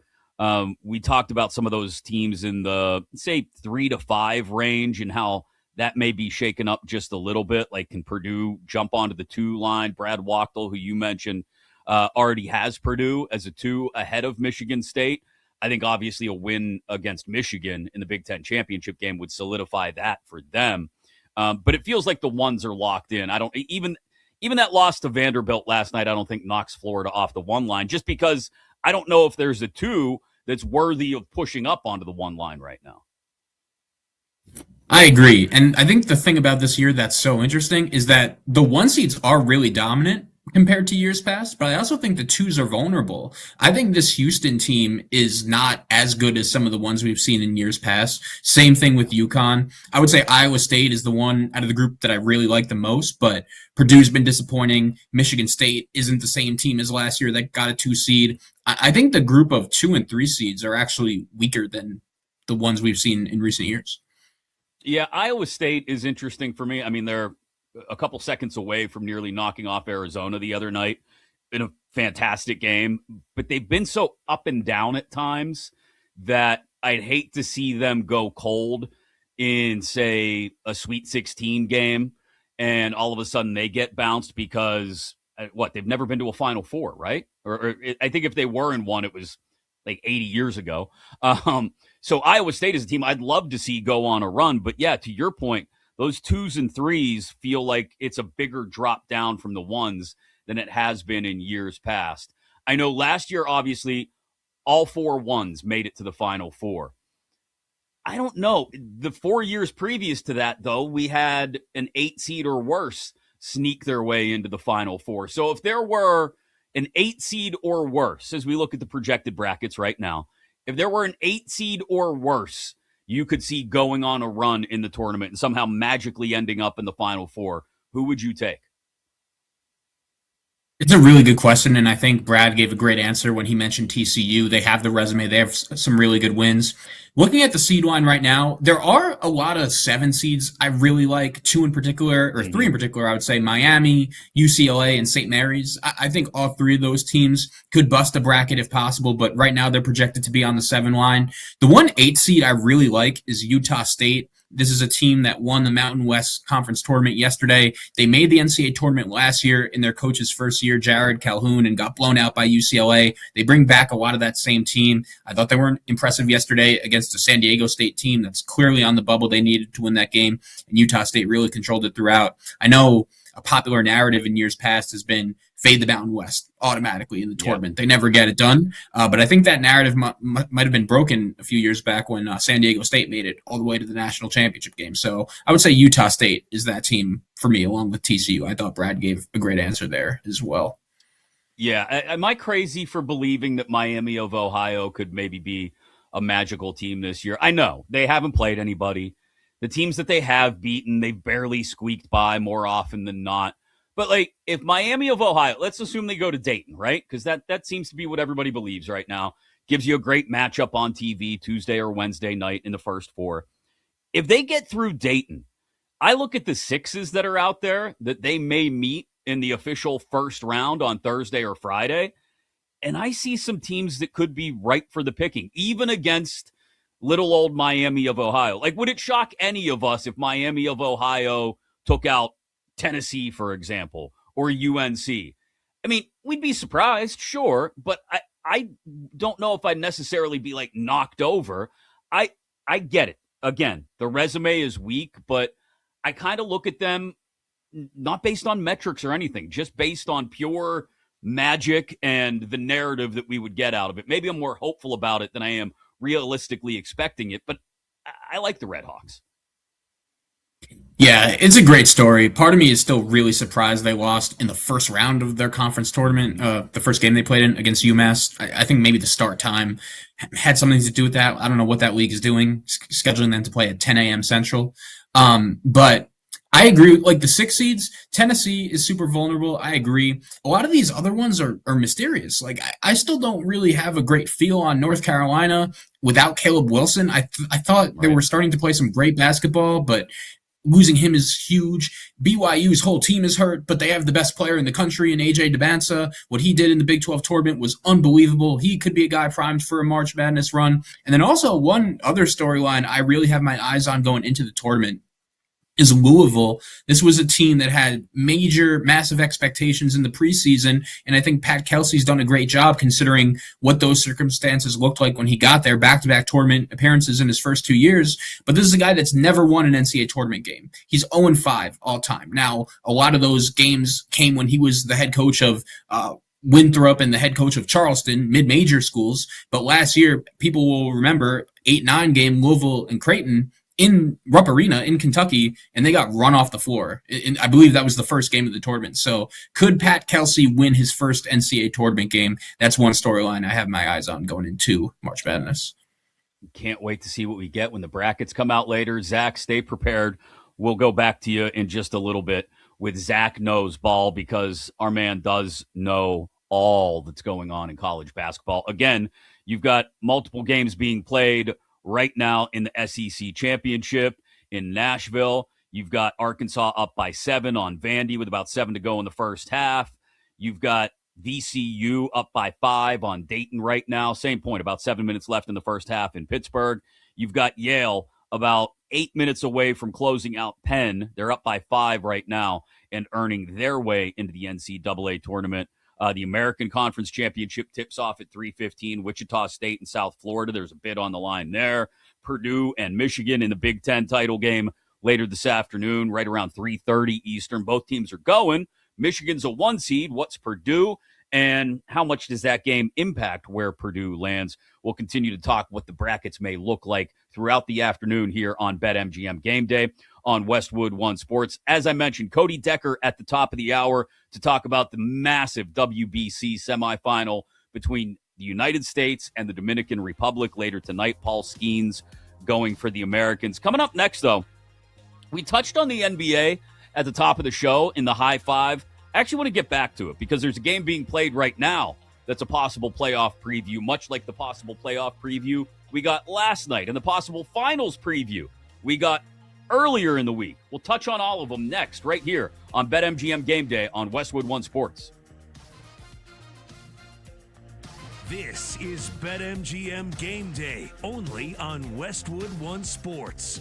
we talked about some of those teams in the, say, 3 to 5 range and how that may be shaken up just a little bit. Like, can Purdue jump onto the 2 line? Brad Wachtel, who you mentioned, already has Purdue as a 2 ahead of Michigan State. I think obviously a win against Michigan in the Big Ten championship game would solidify that for them. But it feels like the ones are locked in. I don't even even that loss to Vanderbilt last night, I don't think knocks Florida off the 1 line, just because I don't know if there's a 2 that's worthy of pushing up onto the 1 line right now. I agree. And I think the thing about this year that's so interesting is that the 1 seeds are really dominant compared to years past, but I also think the 2s are vulnerable. I think this Houston team is not as good as some of the ones we've seen in years past. Same thing with UConn. I would say Iowa State is the one out of the group that I really like the most, but Purdue's been disappointing. Michigan State isn't the same team as last year that got a 2 seed. I think the group of 2 and 3 seeds are actually weaker than the ones we've seen in recent years. Yeah, Iowa State is interesting for me. I mean, they're a couple seconds away from nearly knocking off Arizona the other night in a fantastic game, but they've been so up and down at times that I'd hate to see them go cold in, say, a Sweet 16 game, and all of a sudden they get bounced because, they've never been to a Final Four, right? I think if they were in one, it was like 80 years ago. So Iowa State is a team I'd love to see go on a run. But yeah, to your point, those 2s and 3s feel like it's a bigger drop down from the 1s than it has been in years past. I know last year, obviously, all 4 1s made it to the Final Four. I don't know. The 4 years previous to that, though, we had an 8 seed or worse sneak their way into the Final Four. So if there were an 8 seed or worse, as we look at the projected brackets right now, if there were an 8 seed or worse, you could see going on a run in the tournament and somehow magically ending up in the Final Four, who would you take? It's a really good question, and I think Brad gave a great answer when he mentioned TCU. They have the resume. They have some really good wins. Looking at the seed line right now, there are a lot of 7 seeds I really like, 2 in particular, or 3 in particular, I would say Miami, UCLA, and St. Mary's. I think all 3 of those teams could bust a bracket if possible, but right now they're projected to be on the 7 line. The 1-8 seed I really like is Utah State. This is a team that won the Mountain West Conference tournament yesterday. They made the NCAA tournament last year in their coach's first year, Jared Calhoun, and got blown out by UCLA. They bring back a lot of that same team. I thought they were impressive yesterday against a San Diego State team that's clearly on the bubble. They needed to win that game, and Utah State really controlled it throughout. I know a popular narrative in years past has been fade the Mountain West automatically in the tournament. They never get it done. But I think that narrative might have been broken a few years back when San Diego State made it all the way to the national championship game. So I would say Utah State is that team for me, along with TCU. I thought Brad gave a great answer there as well. Yeah. Am I crazy for believing that Miami of Ohio could maybe be a magical team this year? I know they haven't played anybody. The teams that they have beaten, they've barely squeaked by more often than not. But, like, if Miami of Ohio, let's assume they go to Dayton, right? Because that seems to be what everybody believes right now. Gives you a great matchup on TV Tuesday or Wednesday night in the first 4. If they get through Dayton, I look at the 6s that are out there that they may meet in the official first round on Thursday or Friday, and I see some teams that could be ripe for the picking, even against little old Miami of Ohio. Like, would it shock any of us if Miami of Ohio took out Tennessee, for example, or UNC? I mean, we'd be surprised, sure, but I don't know if I'd necessarily be, like, knocked over. I get it. Again, the resume is weak, but I kind of look at them not based on metrics or anything, just based on pure magic and the narrative that we would get out of it. Maybe I'm more hopeful about it than I am realistically expecting it, but I like the Red Hawks. Yeah, it's a great story. Part of me is still really surprised they lost in the first round of their conference tournament, the first game they played in against UMass. I think maybe the start time had something to do with that. I don't know what that league is doing, scheduling them to play at 10 a.m. Central. But I agree. Like the 6 seeds, Tennessee is super vulnerable. I agree. A lot of these other ones are mysterious. Like I still don't really have a great feel on North Carolina without Caleb Wilson. I thought they were starting to play some great basketball, but losing him is huge. BYU's whole team is hurt, but they have the best player in the country in AJ DeBansa. What he did in the Big 12 tournament was unbelievable. He could be a guy primed for a March Madness run. And then also one other storyline I really have my eyes on going into the tournament is Louisville. This was a team that had massive expectations in the preseason, and I think Pat Kelsey's done a great job considering what those circumstances looked like when he got there, back-to-back tournament appearances in his first 2 years. But this is a guy that's never won an NCAA tournament game. He's 0-5 all time. Now, a lot of those games came when he was the head coach of Winthrop and the head coach of Charleston, mid-major schools. But last year, people will remember 8-9 game Louisville and Creighton in Rupp Arena in Kentucky, and they got run off the floor. And I believe that was the first game of the tournament. So could Pat Kelsey win his first NCAA tournament game? That's one storyline I have my eyes on going into March Madness. Can't wait to see what we get when the brackets come out later. Zach, stay prepared. We'll go back to you in just a little bit with Zach Knows Ball, because our man does know all that's going on in college basketball. Again, you've got multiple games being played right now in the SEC Championship in Nashville. You've got Arkansas up by 7 on Vandy with about 7 to go in the first half. You've got VCU up by 5 on Dayton right now. Same point, about 7 minutes left in the first half in Pittsburgh. You've got Yale about 8 minutes away from closing out Penn. They're up by 5 right now and earning their way into the NCAA tournament. The American Conference Championship tips off at 3:15. Wichita State and South Florida. There's a bid on the line there. Purdue and Michigan in the Big Ten title game later this afternoon, right around 3:30 Eastern. Both teams are going. Michigan's a 1 seed. What's Purdue? And how much does that game impact where Purdue lands? We'll continue to talk what the brackets may look like throughout the afternoon here on BetMGM Game Day on Westwood One Sports. As I mentioned, Cody Decker at the top of the hour to talk about the massive WBC semifinal between the United States and the Dominican Republic later tonight. Paul Skeens going for the Americans. Coming up next, though, we touched on the NBA at the top of the show in the High Five. I actually want to get back to it because there's a game being played right now that's a possible playoff preview, much like the possible playoff preview we got last night and the possible finals preview we got earlier in the week. We'll touch on all of them next right here on BetMGM Game Day on Westwood One Sports. This is BetMGM Game Day, only on Westwood One Sports.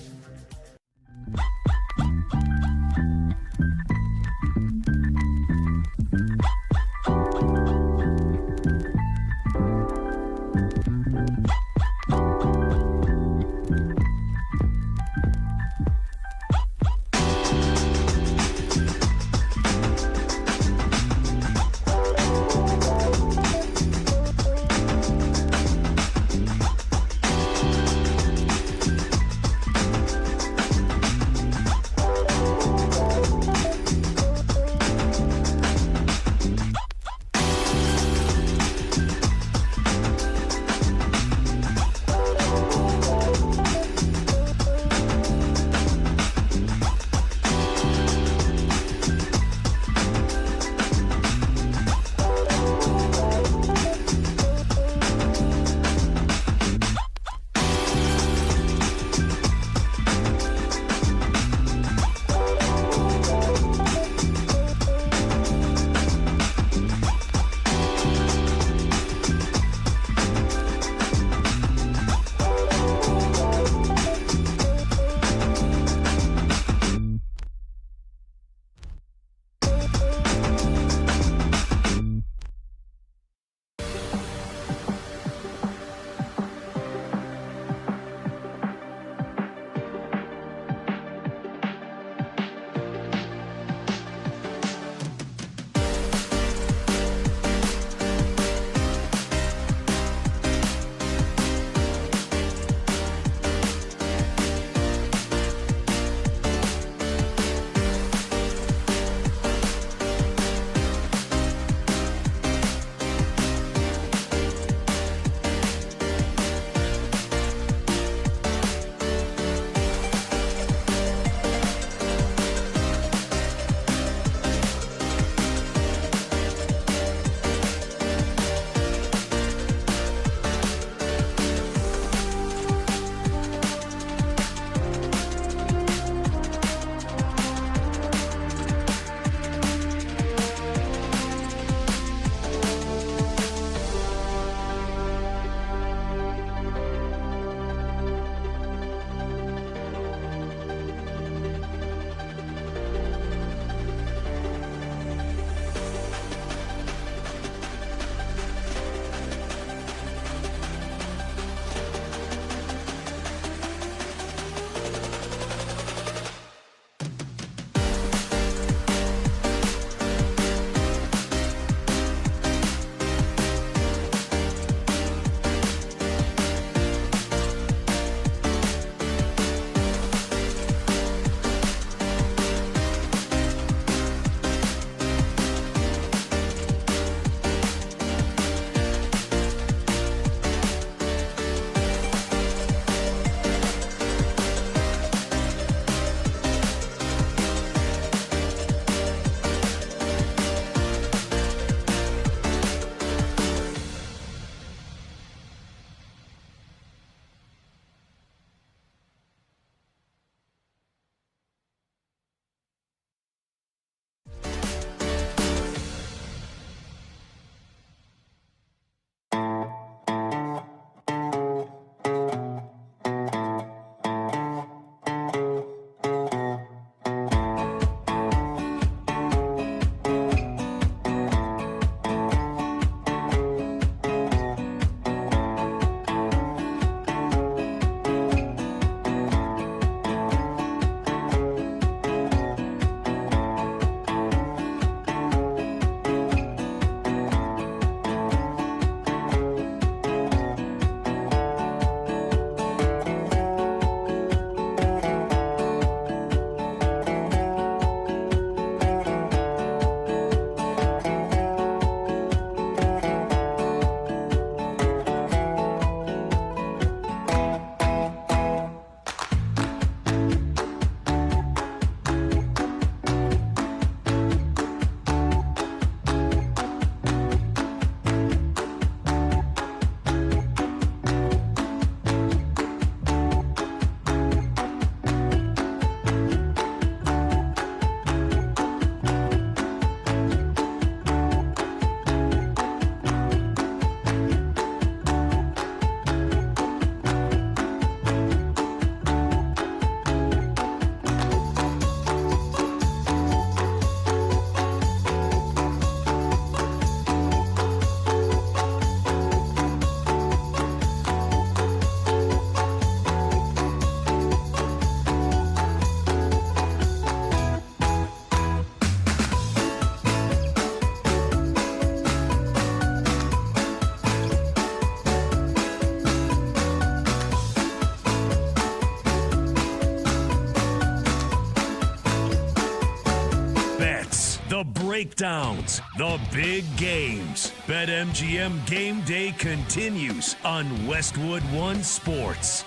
breakdowns, the big games. BetMGM Game Day continues on Westwood One Sports.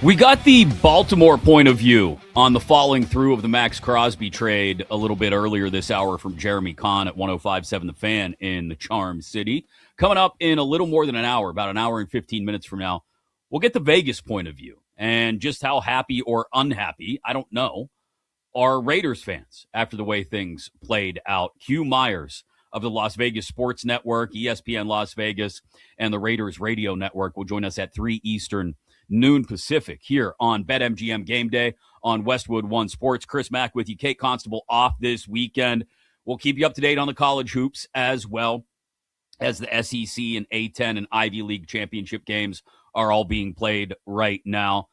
We got the Baltimore point of view on the following through of the Max Crosby trade a little bit earlier this hour from Jeremy Kahn at 105.7 The Fan in the Charm City. Coming up in a little more than an hour, about an hour and 15 minutes from now, we'll get the Vegas point of view and just how happy or unhappy, I don't know, are Raiders fans after the way things played out. Hugh Myers of the Las Vegas Sports Network, ESPN Las Vegas, and the Raiders Radio Network will join us at 3 Eastern, noon Pacific here on BetMGM Game Day on Westwood One Sports. Chris Mack with you. Kate Constable off this weekend. We'll keep you up to date on the college hoops as well as the SEC and A10 and Ivy League championship games are all being played right now.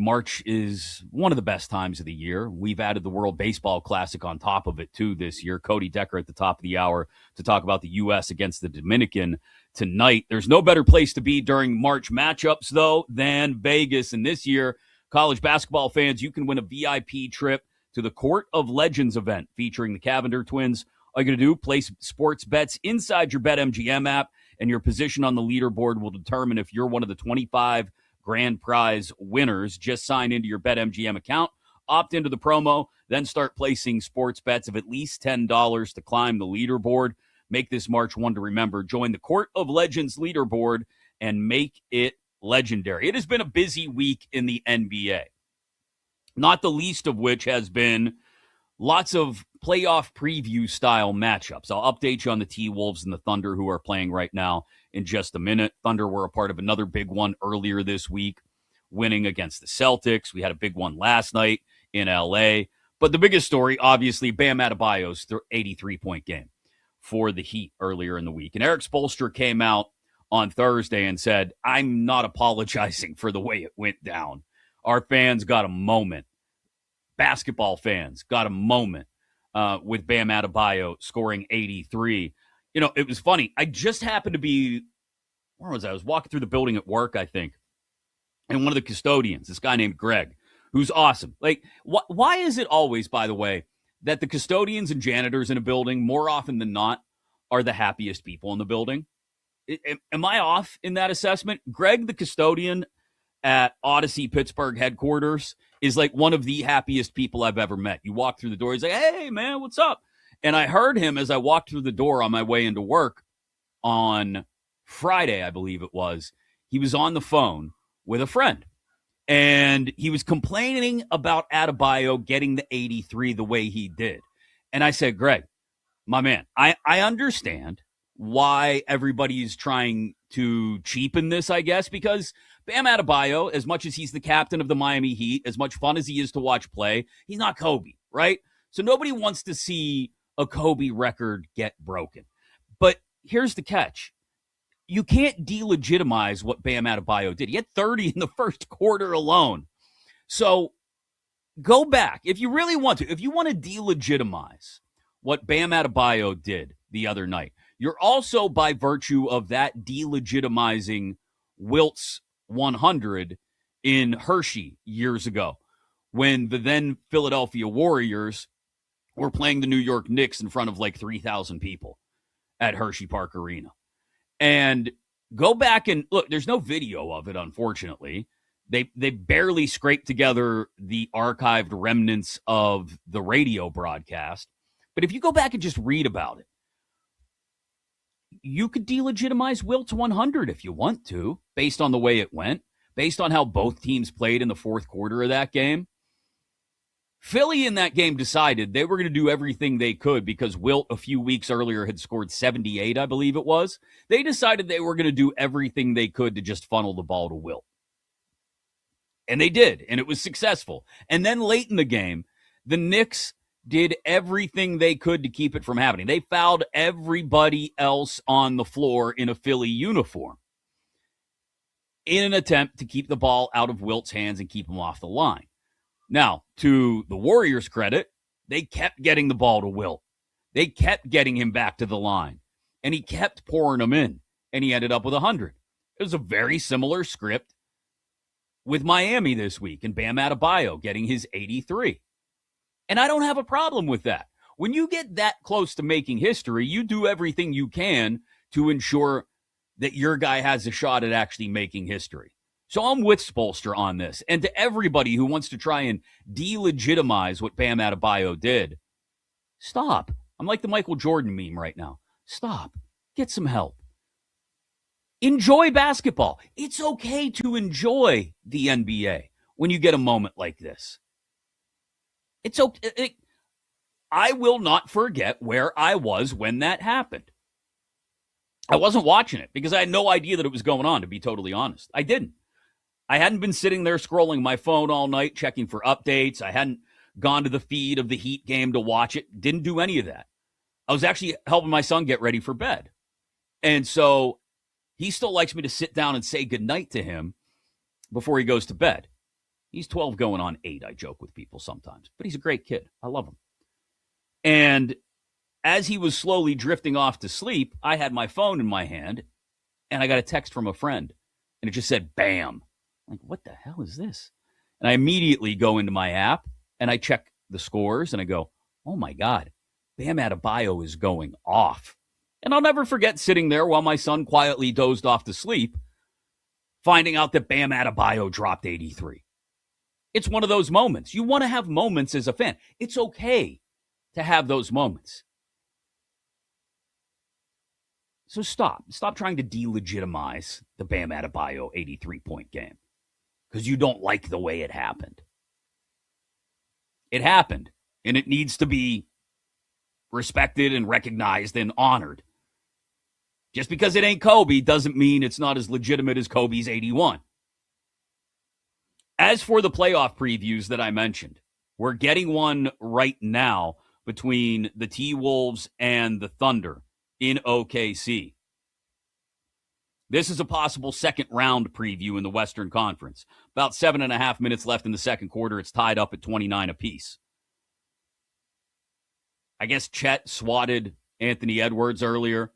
March is one of the best times of the year. We've added the World Baseball Classic on top of it, too, this year. Cody Decker at the top of the hour to talk about the U.S. against the Dominican tonight. There's no better place to be during March matchups, though, than Vegas. And this year, college basketball fans, you can win a VIP trip to the Court of Legends event featuring the Cavender twins. All you got to do, place sports bets inside your BetMGM app, and your position on the leaderboard will determine if you're one of the 25 grand prize winners. Just sign into your BetMGM account, opt into the promo, then start placing sports bets of at least $10 to climb the leaderboard. Make this March one to remember. Join the Court of Legends leaderboard and make it legendary. It has been a busy week in the NBA, not the least of which has been lots of playoff preview style matchups. I'll update you on the T-Wolves and the Thunder who are playing right now in just a minute. Thunder were a part of another big one earlier this week, winning against the Celtics. We had a big one last night in L.A. But the biggest story, obviously, Bam Adebayo's 83-point game for the Heat earlier in the week. And Eric Spoelstra came out on Thursday and said, I'm not apologizing for the way it went down. Our fans got a moment. Basketball fans got a moment with Bam Adebayo scoring 83. You know, it was funny. I just happened to be, where was I? I was walking through the building at work, I think, and one of the custodians, this guy named Greg, who's awesome. Like, why is it always, by the way, that the custodians and janitors in a building, more often than not, are the happiest people in the building? Am I off in that assessment? Greg, the custodian at Odyssey Pittsburgh headquarters, is like one of the happiest people I've ever met. You walk through the door, he's like, hey, man, what's up? And I heard him as I walked through the door on my way into work on Friday, I believe it was. He was on the phone with a friend, and he was complaining about Adebayo getting the 83 the way he did. And I said, Greg, my man, I understand why everybody's trying to cheapen this, I guess, because Bam Adebayo, as much as he's the captain of the Miami Heat, as much fun as he is to watch play, he's not Kobe, right? So nobody wants to see a Kobe record get broken. But here's the catch. You can't delegitimize what Bam Adebayo did. He had 30 in the first quarter alone. So go back. If you really want to, if you want to delegitimize what Bam Adebayo did the other night, you're also, by virtue of that, delegitimizing Wilt's 100 in Hershey years ago when the then Philadelphia Warriors were playing the New York Knicks in front of like 3,000 people at Hershey Park Arena. And go back and look, there's no video of it, unfortunately. They barely scraped together the archived remnants of the radio broadcast. But if you go back and just read about it, you could delegitimize Wilt's 100 if you want to, based on the way it went, based on how both teams played in the fourth quarter of that game. Philly in that game decided they were going to do everything they could because Wilt a few weeks earlier had scored 78, I believe it was. They decided they were going to do everything they could to just funnel the ball to Wilt. And they did, and it was successful. And then late in the game, the Knicks did everything they could to keep it from happening. They fouled everybody else on the floor in a Philly uniform in an attempt to keep the ball out of Wilt's hands and keep him off the line. Now, to the Warriors' credit, they kept getting the ball to Wilt. They kept getting him back to the line, and he kept pouring them in, and he ended up with 100. It was a very similar script with Miami this week, and Bam Adebayo getting his 83. And I don't have a problem with that. When you get that close to making history, you do everything you can to ensure that your guy has a shot at actually making history. So I'm with Spolster on this. And to everybody who wants to try and delegitimize what Bam Adebayo did, stop. I'm like the Michael Jordan meme right now. Stop. Get some help. Enjoy basketball. It's okay to enjoy the NBA when you get a moment like this. It's okay. I will not forget where I was when that happened. I wasn't watching it because I had no idea that it was going on, to be totally honest. I didn't. I hadn't been sitting there scrolling my phone all night, checking for updates. I hadn't gone to the feed of the Heat game to watch it. Didn't do any of that. I was actually helping my son get ready for bed. And so he still likes me to sit down and say goodnight to him before he goes to bed. He's 12 going on 8, I joke with people sometimes. But he's a great kid. I love him. And as he was slowly drifting off to sleep, I had my phone in my hand, and I got a text from a friend. And it just said, bam. I'm like, what the hell is this? And I immediately go into my app, and I check the scores, and I go, oh, my God, Bam Adebayo is going off. And I'll never forget sitting there while my son quietly dozed off to sleep, finding out that Bam Adebayo dropped 83. It's one of those moments. You want to have moments as a fan. It's okay to have those moments. So stop. Stop trying to delegitimize the Bam Adebayo 83-point game because you don't like the way it happened. It happened, and it needs to be respected and recognized and honored. Just because it ain't Kobe doesn't mean it's not as legitimate as Kobe's 81. As for the playoff previews that I mentioned, we're getting one right now between the T-Wolves and the Thunder in OKC. This is a possible second round preview in the Western Conference. About 7.5 minutes left in the second quarter. It's tied up at 29 apiece. I guess Chet swatted Anthony Edwards earlier.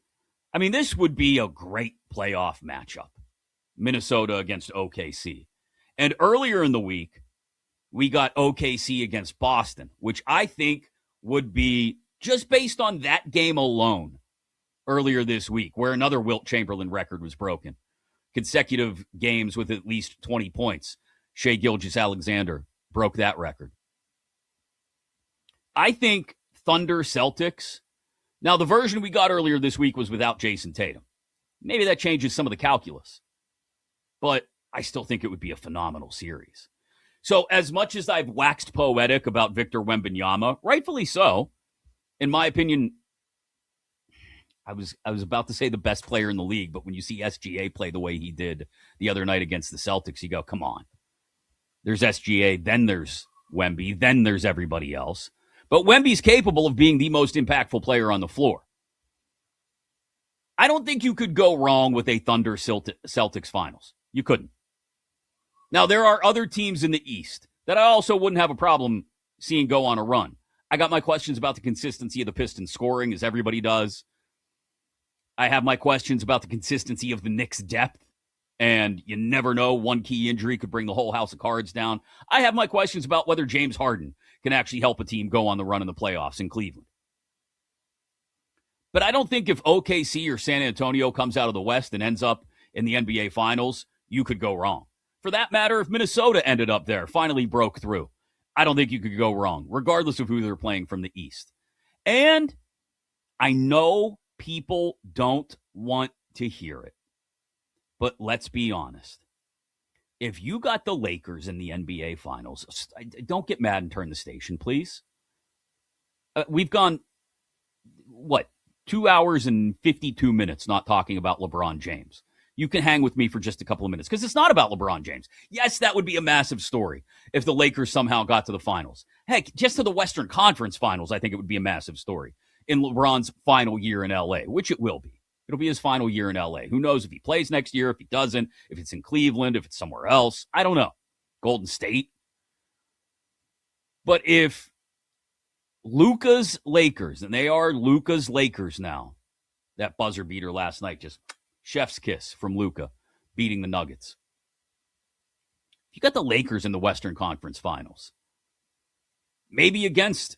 I mean, this would be a great playoff matchup. Minnesota against OKC. And earlier in the week, we got OKC against Boston, which I think would be, just based on that game alone, earlier this week, where another Wilt Chamberlain record was broken. Consecutive games with at least 20 points. Shai Gilgeous-Alexander broke that record. I think Thunder Celtics. Now, the version we got earlier this week was without Jason Tatum. Maybe that changes some of the calculus. But I still think it would be a phenomenal series. So as much as I've waxed poetic about Victor Wembanyama, rightfully so, in my opinion, I was about to say the best player in the league, but when you see SGA play the way he did the other night against the Celtics, you go, come on. There's SGA, then there's Wemby, then there's everybody else. But Wemby's capable of being the most impactful player on the floor. I don't think you could go wrong with a Thunder Celtics finals. You couldn't. Now, there are other teams in the East that I also wouldn't have a problem seeing go on a run. I got my questions about the consistency of the Pistons scoring, as everybody does. I have my questions about the consistency of the Knicks' depth, and you never know, one key injury could bring the whole house of cards down. I have my questions about whether James Harden can actually help a team go on the run in the playoffs in Cleveland. But I don't think if OKC or San Antonio comes out of the West and ends up in the NBA Finals, you could go wrong. For that matter, if Minnesota ended up there, finally broke through, I don't think you could go wrong, regardless of who they're playing from the East. And I know people don't want to hear it, but let's be honest. If you got the Lakers in the NBA Finals, don't get mad and turn the station, please. We've gone, 2 hours and 52 minutes not talking about LeBron James. You can hang with me for just a couple of minutes because it's not about LeBron James. Yes, that would be a massive story if the Lakers somehow got to the finals. Heck, just to the Western Conference Finals, I think it would be a massive story in LeBron's final year in LA, which it will be. It'll be his final year in LA. Who knows if he plays next year, if he doesn't, if it's in Cleveland, if it's somewhere else. I don't know. Golden State. But if Luka's Lakers, and they are Luka's Lakers now, that buzzer beater last night, just chef's kiss from Luka beating the Nuggets. If you got the Lakers in the Western Conference Finals, maybe against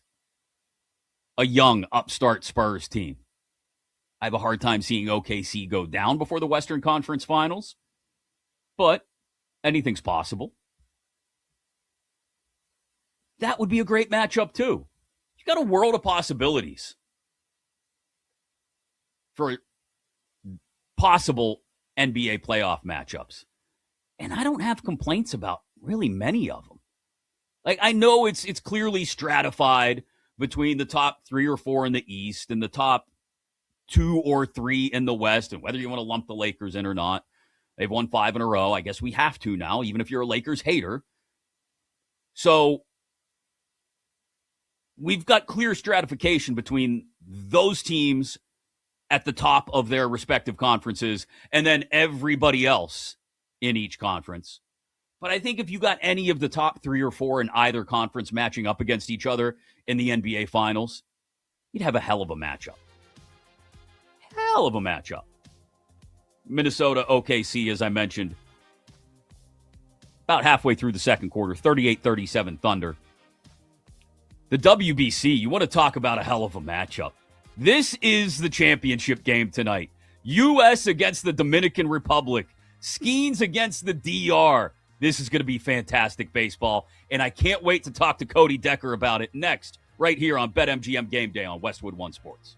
a young upstart Spurs team. I have a hard time seeing OKC go down before the Western Conference Finals, but anything's possible. That would be a great matchup, too. You got a world of possibilities for possible NBA playoff matchups. And I don't have complaints about really many of them. Like, I know it's clearly stratified between the top 3 or 4 in the East and the top 2 or 3 in the West, and whether you want to lump the Lakers in or not. They've won 5 in a row. I guess we have to now, even if you're a Lakers hater. So we've got clear stratification between those teams at the top of their respective conferences and then everybody else in each conference. But I think if you got any of the top 3 or 4 in either conference matching up against each other in the NBA Finals, you'd have a hell of a matchup. Hell of a matchup. Minnesota, OKC, as I mentioned, about halfway through the second quarter, 38-37 Thunder. The WBC, you want to talk about a hell of a matchup. This is the championship game tonight. U.S. against the Dominican Republic. Skeens against the DR. This is going to be fantastic baseball, and I can't wait to talk to Cody Decker about it next, right here on BetMGM Game Day on Westwood One Sports.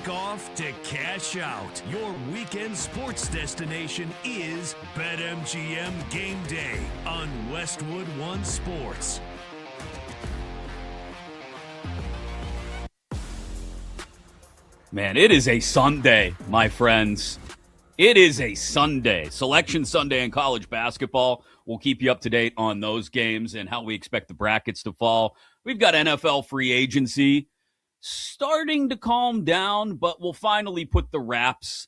kick off to cash out. Your weekend sports destination is BetMGM Game Day on Westwood One Sports. Man, it is a Sunday, my friends. It is a Sunday. Selection Sunday in college basketball. We'll keep you up to date on those games and how we expect the brackets to fall. We've got NFL free agency starting to calm down, but we'll finally put the wraps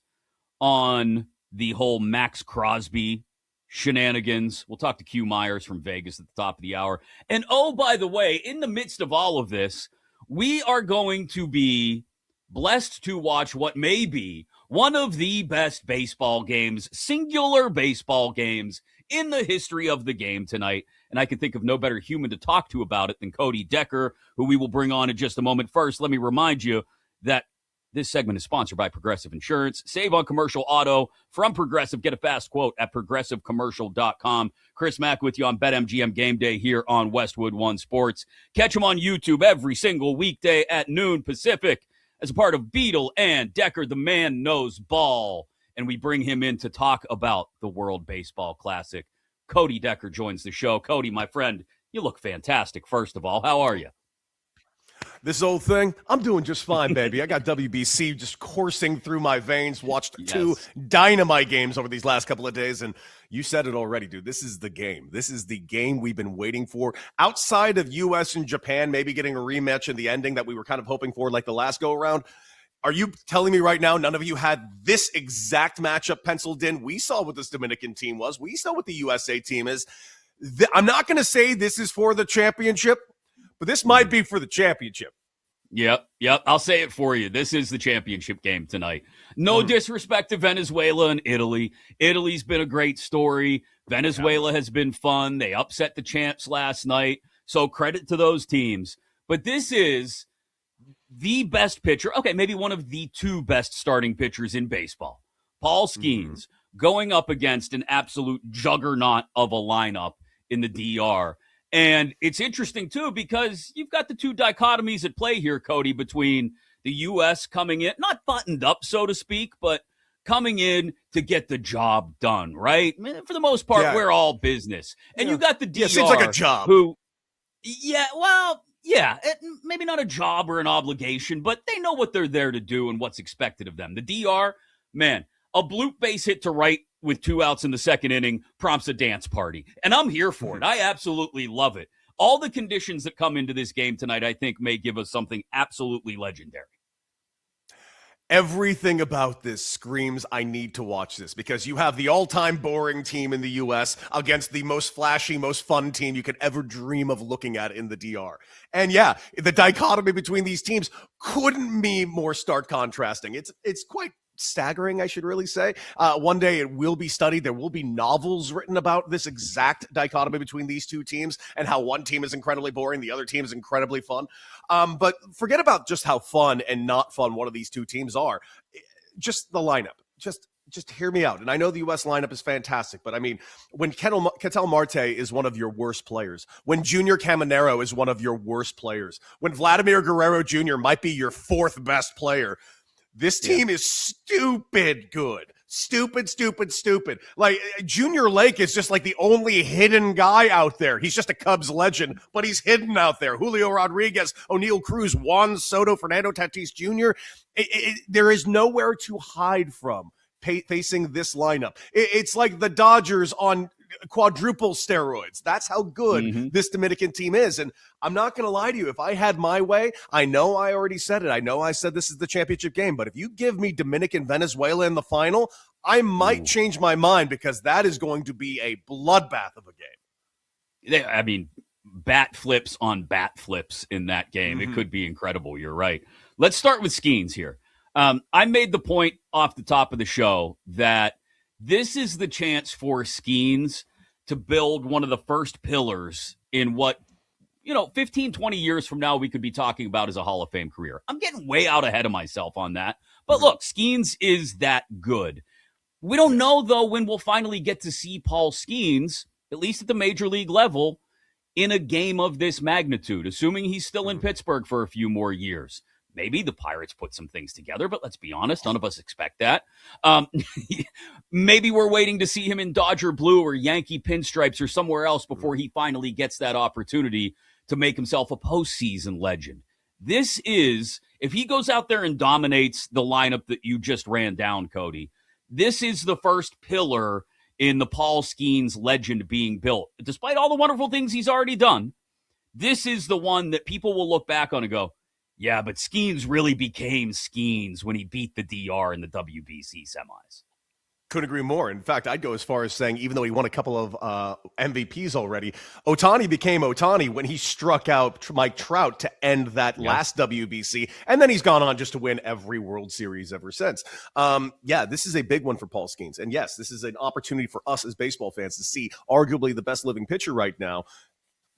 on the whole Max Crosby shenanigans. We'll talk to Q Myers from Vegas at the top of the hour. And oh, by the way, in the midst of all of this, we are going to be blessed to watch what may be one of the best baseball games, singular baseball games in the history of the game tonight. And I can think of no better human to talk to about it than Cody Decker, who we will bring on in just a moment. First, let me remind you that this segment is sponsored by Progressive Insurance. Save on commercial auto from Progressive. Get a fast quote at progressivecommercial.com. Chris Mack with you on BetMGM Game Day here on Westwood One Sports. Catch him on YouTube every single weekday at noon Pacific as a part of Beadle and Decker. The man knows ball. And we bring him in to talk about the World Baseball Classic. Cody Decker joins the show. Cody, my friend, you look fantastic, first of all. How are you? This old thing, I'm doing just fine, baby. I got WBC just coursing through my veins, watched two dynamite games over these last couple of days, and you said it already, dude. This is the game. This is the game we've been waiting for. Outside of U.S. and Japan, maybe getting a rematch in the ending that we were kind of hoping for like the last go-around, are you telling me right now none of you had this exact matchup penciled in? We saw what this Dominican team was. We saw what the USA team is. I'm not going to say this is for the championship, but this might be for the championship. Yep. I'll say it for you. This is the championship game tonight. No disrespect to Venezuela and Italy. Italy's been a great story. Venezuela has been fun. They upset the champs last night. So credit to those teams. But this is the best pitcher, okay, maybe one of the two best starting pitchers in baseball. Paul Skeens going up against an absolute juggernaut of a lineup in the DR. And it's interesting, too, because you've got the two dichotomies at play here, Cody, between the U.S. coming in, not buttoned up, so to speak, but coming in to get the job done, right? I mean, for the most part, we're all business. And you got the DR. Yeah, seems like a job. Maybe not a job or an obligation, but they know what they're there to do and what's expected of them. The DR, man, a bloop base hit to right with 2 outs in the second inning prompts a dance party. And I'm here for it. I absolutely love it. All the conditions that come into this game tonight, I think, may give us something absolutely legendary. Everything about this screams, I need to watch this, because you have the all-time boring team in the U.S. against the most flashy, most fun team you could ever dream of looking at in the DR. And yeah, the dichotomy between these teams couldn't be more stark contrasting. It's quite staggering, I should really say. One day it will be studied. There will be novels written about this exact dichotomy between these two teams and how one team is incredibly boring, the other team is incredibly fun. But forget about just how fun and not fun one of these two teams are. Just the lineup. Just hear me out. And I know the U.S. lineup is fantastic, but I mean, when Ketel Marte is one of your worst players, when Junior Caminero is one of your worst players, when Vladimir Guerrero Jr. might be your fourth best player, this team is stupid good. Stupid. Like, Junior Lake is just like the only hidden guy out there. He's just a Cubs legend, but he's hidden out there. Julio Rodriguez, O'Neal Cruz, Juan Soto, Fernando Tatis Jr. There is nowhere to hide from facing this lineup. It's like the Dodgers on quadruple steroids. That's how good this Dominican team is. And I'm not going to lie to you. If I had my way, I know I already said it. I know I said this is the championship game. But if you give me Dominican Venezuela in the final, I might change my mind, because that is going to be a bloodbath of a game. I mean, bat flips on bat flips in that game. It could be incredible. You're right. Let's start with Skeens here. I made the point off the top of the show that this is the chance for Skeens to build one of the first pillars in what, 15, 20 years from now we could be talking about as a Hall of Fame career. I'm getting way out ahead of myself on that. But look, Skeens is that good. We don't know, though, when we'll finally get to see Paul Skeens, at least at the major league level, in a game of this magnitude, assuming he's still in Pittsburgh for a few more years. Maybe the Pirates put some things together, but let's be honest, none of us expect that. Maybe we're waiting to see him in Dodger blue or Yankee pinstripes or somewhere else before he finally gets that opportunity to make himself a postseason legend. This is, if he goes out there and dominates the lineup that you just ran down, Cody, this is the first pillar in the Paul Skeens legend being built. Despite all the wonderful things he's already done, this is the one that people will look back on and go, yeah, but Skeens really became Skeens when he beat the DR in the WBC semis. Couldn't agree more. In fact, I'd go as far as saying, even though he won a couple of MVPs already, Ohtani became Ohtani when he struck out Mike Trout to end that last WBC, and then he's gone on just to win every World Series ever since. This is a big one for Paul Skeens. And yes, this is an opportunity for us as baseball fans to see arguably the best living pitcher right now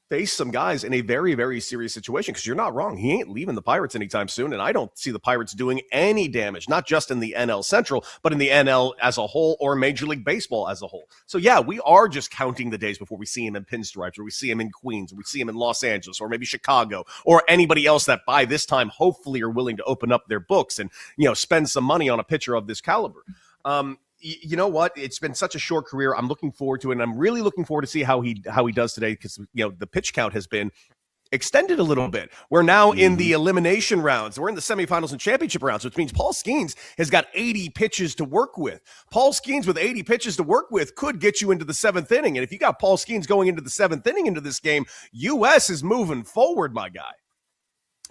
face some guys in a very, very serious situation, because you're not wrong. He ain't leaving the Pirates anytime soon, and I don't see the Pirates doing any damage, not just in the NL Central, but in the NL as a whole or Major League Baseball as a whole. So, yeah, we are just counting the days before we see him in pinstripes, or we see him in Queens, or we see him in Los Angeles, or maybe Chicago, or anybody else that by this time hopefully are willing to open up their books and, spend some money on a pitcher of this caliber. You know what? It's been such a short career. I'm looking forward to it, and I'm really looking forward to see how he does today, because the pitch count has been extended a little bit. We're now in the elimination rounds. We're in the semifinals and championship rounds, which means Paul Skeens has got 80 pitches to work with. Paul Skeens with 80 pitches to work with could get you into the seventh inning, and if you got Paul Skeens going into the seventh inning into this game, U.S. is moving forward, my guy.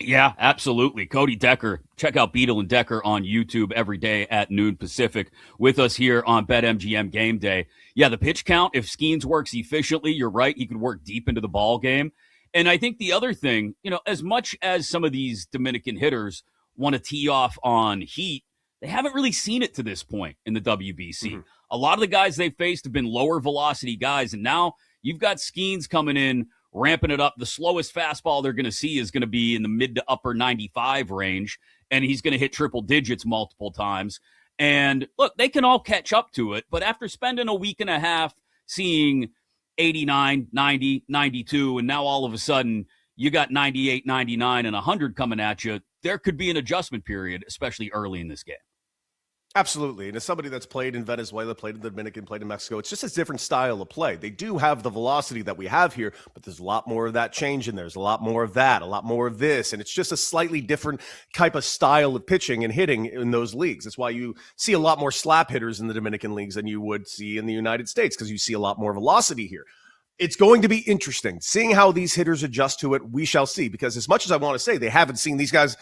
Yeah, absolutely. Cody Decker. Check out Beadle and Decker on YouTube every day at noon Pacific with us here on BetMGM Game Day. Yeah, the pitch count, if Skeens works efficiently, you're right, he could work deep into the ball game. And I think the other thing, as much as some of these Dominican hitters want to tee off on heat, they haven't really seen it to this point in the WBC. A lot of the guys they've faced have been lower velocity guys, and now you've got Skeens coming in, ramping it up. The slowest fastball they're going to see is going to be in the mid to upper 95 range, and he's going to hit triple digits multiple times. And look, they can all catch up to it, but after spending a week and a half seeing 89, 90, 92, and now all of a sudden you got 98, 99, and 100 coming at you, there could be an adjustment period, especially early in this game. Absolutely. And as somebody that's played in Venezuela, played in the Dominican, played in Mexico, it's just a different style of play. They do have the velocity that we have here, but there's a lot more of that change in there. There's a lot more of that, a lot more of this. And it's just a slightly different type of style of pitching and hitting in those leagues. That's why you see a lot more slap hitters in the Dominican leagues than you would see in the United States, because you see a lot more velocity here. It's going to be interesting seeing how these hitters adjust to it. We shall see, because as much as I want to say they haven't seen these guys,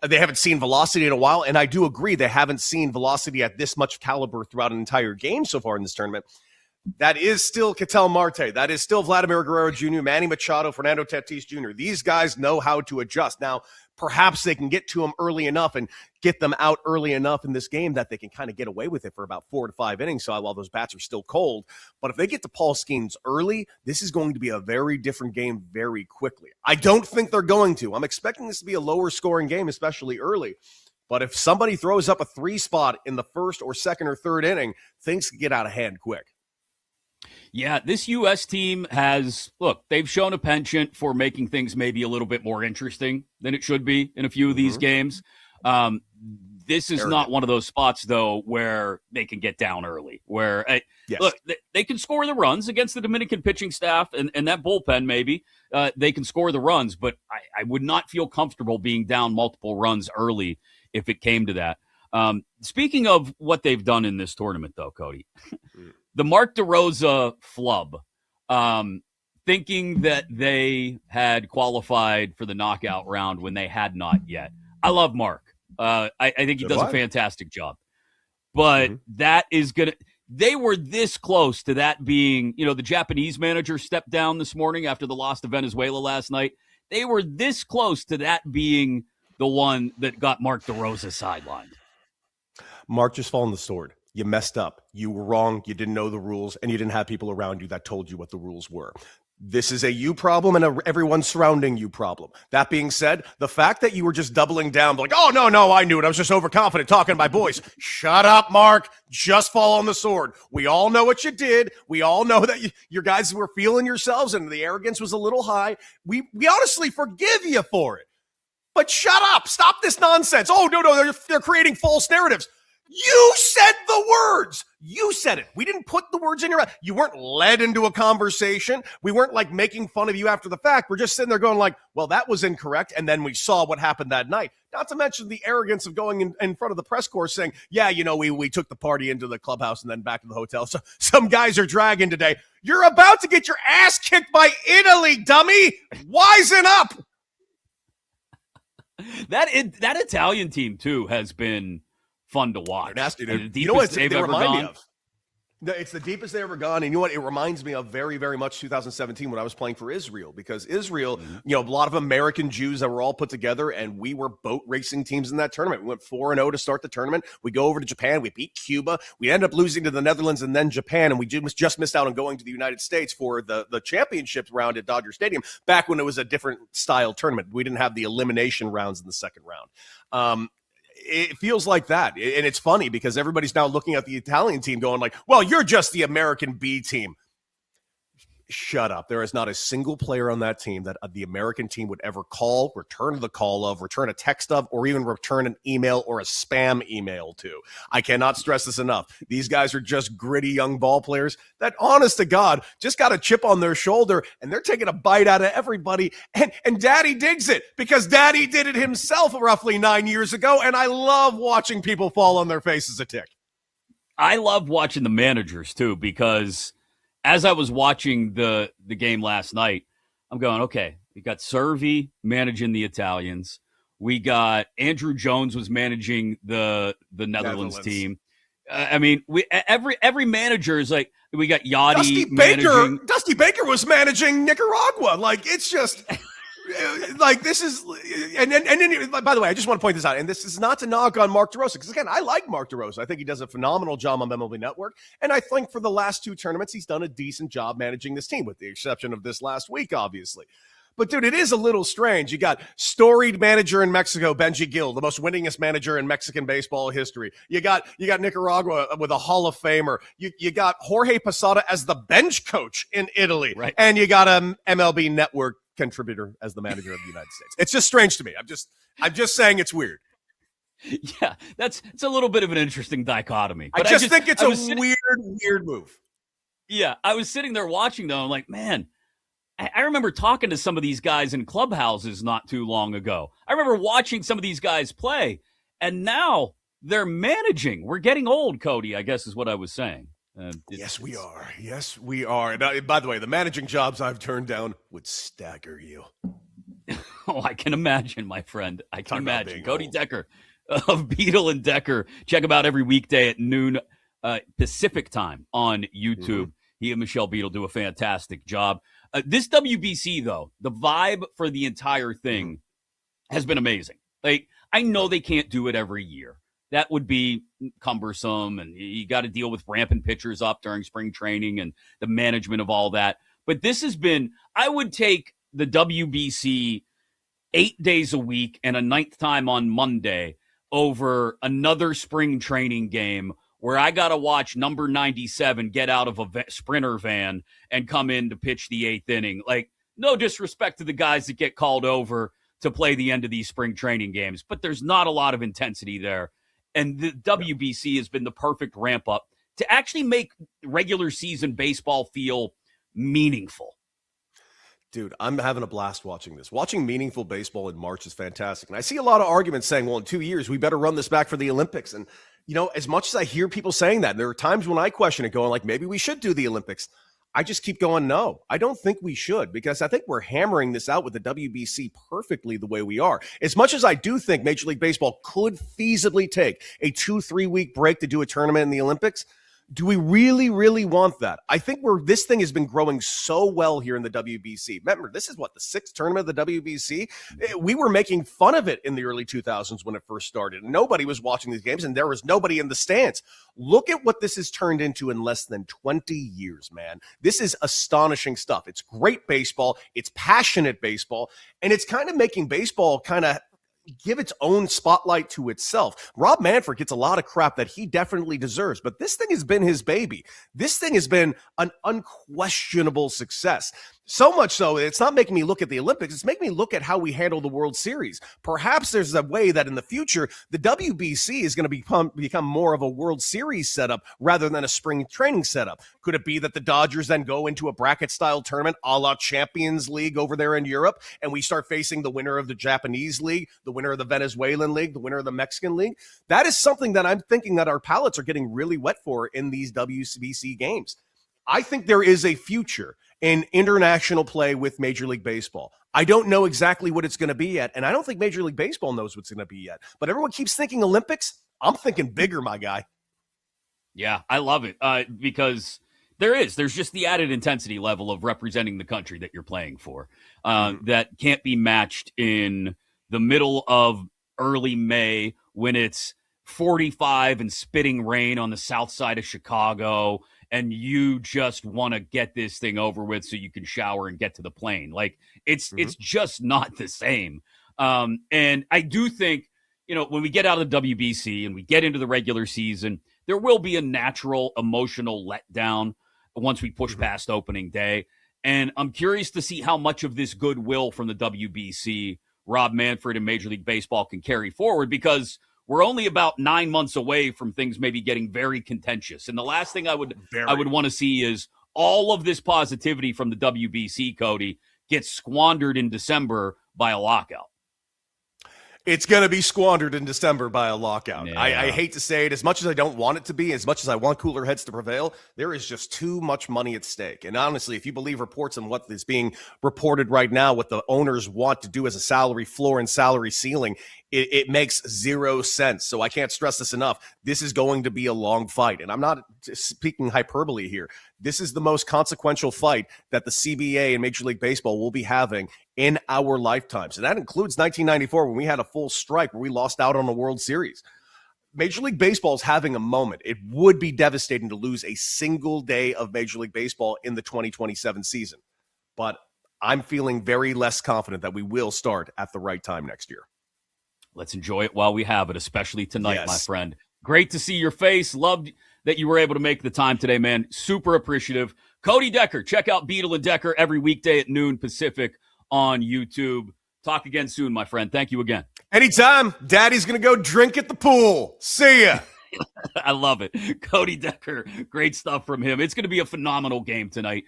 they haven't seen velocity in a while, and I do agree they haven't seen velocity at this much caliber throughout an entire game so far in this tournament. That is still Ketel Marte. That is still Vladimir Guerrero Jr., Manny Machado, Fernando Tatis Jr. These guys know how to adjust. Now, perhaps they can get to them early enough and get them out early enough in this game that they can kind of get away with it for about 4 to 5 innings while those bats are still cold. But if they get to Paul Skeens early, this is going to be a very different game very quickly. I don't think they're going to. I'm expecting this to be a lower scoring game, especially early. But if somebody throws up a 3 spot in the first or second or third inning, things can get out of hand quick. Yeah, this U.S. team they've shown a penchant for making things maybe a little bit more interesting than it should be in a few of these games. This is not one of those spots, though, where they can get down early. Look, they can score the runs against the Dominican pitching staff and that bullpen, maybe. They can score the runs, but I would not feel comfortable being down multiple runs early if it came to that. Speaking of what they've done in this tournament, though, Cody, the Mark DeRosa flub, thinking that they had qualified for the knockout round when they had not yet. I love Mark. I think he does a fantastic job. But that is going to – they were this close to that being – the Japanese manager stepped down this morning after the loss to Venezuela last night. They were this close to that being the one that got Mark DeRosa sidelined. Mark just fell on the sword. You messed up. You were wrong. You didn't know the rules, and you didn't have people around you that told you what the rules were. This is a you problem and everyone surrounding you problem. That being said, the fact that you were just doubling down, like, oh, no, I knew it. I was just overconfident talking to my boys. Shut up, Mark. Just fall on the sword. We all know what you did. We all know that your guys were feeling yourselves and the arrogance was a little high. We honestly forgive you for it. But shut up. Stop this nonsense. Oh, no, they're creating false narratives. You said the words. You said it. We didn't put the words in your mouth. You weren't led into a conversation. We weren't like making fun of you after the fact. We're just sitting there going like, well, that was incorrect. And then we saw what happened that night. Not to mention the arrogance of going in front of the press corps saying, yeah, we took the party into the clubhouse and then back to the hotel. So some guys are dragging today. You're about to get your ass kicked by Italy, dummy. Wisen up. That Italian team, too, has been fun to watch. They're nasty, dude. You know what they remind me of? It's the deepest they ever gone. And you know what? It reminds me of very, very much 2017 when I was playing for Israel, because Israel, a lot of American Jews that were all put together, and we were boat racing teams in that tournament. We went 4-0 to start the tournament. We go over to Japan. We beat Cuba. We end up losing to the Netherlands and then Japan, and we just missed out on going to the United States for the championship round at Dodger Stadium back when it was a different style tournament. We didn't have the elimination rounds in the second round. It feels like that. And it's funny because everybody's now looking at the Italian team going like, well, you're just the American B team. Shut up. There is not a single player on that team that the American team would ever call, return the call of, return a text of, or even return an email or a spam email to. I cannot stress this enough. These guys are just gritty young ball players that, honest to God, just got a chip on their shoulder, and they're taking a bite out of everybody. And Daddy digs it because Daddy did it himself roughly 9 years ago, and I love watching people fall on their faces a tick. I love watching the managers, too, because as I was watching the game last night, I'm going, okay, we got Servi managing the Italians. We got Andrew Jones was managing the Netherlands team. Every manager is like, we got Yachty managing. Dusty Baker was managing Nicaragua. Like, it's just like, this is, and then, by the way, I just want to point this out, and this is not to knock on Mark DeRosa, because again, I like Mark DeRosa. I think he does a phenomenal job on MLB Network, and I think for the last two tournaments, he's done a decent job managing this team, with the exception of this last week, obviously. But, dude, it is a little strange. You got storied manager in Mexico, Benji Gil, the most winningest manager in Mexican baseball history. You got Nicaragua with a Hall of Famer. You got Jorge Posada as the bench coach in Italy. Right. And you got an MLB Network contributor as the manager of the United States. It's just strange to me. I'm just saying it's weird. Yeah, it's a little bit of an interesting dichotomy. But I just think it's a weird move. Yeah, I was sitting there watching, though. I'm like, man, I remember talking to some of these guys in clubhouses not too long ago. I remember watching some of these guys play, and now they're managing. We're getting old, Cody, I guess is what I was saying. Yes, we are. Yes, we are. And by the way, the managing jobs I've turned down would stagger you. Oh, I can imagine, my friend. I can imagine. Cody Decker of Beetle and Decker. Check him out every weekday at noon Pacific time on YouTube. Mm-hmm. He and Michelle Beetle do a fantastic job. This WBC, though, the vibe for the entire thing has been amazing. Like, I know they can't do it every year. That would be cumbersome, and you got to deal with rampant pitchers up during spring training and the management of all that. But this has been, I would take the WBC 8 days a week and a ninth time on Monday over another spring training game where I got to watch number 97 get out of a sprinter van and come in to pitch the eighth inning. Like, no disrespect to the guys that get called over to play the end of these spring training games, but there's not a lot of intensity there. And the WBC has been the perfect ramp up to actually make regular season baseball feel meaningful. Dude, I'm having a blast watching this. Watching meaningful baseball in March is fantastic. And I see a lot of arguments saying, well, in 2 years, we better run this back for the Olympics. And, as much as I hear people saying that, and there are times when I question it going like, maybe we should do the Olympics. I just keep going, no, I don't think we should, because I think we're hammering this out with the WBC perfectly the way we are. As much as I do think Major League Baseball could feasibly take a 2-3 week break to do a tournament in the Olympics, do we really, really want that? I think this thing has been growing so well here in the WBC. Remember, this is the sixth tournament of the WBC. We were making fun of it in the early 2000s when it first started. Nobody was watching these games, and there was nobody in the stands. Look at what this has turned into in less than 20 years, man. This is astonishing stuff. It's great baseball. It's passionate baseball, and it's kind of making baseball kind of give its own spotlight to itself. Rob Manfred gets a lot of crap that he definitely deserves, but this thing has been his baby. This thing has been an unquestionable success. So much so, it's not making me look at the Olympics. It's making me look at how we handle the World Series. Perhaps there's a way that in the future, the WBC is going to become more of a World Series setup rather than a spring training setup. Could it be that the Dodgers then go into a bracket-style tournament a la Champions League over there in Europe, and we start facing the winner of the Japanese League, the winner of the Venezuelan League, the winner of the Mexican League? That is something that I'm thinking that our palates are getting really wet for in these WBC games. I think there is a future in international play with Major League Baseball. I don't know exactly what it's going to be yet, and I don't think Major League Baseball knows what's going to be yet. But everyone keeps thinking Olympics. I'm thinking bigger, my guy. Yeah, I love it because there's just the added intensity level of representing the country that you're playing for that can't be matched in the middle of early May when it's 45 and spitting rain on the south side of Chicago, and you just want to get this thing over with so you can shower and get to the plane. Like, it's just not the same. And I do think, when we get out of the WBC and we get into the regular season, there will be a natural emotional letdown once we push past opening day. And I'm curious to see how much of this goodwill from the WBC Rob Manfred and Major League Baseball can carry forward, because we're only about 9 months away from things maybe getting very contentious. And the last thing I would want to see is all of this positivity from the WBC, Cody, gets squandered in December by a lockout. It's going to be squandered in December by a lockout. Yeah. I hate to say it, as much as I don't want it to be, as much as I want cooler heads to prevail, there is just too much money at stake. And honestly, if you believe reports on what is being reported right now, what the owners want to do as a salary floor and salary ceiling, it makes zero sense. So I can't stress this enough. This is going to be a long fight. And I'm not speaking hyperbole here. This is the most consequential fight that the CBA and Major League Baseball will be having in our lifetimes. And that includes 1994 when we had a full strike where we lost out on the World Series. Major League Baseball is having a moment. It would be devastating to lose a single day of Major League Baseball in the 2027 season. But I'm feeling very less confident that we will start at the right time next year. Let's enjoy it while we have it, especially tonight, Yes. my friend. Great to see your face. Loved that you were able to make the time today, man. Super appreciative. Cody Decker, check out Beadle and Decker every weekday at noon Pacific on YouTube. Talk again soon, my friend. Thank you again. Anytime. Daddy's going to go drink at the pool. See ya. I love it. Cody Decker, great stuff from him. It's going to be a phenomenal game tonight.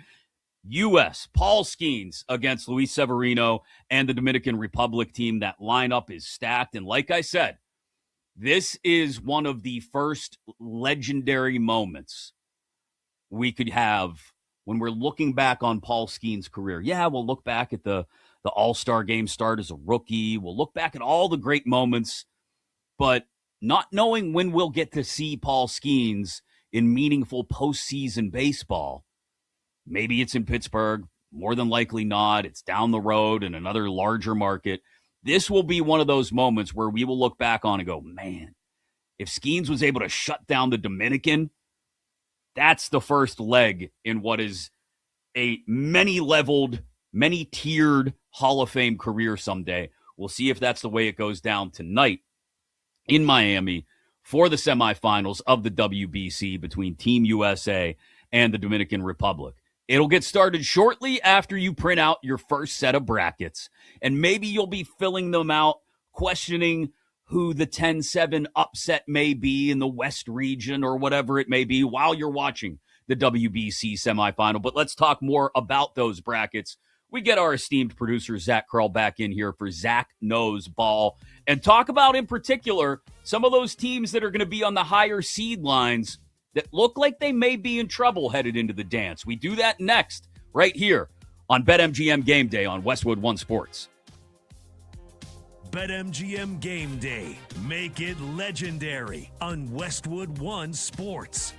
U.S. Paul Skeens against Luis Severino and the Dominican Republic team. That lineup is stacked. And like I said, this is one of the first legendary moments we could have when we're looking back on Paul Skeens' career. Yeah, we'll look back at the All-Star game start as a rookie. We'll look back at all the great moments, but not knowing when we'll get to see Paul Skeens in meaningful postseason baseball. Maybe it's in Pittsburgh. More than likely not. It's down the road in another larger market. This will be one of those moments where we will look back on and go, man, if Skeens was able to shut down the Dominican, that's the first leg in what is a many-leveled, many-tiered Hall of Fame career someday. We'll see if that's the way it goes down tonight in Miami for the semifinals of the WBC between Team USA and the Dominican Republic. It'll get started shortly after you print out your first set of brackets, and maybe you'll be filling them out, questioning who the 10-7 upset may be in the West region or whatever it may be while you're watching the WBC semifinal. But let's talk more about those brackets. We get our esteemed producer, Zach Kroll, back in here for Zach Knows Ball and talk about, in particular, some of those teams that are going to be on the higher seed lines that look like they may be in trouble headed into the dance. We do that next, right here on BetMGM Game Day on Westwood One Sports. BetMGM Game Day. Make it legendary on Westwood One Sports.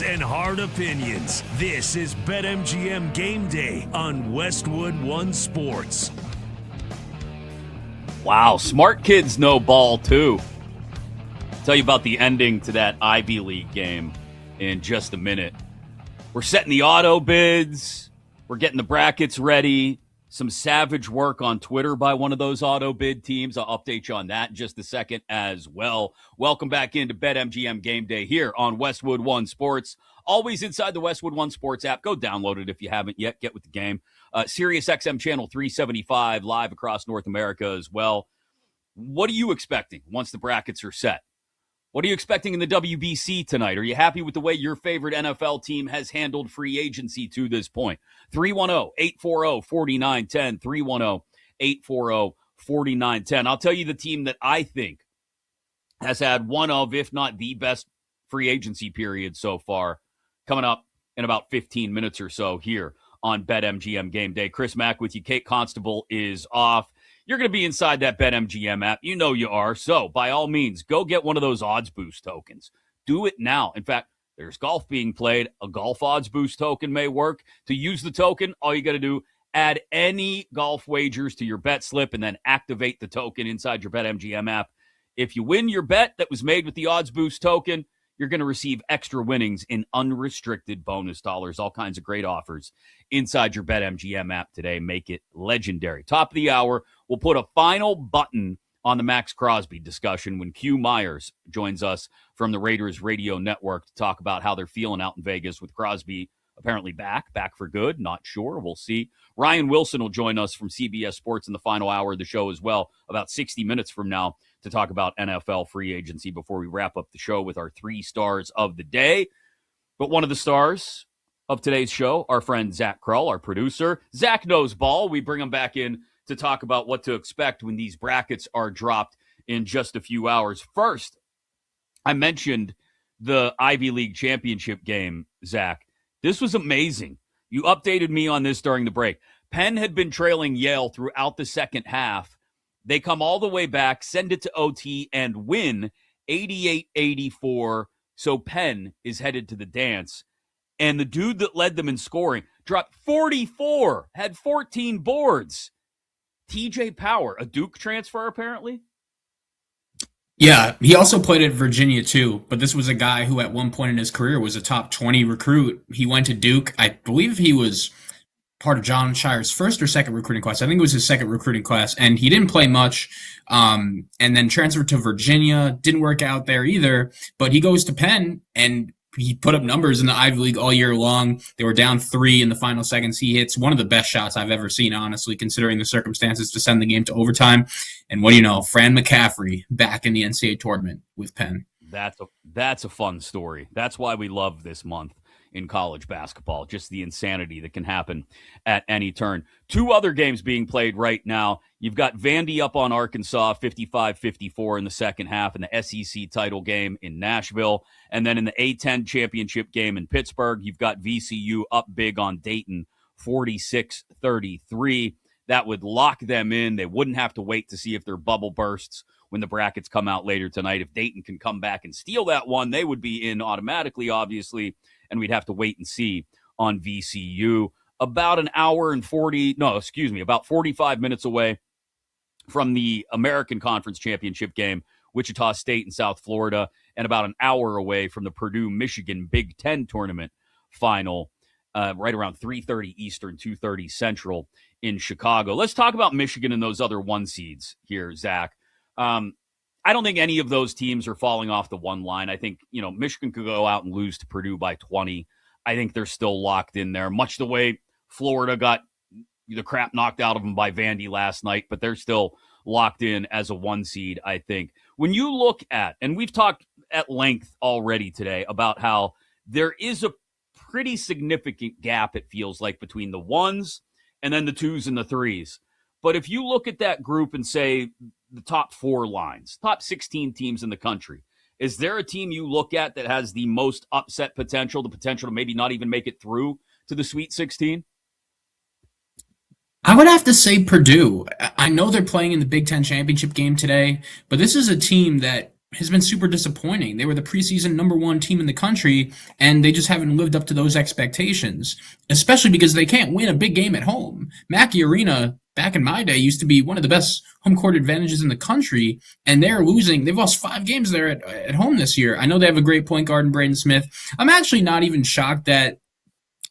And hard opinions. This is BetMGM Game Day on Westwood One Sports. Wow, smart kids know ball too. I'll tell you about the ending to that Ivy League game in just a minute. We're setting the auto bids. We're getting the brackets ready. Some savage work on Twitter by one of those auto bid teams. I'll update you on that in just a second as well. Welcome back into BetMGM Game Day here on Westwood One Sports. Always inside the Westwood One Sports app. Go download it if you haven't yet. Get with the game. Sirius XM channel 375 live across North America as well. What are you expecting once the brackets are set? What are you expecting in the WBC tonight? Are you happy with the way your favorite NFL team has handled free agency to this point? 310-840-4910, 310-840-4910. I'll tell you the team that I think has had one of, if not the best free agency period so far, coming up in about 15 minutes or so here on BetMGM Game Day. Chris Mack with you. Kate Constable is off. You're going to be inside that BetMGM app. You know you are. So, by all means, go get one of those odds boost tokens. Do it now. In fact, there's golf being played. A golf odds boost token may work. To use the token, all you got to do, add any golf wagers to your bet slip and then activate the token inside your BetMGM app. If you win your bet that was made with the odds boost token, you're going to receive extra winnings in unrestricted bonus dollars. All kinds of great offers inside your BetMGM app today. Make it legendary. Top of the hour, we'll put a final button on the Max Crosby discussion when Q Myers joins us from the Raiders Radio Network to talk about how they're feeling out in Vegas with Crosby apparently back for good. Not sure. We'll see. Ryan Wilson will join us from CBS Sports in the final hour of the show as well, about 60 minutes from now, to talk about NFL free agency before we wrap up the show with our 3 stars of the day. But one of the stars of today's show, our friend Zach Krull, our producer. Zach knows ball. We bring him back in to talk about what to expect when these brackets are dropped in just a few hours. First, I mentioned the Ivy League championship game, Zach. This was amazing. You updated me on this during the break. Penn had been trailing Yale throughout the second half. They come all the way back, send it to OT, and win 88-84. So Penn is headed to the dance. And the dude that led them in scoring dropped 44, had 14 boards. TJ Power, a Duke transfer apparently? Yeah, he also played at Virginia too, but this was a guy who at one point in his career was a top 20 recruit. He went to Duke. I believe he was part of John Shire's first or second recruiting class. I think it was his second recruiting class, and he didn't play much, and then transferred to Virginia. Didn't work out there either, but he goes to Penn, and he put up numbers in the Ivy League all year long. They were down 3 in the final seconds. He hits one of the best shots I've ever seen, honestly, considering the circumstances, to send the game to overtime. And what do you know? Fran McCaffrey back in the NCAA tournament with Penn. That's a fun story. That's why we love this month in college basketball, just the insanity that can happen at any turn. 2 other games being played right now. You've got Vandy up on Arkansas 55-54 in the second half in the SEC title game in Nashville. And then in the A-10 championship game in Pittsburgh, you've got VCU up big on Dayton 46-33. That would lock them in. They wouldn't have to wait to see if their bubble bursts when the brackets come out later tonight. If Dayton can come back and steal that one, they would be in automatically, obviously, and we'd have to wait and see on VCU. About 45 minutes away from the American Conference Championship game, Wichita State and South Florida, and about an hour away from the Purdue-Michigan Big Ten tournament final, right around 3:30 Eastern, 2:30 Central in Chicago. Let's talk about Michigan and those other 1 seeds here, Zach. I don't think any of those teams are falling off the one line. I think, Michigan could go out and lose to Purdue by 20. I think they're still locked in there, much the way Florida got the crap knocked out of them by Vandy last night, but they're still locked in as a 1 seed, I think. When you look at, and we've talked at length already today about how there is a pretty significant gap, it feels like, between the 1s and then the 2s and the 3s. But if you look at that group and say the top 4 lines, top 16 teams in the country, is there a team you look at that has the most upset potential, the potential to maybe not even make it through to the Sweet 16? I would have to say Purdue. I know they're playing in the Big Ten championship game today, but this is a team that has been super disappointing. They were the preseason number 1 team in the country, and they just haven't lived up to those expectations, especially because they can't win a big game at home. Mackey Arena, back in my day, used to be one of the best home court advantages in the country, and they're losing. They've lost 5 games there at home this year. I know they have a great point guard in Braden Smith. I'm actually not even shocked that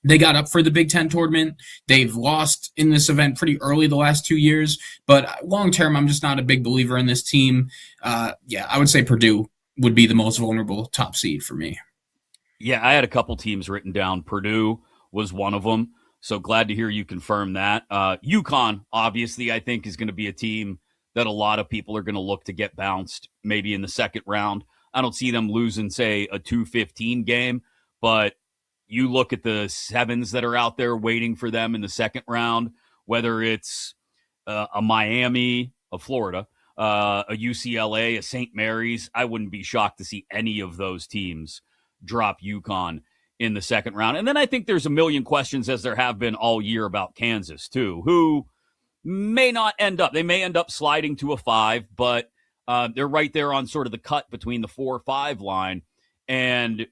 they got up for the Big Ten tournament. They've lost in this event pretty early the last 2 years, but long term, I'm just not a big believer in this team. I would say Purdue would be the most vulnerable top seed for me. Yeah, I had a couple teams written down. Purdue was one of them, so glad to hear you confirm that. UConn, obviously, I think is going to be a team that a lot of people are going to look to get bounced maybe in the second round. I don't see them losing, say, a 2-15 game, but you look at the 7s that are out there waiting for them in the second round, whether it's a Miami, a Florida, a UCLA, a St. Mary's. I wouldn't be shocked to see any of those teams drop UConn in the second round. And then I think there's a million questions, as there have been all year, about Kansas too, who may not end up. They may end up sliding to a 5, but they're right there on sort of the cut between the 4-5 line. And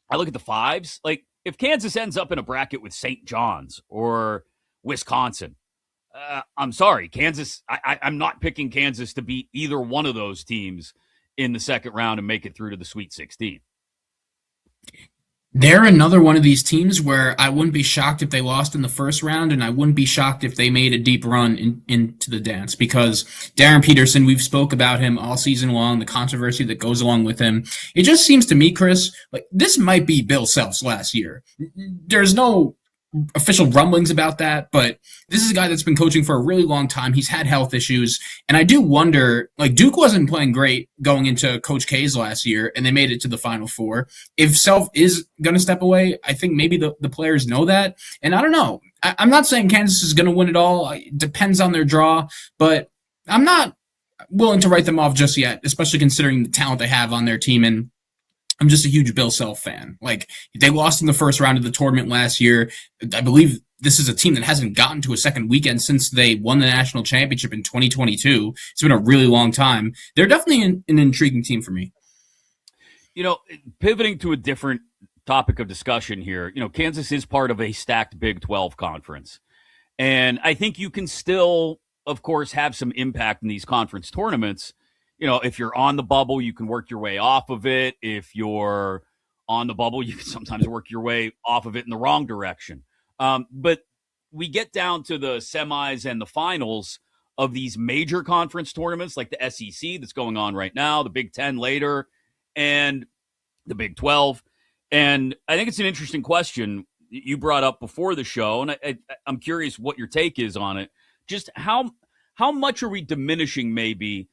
I look at the 5s. Like, if Kansas ends up in a bracket with St. John's or Wisconsin, I'm sorry, Kansas. I'm not picking Kansas to beat either one of those teams in the second round and make it through to the Sweet 16. They're another one of these teams where I wouldn't be shocked if they lost in the first round, and I wouldn't be shocked if they made a deep run into the dance, because Darren Peterson, we've spoke about him all season long, the controversy that goes along with him. It just seems to me, Chris, like this might be Bill Self's last year. There's no official rumblings about that, but this is a guy that's been coaching for a really long time. He's had health issues, and I do wonder, like, Duke wasn't playing great going into Coach K's last year, and they made it to the Final Four. If Self is going to step away, I think maybe the players know that, and I don't know. I'm not saying Kansas is going to win it all. It depends on their draw, but I'm not willing to write them off just yet, especially considering the talent they have on their team, and I'm just a huge Bill Self fan. Like, they lost in the first round of the tournament last year. I believe this is a team that hasn't gotten to a second weekend since they won the national championship in 2022. It's been a really long time. They're definitely an intriguing team for me. You know, pivoting to a different topic of discussion here, you know, Kansas is part of a stacked Big 12 conference. And I think you can still, of course, have some impact in these conference tournaments. You know, if you're on the bubble, you can work your way off of it. If you're on the bubble, you can sometimes work your way off of it in the wrong direction. But we get down to the semis and the finals of these major conference tournaments, like the SEC that's going on right now, the Big 10 later, and the Big 12. And I think it's an interesting question you brought up before the show, and I'm curious what your take is on it. Just how much are we diminishing maybe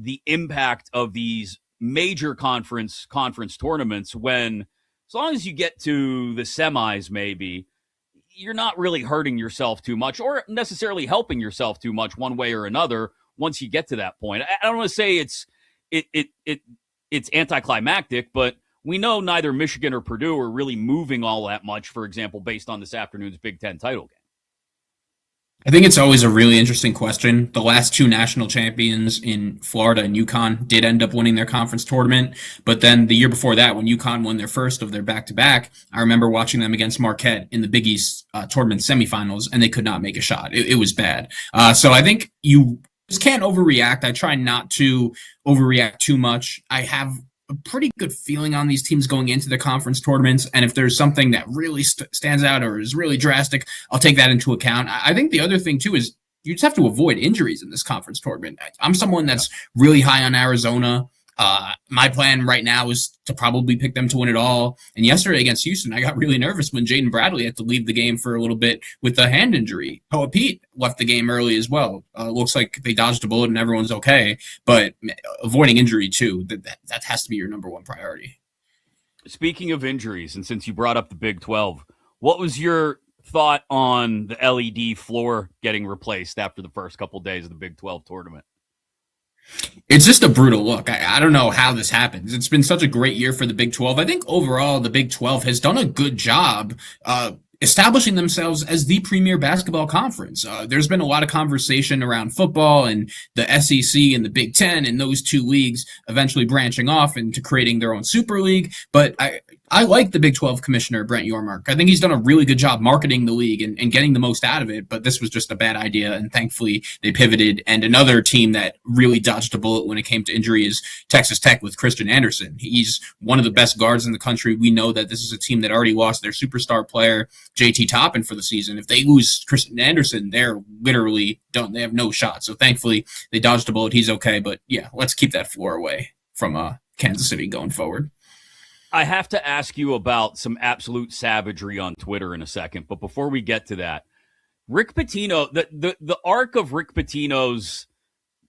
the impact of these major conference tournaments when, as long as you get to the semis, maybe you're not really hurting yourself too much or necessarily helping yourself too much one way or another once you get to that point. I don't want to say it's anticlimactic, but we know neither Michigan or Purdue are really moving all that much, for example, based on this afternoon's Big Ten title game. I think it's always a really interesting question. The last two national champions in Florida and UConn did end up winning their conference tournament. But then the year before that, when UConn won their first of their back-to-back, I remember watching them against Marquette in the Big East tournament semifinals, and they could not make a shot. It was bad. So I think you just can't overreact. I try not to overreact too much. I have a pretty good feeling on these teams going into the conference tournaments, and if there's something that really stands out or is really drastic, I'll take that into account. I think the other thing too is you just have to avoid injuries in this conference tournament. I'm someone that's really high on Arizona. My plan right now is to probably pick them to win it all. And yesterday against Houston, I got really nervous when Jaden Bradley had to leave the game for a little bit with a hand injury. Poa Pete left the game early as well. Looks like they dodged a bullet and everyone's okay. But avoiding injury too, that has to be your number one priority. Speaking of injuries, and since you brought up the Big 12, what was your thought on the LED floor getting replaced after the first couple days of the Big 12 tournament? It's just a brutal look. I don't know how this happens. It's been such a great year for the Big 12. I think overall the Big 12 has done a good job establishing themselves as the premier basketball conference. There's been a lot of conversation around football and the SEC and the Big 10 and those two leagues eventually branching off into creating their own super league. But I like the Big 12 commissioner, Brent Yormark. I think he's done a really good job marketing the league and getting the most out of it, but this was just a bad idea, and thankfully they pivoted. And another team that really dodged a bullet when it came to injury is Texas Tech with Christian Anderson. He's one of the best guards in the country. We know that this is a team that already lost their superstar player, JT Toppin, for the season. If they lose Christian Anderson, they're literally done. They have no shot. So thankfully they dodged a bullet. He's okay, but yeah, let's keep that floor away from Kansas City going forward. I have to ask you about some absolute savagery on Twitter in a second, but before we get to that, Rick Pitino, the arc of Rick Pitino's,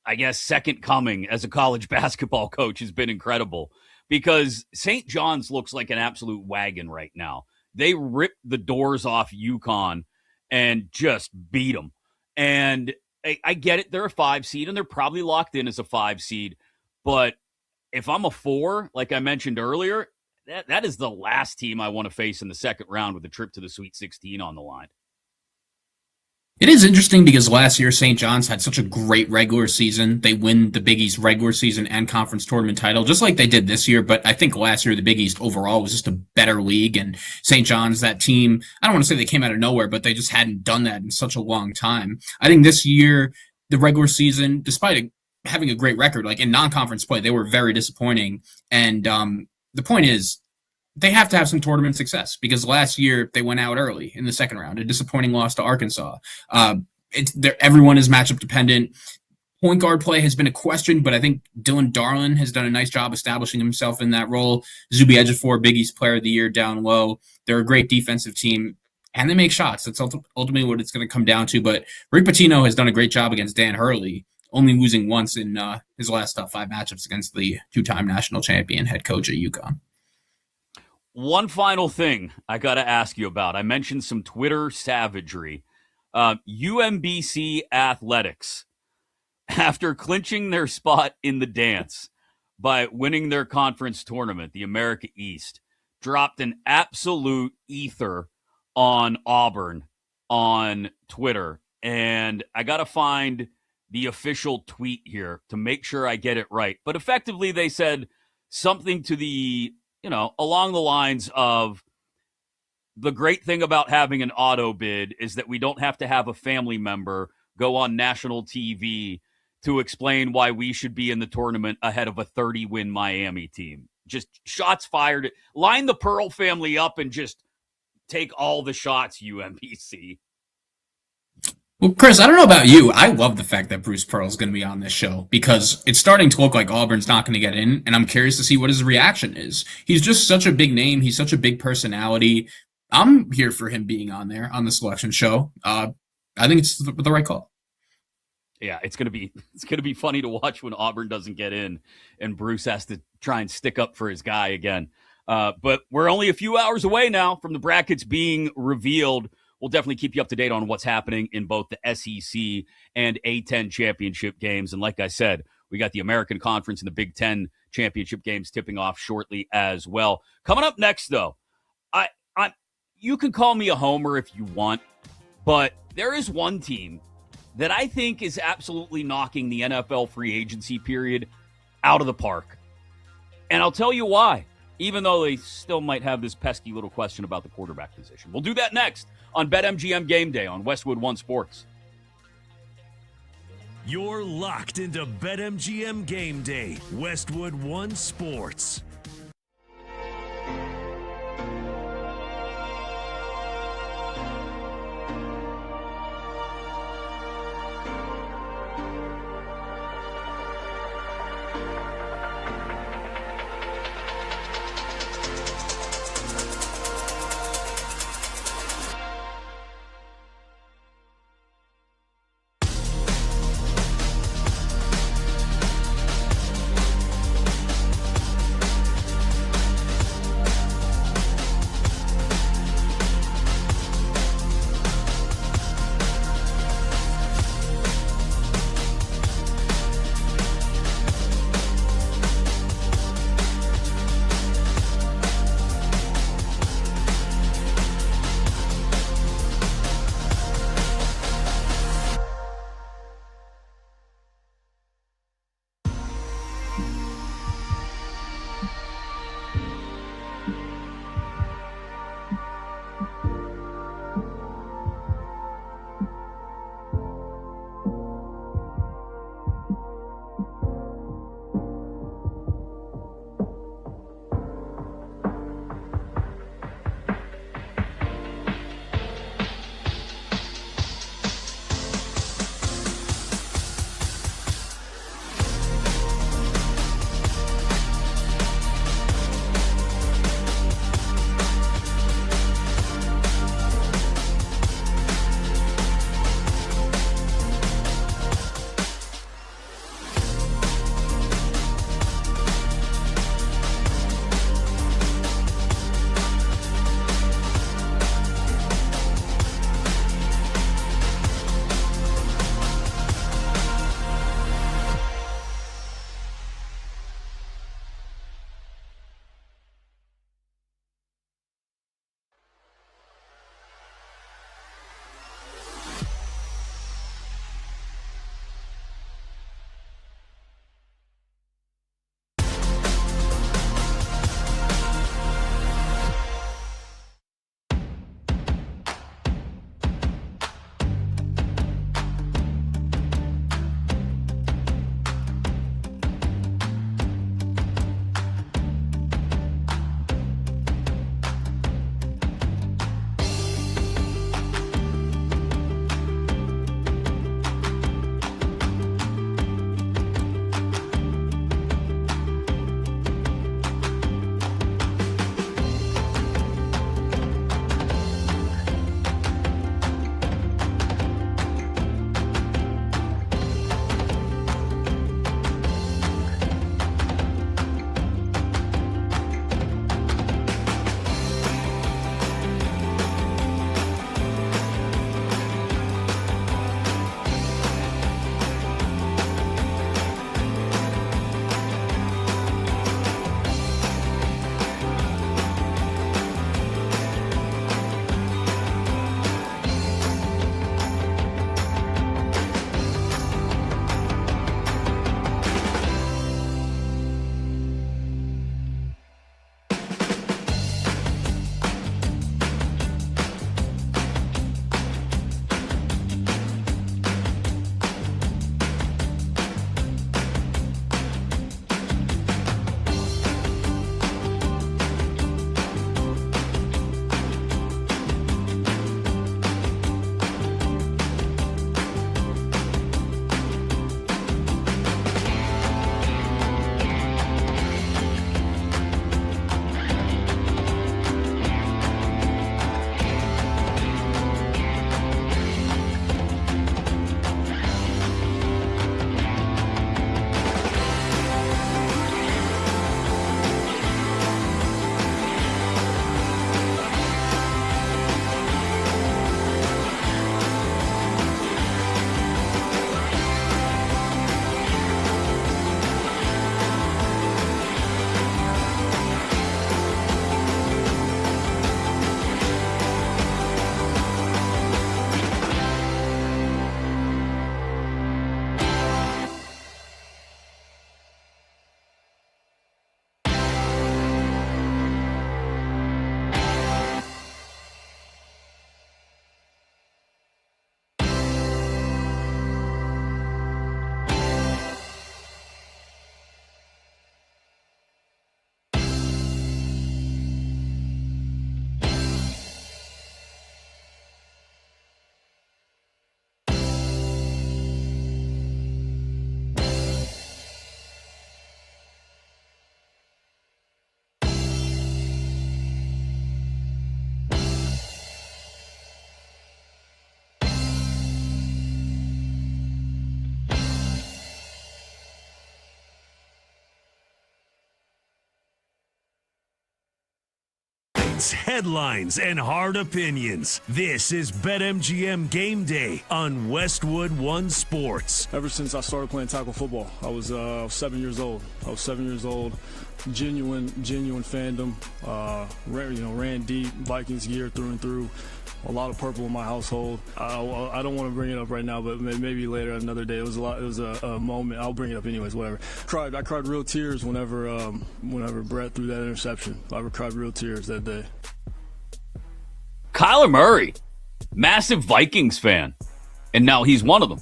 I guess, second coming as a college basketball coach has been incredible, because St. John's looks like an absolute wagon right now. They ripped the doors off UConn and just beat them. And I get it, they're a 5 seed, and they're probably locked in as a 5 seed, but if I'm a 4, like I mentioned earlier, that is the last team I want to face in the second round with a trip to the Sweet 16 on the line. It is interesting because last year St. John's had such a great regular season. They win the Big East regular season and conference tournament title, just like they did this year. But I think last year the Big East overall was just a better league. And St. John's, that team, I don't want to say they came out of nowhere, but they just hadn't done that in such a long time. I think this year, the regular season, despite having a great record, like in non-conference play, they were very disappointing. And the point is, they have to have some tournament success because last year they went out early in the second round, a disappointing loss to Arkansas. Everyone is matchup dependent. Point guard play has been a question, but I think Dylan Darlin has done a nice job establishing himself in that role. Zuby Ejiofor, Big East Player of the Year down low. They're a great defensive team, and they make shots. That's ultimately what it's going to come down to. But Rick Pitino has done a great job against Dan Hurley, only losing once in his last top 5 matchups against the 2-time national champion head coach at UConn. One final thing I got to ask you about. I mentioned some Twitter savagery. UMBC Athletics, after clinching their spot in the dance by winning their conference tournament, the America East, dropped an absolute ether on Auburn on Twitter. And I got to find the official tweet here to make sure I get it right. But effectively, they said something to the, along the lines of, the great thing about having an auto bid is that we don't have to have a family member go on national TV to explain why we should be in the tournament ahead of a 30-win Miami team. Just shots fired. Line the Pearl family up and just take all the shots, UMBC. Well, Chris, I don't know about you. I love the fact that Bruce Pearl is going to be on this show because it's starting to look like Auburn's not going to get in, and I'm curious to see what his reaction is. He's just such a big name. He's such a big personality. I'm here for him being on there on the selection show. I think it's the right call. Yeah, it's gonna be funny to watch when Auburn doesn't get in and Bruce has to try and stick up for his guy again. But we're only a few hours away now from the brackets being revealed. We'll definitely keep you up to date on what's happening in both the SEC and A-10 championship games. And like I said, we got the American Conference and the Big Ten championship games tipping off shortly as well. Coming up next, though, you can call me a homer if you want, but there is one team that I think is absolutely knocking the NFL free agency period out of the park. And I'll tell you why, even though they still might have this pesky little question about the quarterback position. We'll do that next on BetMGM Game Day on Westwood One Sports. You're locked into BetMGM Game Day, Westwood One Sports. Odds, headlines, and hard opinions. This is BetMGM Game Day on Westwood One Sports. Ever since I started playing tackle football, I was 7 years old. Genuine fandom. Ran deep, Vikings gear through and through. A lot of purple in my household. I don't want to bring it up right now, but maybe later, another day. It was a moment. I'll bring it up anyways. Whatever. I cried real tears whenever Brett threw that interception. I cried real tears that day. Kyler Murray, massive Vikings fan, and now he's one of them.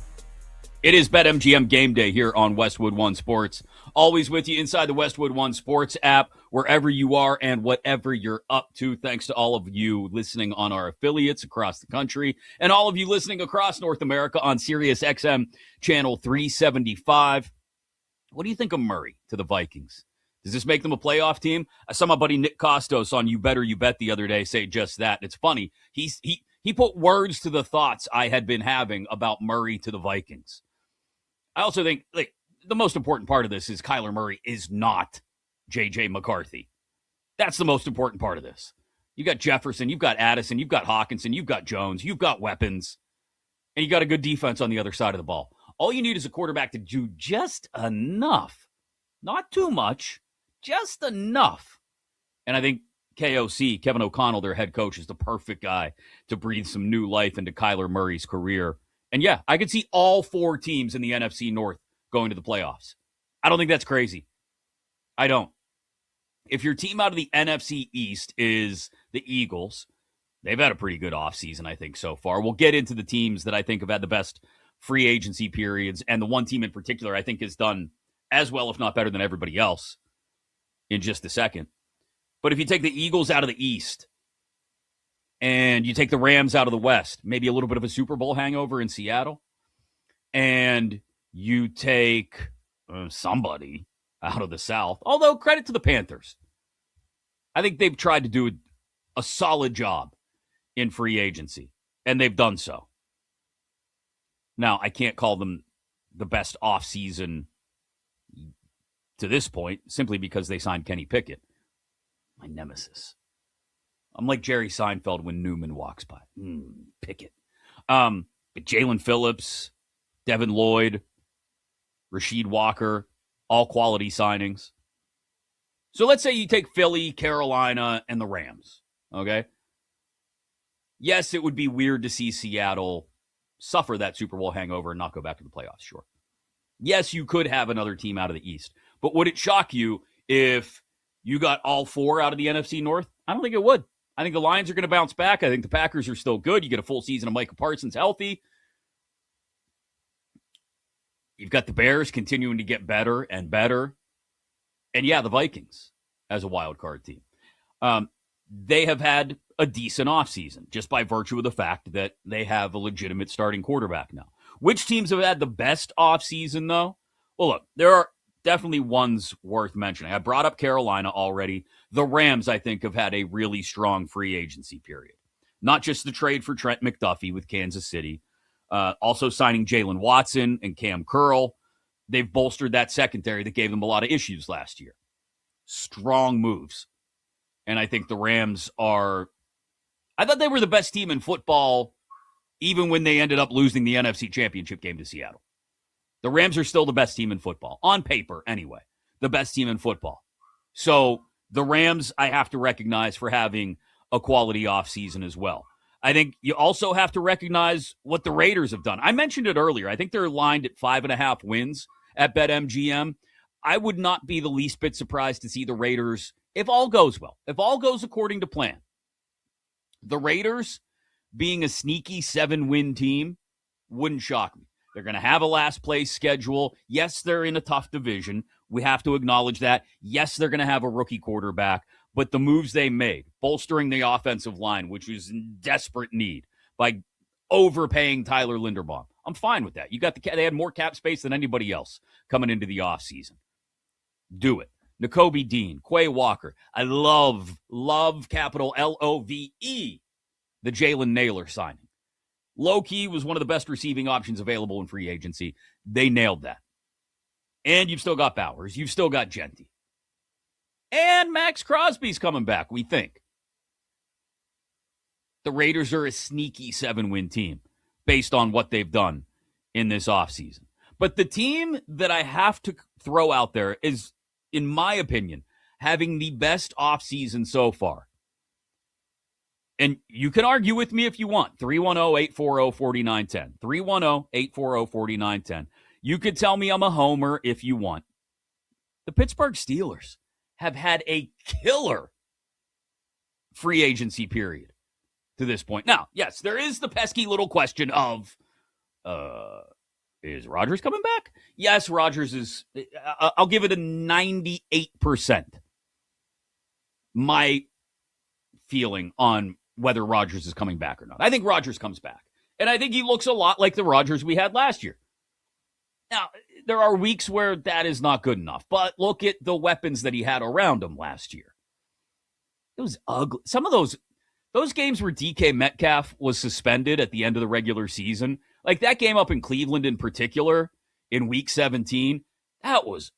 It is BetMGM Game Day here on Westwood One Sports. Always with you inside the Westwood One Sports app, wherever you are and whatever you're up to. Thanks to all of you listening on our affiliates across the country and all of you listening across North America on Sirius XM Channel 375. What do you think of Murray to the Vikings? Does this make them a playoff team? I saw my buddy Nick Costos on You Better You Bet the other day say just that. It's funny. He put words to the thoughts I had been having about Murray to the Vikings. I also think the most important part of this is Kyler Murray is not J.J. McCarthy. That's the most important part of this. You got Jefferson, you've got Addison, you've got Hawkinson, you've got Jones, you've got weapons, and you got a good defense on the other side of the ball. All you need is a quarterback to do just enough. Not too much, just enough. And I think KOC, Kevin O'Connell, their head coach, is the perfect guy to breathe some new life into Kyler Murray's career. And yeah, I could see all four teams in the NFC North going to the playoffs. I don't think that's crazy. I don't. If your team out of the NFC East is the Eagles, they've had a pretty good offseason, I think, so far. We'll get into the teams that I think have had the best free agency periods, and the one team in particular I think has done as well, if not better than everybody else, in just a second. But if you take the Eagles out of the East, and you take the Rams out of the West, maybe a little bit of a Super Bowl hangover in Seattle, and you take somebody out of the South, although credit to the Panthers. I think they've tried to do a solid job in free agency, and they've done so. Now, I can't call them the best offseason to this point, simply because they signed Kenny Pickett, my nemesis. I'm like Jerry Seinfeld when Newman walks by. Pickett. But Jalen Phillips, Devin Lloyd, Rasheed Walker, all quality signings. So let's say you take Philly, Carolina, and the Rams, okay? Yes, it would be weird to see Seattle suffer that Super Bowl hangover and not go back to the playoffs, sure. Yes, you could have another team out of the East. But would it shock you if you got all four out of the NFC North? I don't think it would. I think the Lions are going to bounce back. I think the Packers are still good. You get a full season of Micah Parsons healthy. You've got the Bears continuing to get better and better. And yeah, the Vikings as a wild card team. They have had a decent offseason just by virtue of the fact that they have a legitimate starting quarterback now. Which teams have had the best offseason, though? Well, look, there are definitely ones worth mentioning. I brought up Carolina already. The Rams, I think, have had a really strong free agency period. Not just the trade for Trent McDuffie with Kansas City, also signing Jalen Watson and Cam Curl. They've bolstered that secondary that gave them a lot of issues last year. Strong moves. And I think the Rams are... I thought they were the best team in football even when they ended up losing the NFC Championship game to Seattle. The Rams are still the best team in football. On paper, anyway. The best team in football. So the Rams, I have to recognize for having a quality offseason as well. I think you also have to recognize what the Raiders have done. I mentioned it earlier. I think they're lined at 5.5 wins at BetMGM. I would not be the least bit surprised to see the Raiders, if all goes well, if all goes according to plan, the Raiders being a sneaky 7-win team wouldn't shock me. They're going to have a last place schedule. Yes, they're in a tough division. We have to acknowledge that. Yes, they're going to have a rookie quarterback, but the moves they made, bolstering the offensive line, which was in desperate need by overpaying Tyler Linderbaum, I'm fine with that. They had more cap space than anybody else coming into the offseason. Do it. Nakobe Dean, Quay Walker. I love capital Love, the Jalen Naylor signing. Low-key was one of the best receiving options available in free agency. They nailed that. And you've still got Bowers. You've still got Genty. And Max Crosby's coming back, we think. the Raiders are a sneaky 7-win team based on what they've done in this offseason. But the team that I have to throw out there is, in my opinion, having the best offseason so far. And you can argue with me if you want. 310-840-4910. 310-840-4910. You could tell me I'm a homer if you want. The Pittsburgh Steelers have had a killer free agency period to this point. Now, yes, there is the pesky little question of, is Rodgers coming back? Yes, Rodgers is. I'll give it a 98%. My feeling on whether Rodgers is coming back or not. I think Rodgers comes back. And I think he looks a lot like the Rodgers we had last year. Now, there are weeks where that is not good enough. But look at the weapons that he had around him last year. It was ugly. Some of those games where DK Metcalf was suspended at the end of the regular season, like that game up in Cleveland in particular, in week 17, that was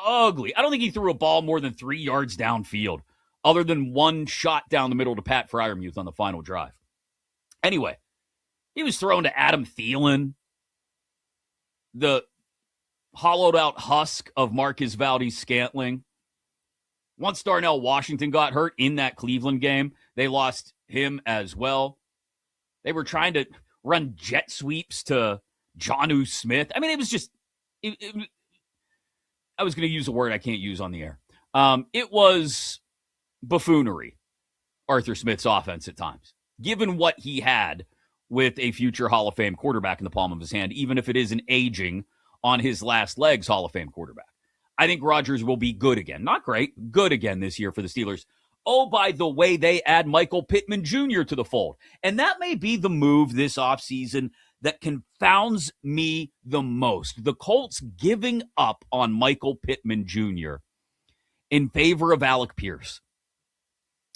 ugly. I don't think he threw a ball more than 3 yards downfield, other than one shot down the middle to Pat Freiermuth on the final drive. Anyway, he was thrown to Adam Thielen, the hollowed-out husk of Marcus Valdes-Scantling. Once Darnell Washington got hurt in that Cleveland game, they lost him as well. They were trying to run jet sweeps to Jonnu Smith. I mean, it was just... I was going to use a word I can't use on the air. It was buffoonery, Arthur Smith's offense at times, given what he had with a future Hall of Fame quarterback in the palm of his hand, even if it is an aging on his last legs Hall of Fame quarterback. I think Rodgers will be good again. Not great, good again this year for the Steelers. Oh, by the way, they add Michael Pittman Jr. to the fold. And that may be the move this offseason that confounds me the most. The Colts giving up on Michael Pittman Jr. in favor of Alec Pierce.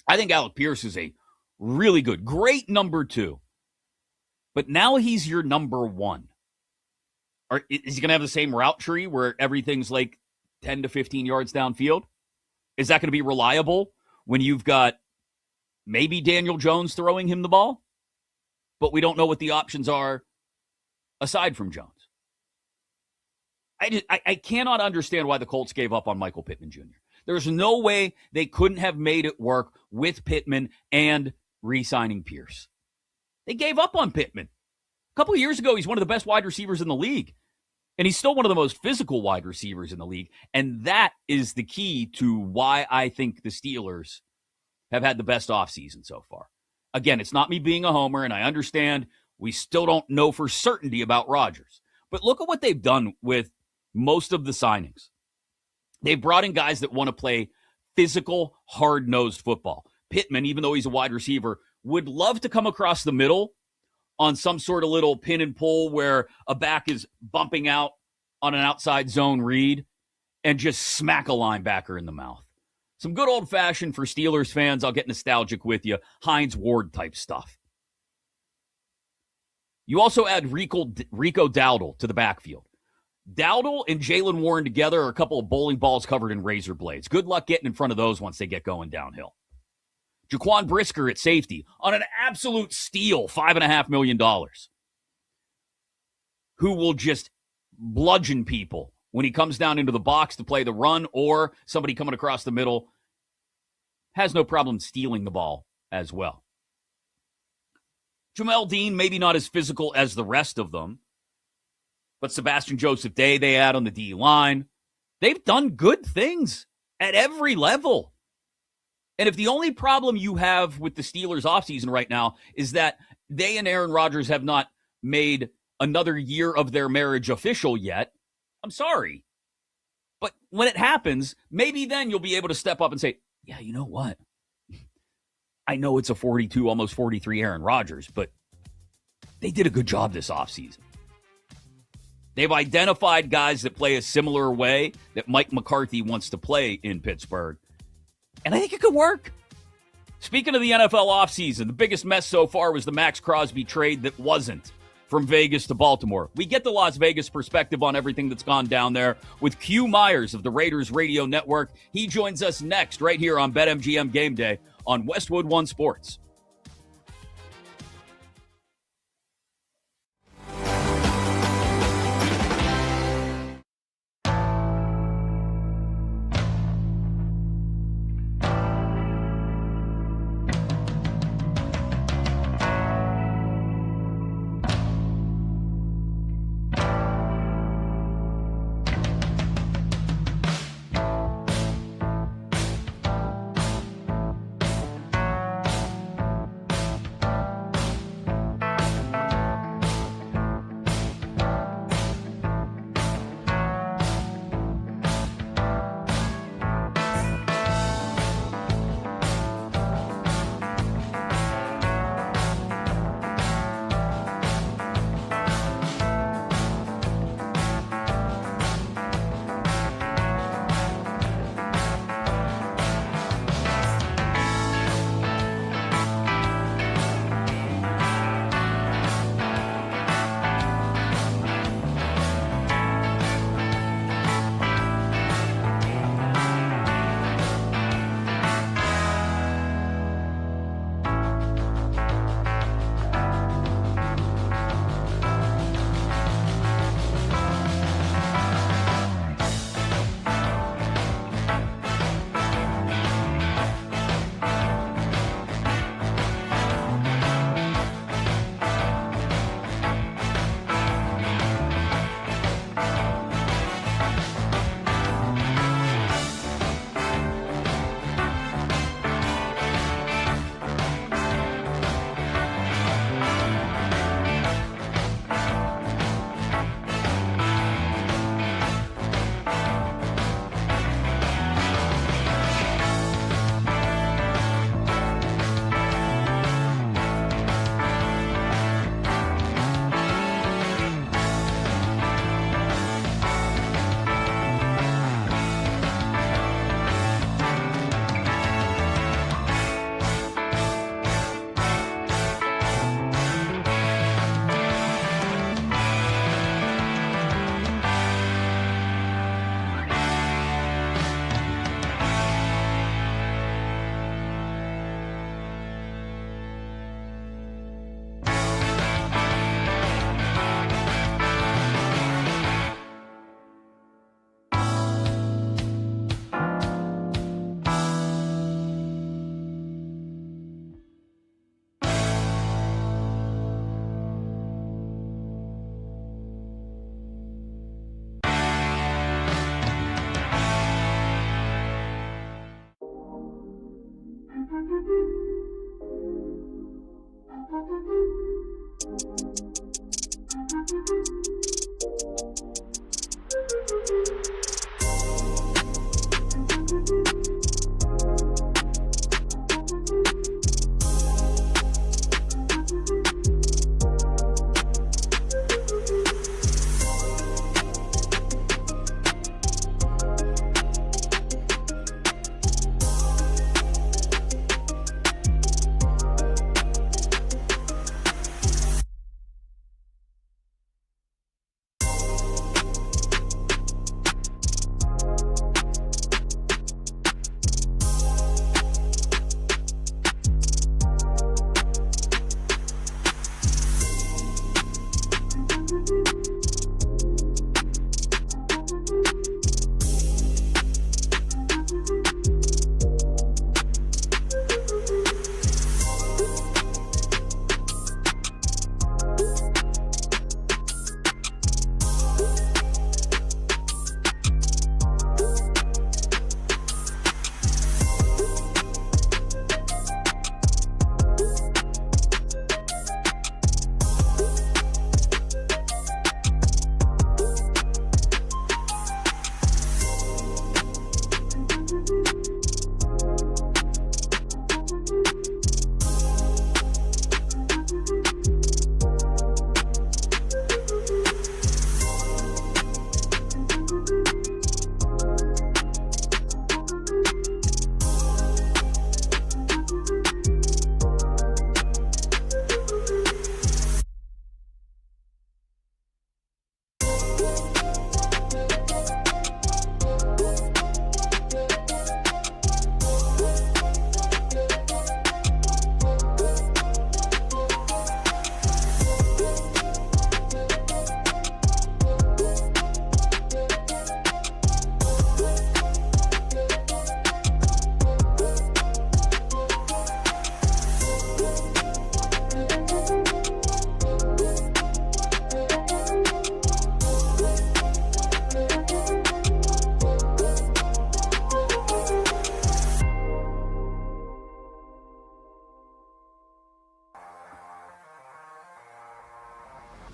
I think Alec Pierce is a really good, great number 2. But now he's your number 1. Is he going to have the same route tree where everything's like 10 to 15 yards downfield? Is that going to be reliable when you've got maybe Daniel Jones throwing him the ball? But we don't know what the options are aside from Jones. I cannot understand why the Colts gave up on Michael Pittman Jr. There's no way they couldn't have made it work with Pittman and re-signing Pierce. They gave up on Pittman. A couple of years ago, he's one of the best wide receivers in the league. And he's still one of the most physical wide receivers in the league. And that is the key to why I think the Steelers have had the best offseason so far. Again, it's not me being a homer, and I understand we still don't know for certainty about Rodgers. But look at what they've done with most of the signings. They've brought in guys that want to play physical, hard-nosed football. Pittman, even though he's a wide receiver, would love to come across the middle on some sort of little pin and pull where a back is bumping out on an outside zone read and just smack a linebacker in the mouth. Some good old-fashioned, for Steelers fans, I'll get nostalgic with you, Hines Ward type stuff. You also add Rico Dowdle to the backfield. Dowdle and Jalen Warren together are a couple of bowling balls covered in razor blades. Good luck getting in front of those once they get going downhill. Jaquan Brisker at safety on an absolute steal, $5.5 million, who will just bludgeon people when he comes down into the box to play the run, or somebody coming across the middle has no problem stealing the ball as well. Jamel Dean, maybe not as physical as the rest of them, but Sebastian Joseph Day they add on the D-line. They've done good things at every level. And if the only problem you have with the Steelers offseason right now is that they and Aaron Rodgers have not made another year of their marriage official yet, I'm sorry. But when it happens, maybe then you'll be able to step up and say, yeah, you know what? I know it's a 42, almost 43 Aaron Rodgers, but they did a good job this offseason. They've identified guys that play a similar way that Mike McCarthy wants to play in Pittsburgh. And I think it could work. Speaking of the NFL offseason, the biggest mess so far was the Max Crosby trade that wasn't from Vegas to Baltimore. We get the Las Vegas perspective on everything that's gone down there with Q Myers of the Raiders Radio Network. He joins us next right here on BetMGM Game Day on Westwood One Sports.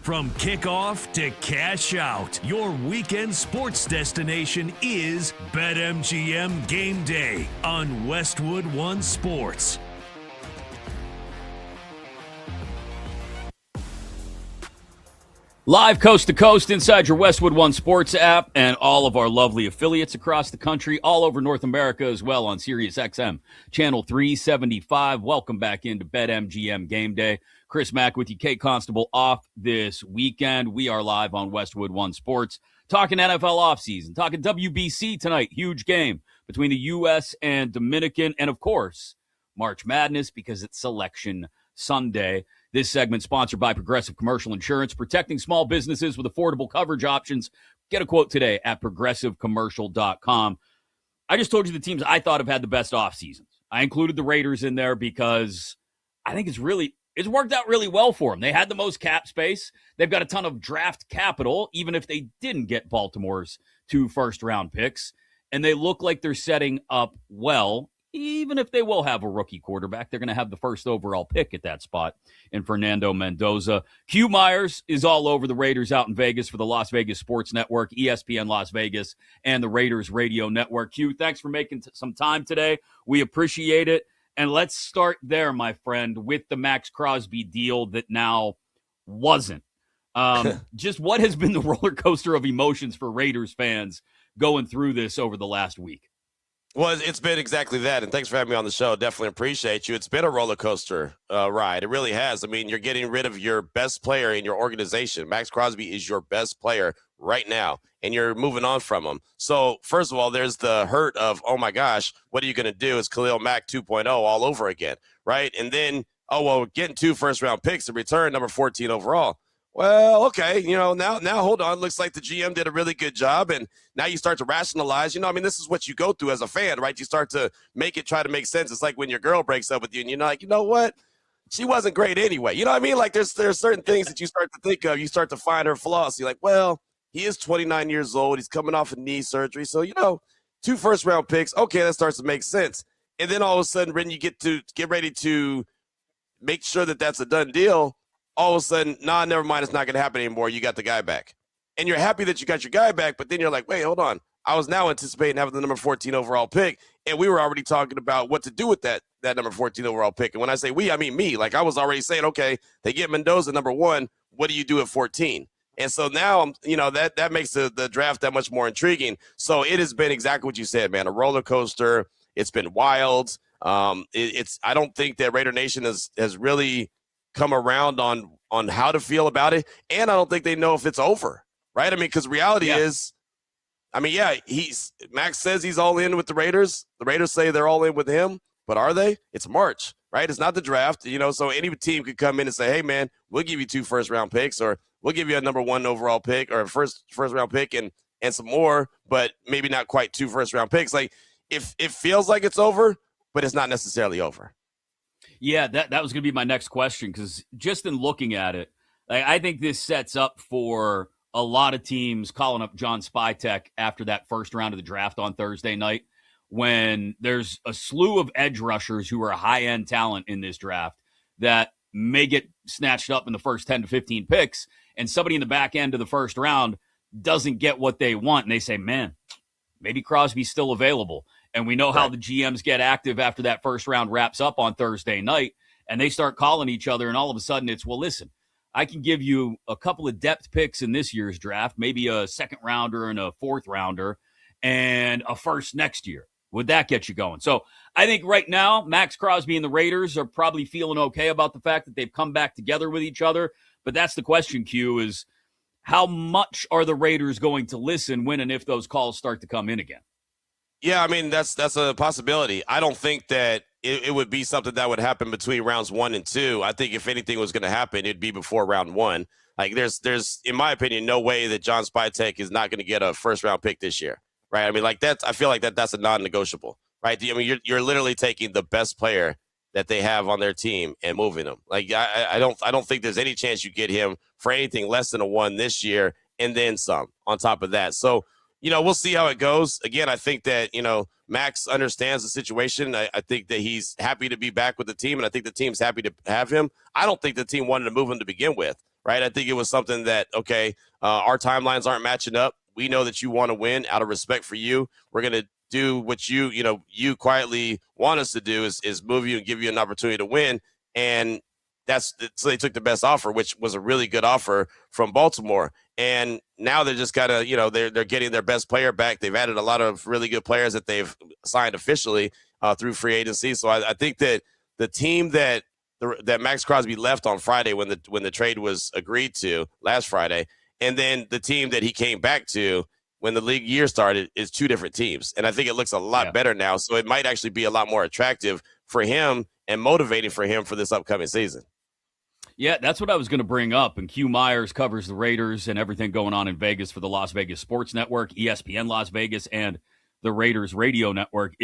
From kickoff to cash out, your weekend sports destination is BetMGM Game Day on Westwood One Sports. Live coast to coast inside your Westwood One Sports app and all of our lovely affiliates across the country, all over North America as well on Sirius XM, channel 375. Welcome back into BetMGM Game Day. Chris Mack with you, Kate Constable off this weekend. We are live on Westwood One Sports, talking NFL offseason, talking WBC tonight. Huge game between the U.S. and Dominican, and of course, March Madness because it's Selection Sunday. This segment sponsored by Progressive Commercial Insurance, protecting small businesses with affordable coverage options. Get a quote today at progressivecommercial.com. I just told you the teams I thought have had the best off seasons. I included the Raiders in there because I think it's worked out really well for them. They had the most cap space. They've got a ton of draft capital, even if they didn't get Baltimore's 2 first-round picks. And they look like they're setting up well. Even if they will have a rookie quarterback, they're going to have the first overall pick at that spot in Fernando Mendoza. Q Myers is all over the Raiders out in Vegas for the Las Vegas Sports Network, ESPN Las Vegas, and the Raiders Radio Network. Q, thanks for making some time today. We appreciate it. And let's start there, my friend, with the Max Crosby deal that now wasn't. Just what has been the roller coaster of emotions for Raiders fans going through this over the last week? Well, it's been exactly that, and thanks for having me on the show. Definitely appreciate you. It's been a roller coaster ride. It really has. I mean, you're getting rid of your best player in your organization. Max Crosby is your best player right now, and you're moving on from him. So, first of all, there's the hurt of, oh, my gosh, what are you going to do? It's Khalil Mack 2.0 all over again, right? And then, oh, well, we're getting 2 first-round picks in return, number 14 overall. Well, okay, now hold on. Looks like the GM did a really good job, and now you start to rationalize. This is what you go through as a fan, right? You start to try to make sense. It's like when your girl breaks up with you, and you're like, you know what? She wasn't great anyway. You know what I mean? Like there's certain things that you start to think of. You start to find her flaws. You're like, well, he is 29 years old. He's coming off a knee surgery. So, 2 first-round picks. Okay, that starts to make sense. And then all of a sudden, when you get ready to make sure that that's a done deal, all of a sudden, never mind, it's not going to happen anymore. You got the guy back. And you're happy that you got your guy back, but then you're like, wait, hold on. I was now anticipating having the number 14 overall pick, and we were already talking about what to do with that number 14 overall pick. And when I say we, I mean me. Like I was already saying, okay, they get Mendoza number 1. What do you do at 14? And so now, that makes the draft that much more intriguing. So it has been exactly what you said, man, a roller coaster. It's been wild. I don't think that Raider Nation has really come around on how to feel about it, and I don't think they know if it's over, right? I mean, because reality is, Max says he's all in with the Raiders. The Raiders say they're all in with him, but are they? It's March, right? It's not the draft, so any team could come in and say, hey, man, we'll give you 2 first-round picks, or we'll give you a number 1 overall pick, or a first-round pick and some more, but maybe not quite 2 first-round picks. Like, if it feels like it's over, but it's not necessarily over. Yeah, that was going to be my next question, because just in looking at it, I think this sets up for a lot of teams calling up John Spytek after that first round of the draft on Thursday night, when there's a slew of edge rushers who are high-end talent in this draft that may get snatched up in the first 10 to 15 picks, and somebody in the back end of the first round doesn't get what they want, and they say, man, maybe Crosby's still available. And we know how the GMs get active after that first round wraps up on Thursday night, and they start calling each other, and all of a sudden it's, well, listen, I can give you a couple of depth picks in this year's draft, maybe a second rounder and a fourth rounder, and a first next year. Would that get you going? So I think right now, Max Crosby and the Raiders are probably feeling okay about the fact that they've come back together with each other. But that's the question, Q, is how much are the Raiders going to listen when and if those calls start to come in again? Yeah, I mean, that's a possibility. I don't think that it would be something that would happen between rounds 1 and 2. I think if anything was going to happen, it'd be before round 1. Like there's, in my opinion, no way that John Spytek is not going to get a first-round pick this year, right? I mean, like I feel like that's a non-negotiable, right? I mean, you're literally taking the best player that they have on their team and moving them. Like I don't think there's any chance you get him for anything less than a 1 this year, and then some on top of that. So, we'll see how it goes. Again, I think that, Max understands the situation. I think that he's happy to be back with the team, and I think the team's happy to have him. I don't think the team wanted to move him to begin with, right? I think it was something that, okay, our timelines aren't matching up. We know that you want to win. Out of respect for you, we're going to do what you quietly want us to do is move you and give you an opportunity to win. And so they took the best offer, which was a really good offer from Baltimore. And now they're just kind of, they're getting their best player back. They've added a lot of really good players that they've signed officially through free agency. So I think that the team that Max Crosby left on Friday when the trade was agreed to last Friday, and then the team that he came back to when the league year started is two different teams. And I think it looks a lot better now. So it might actually be a lot more attractive for him and motivating for him for this upcoming season. Yeah, that's what I was going to bring up. And Q Myers covers the Raiders and everything going on in Vegas for the Las Vegas Sports Network, ESPN Las Vegas, and the Raiders Radio Network.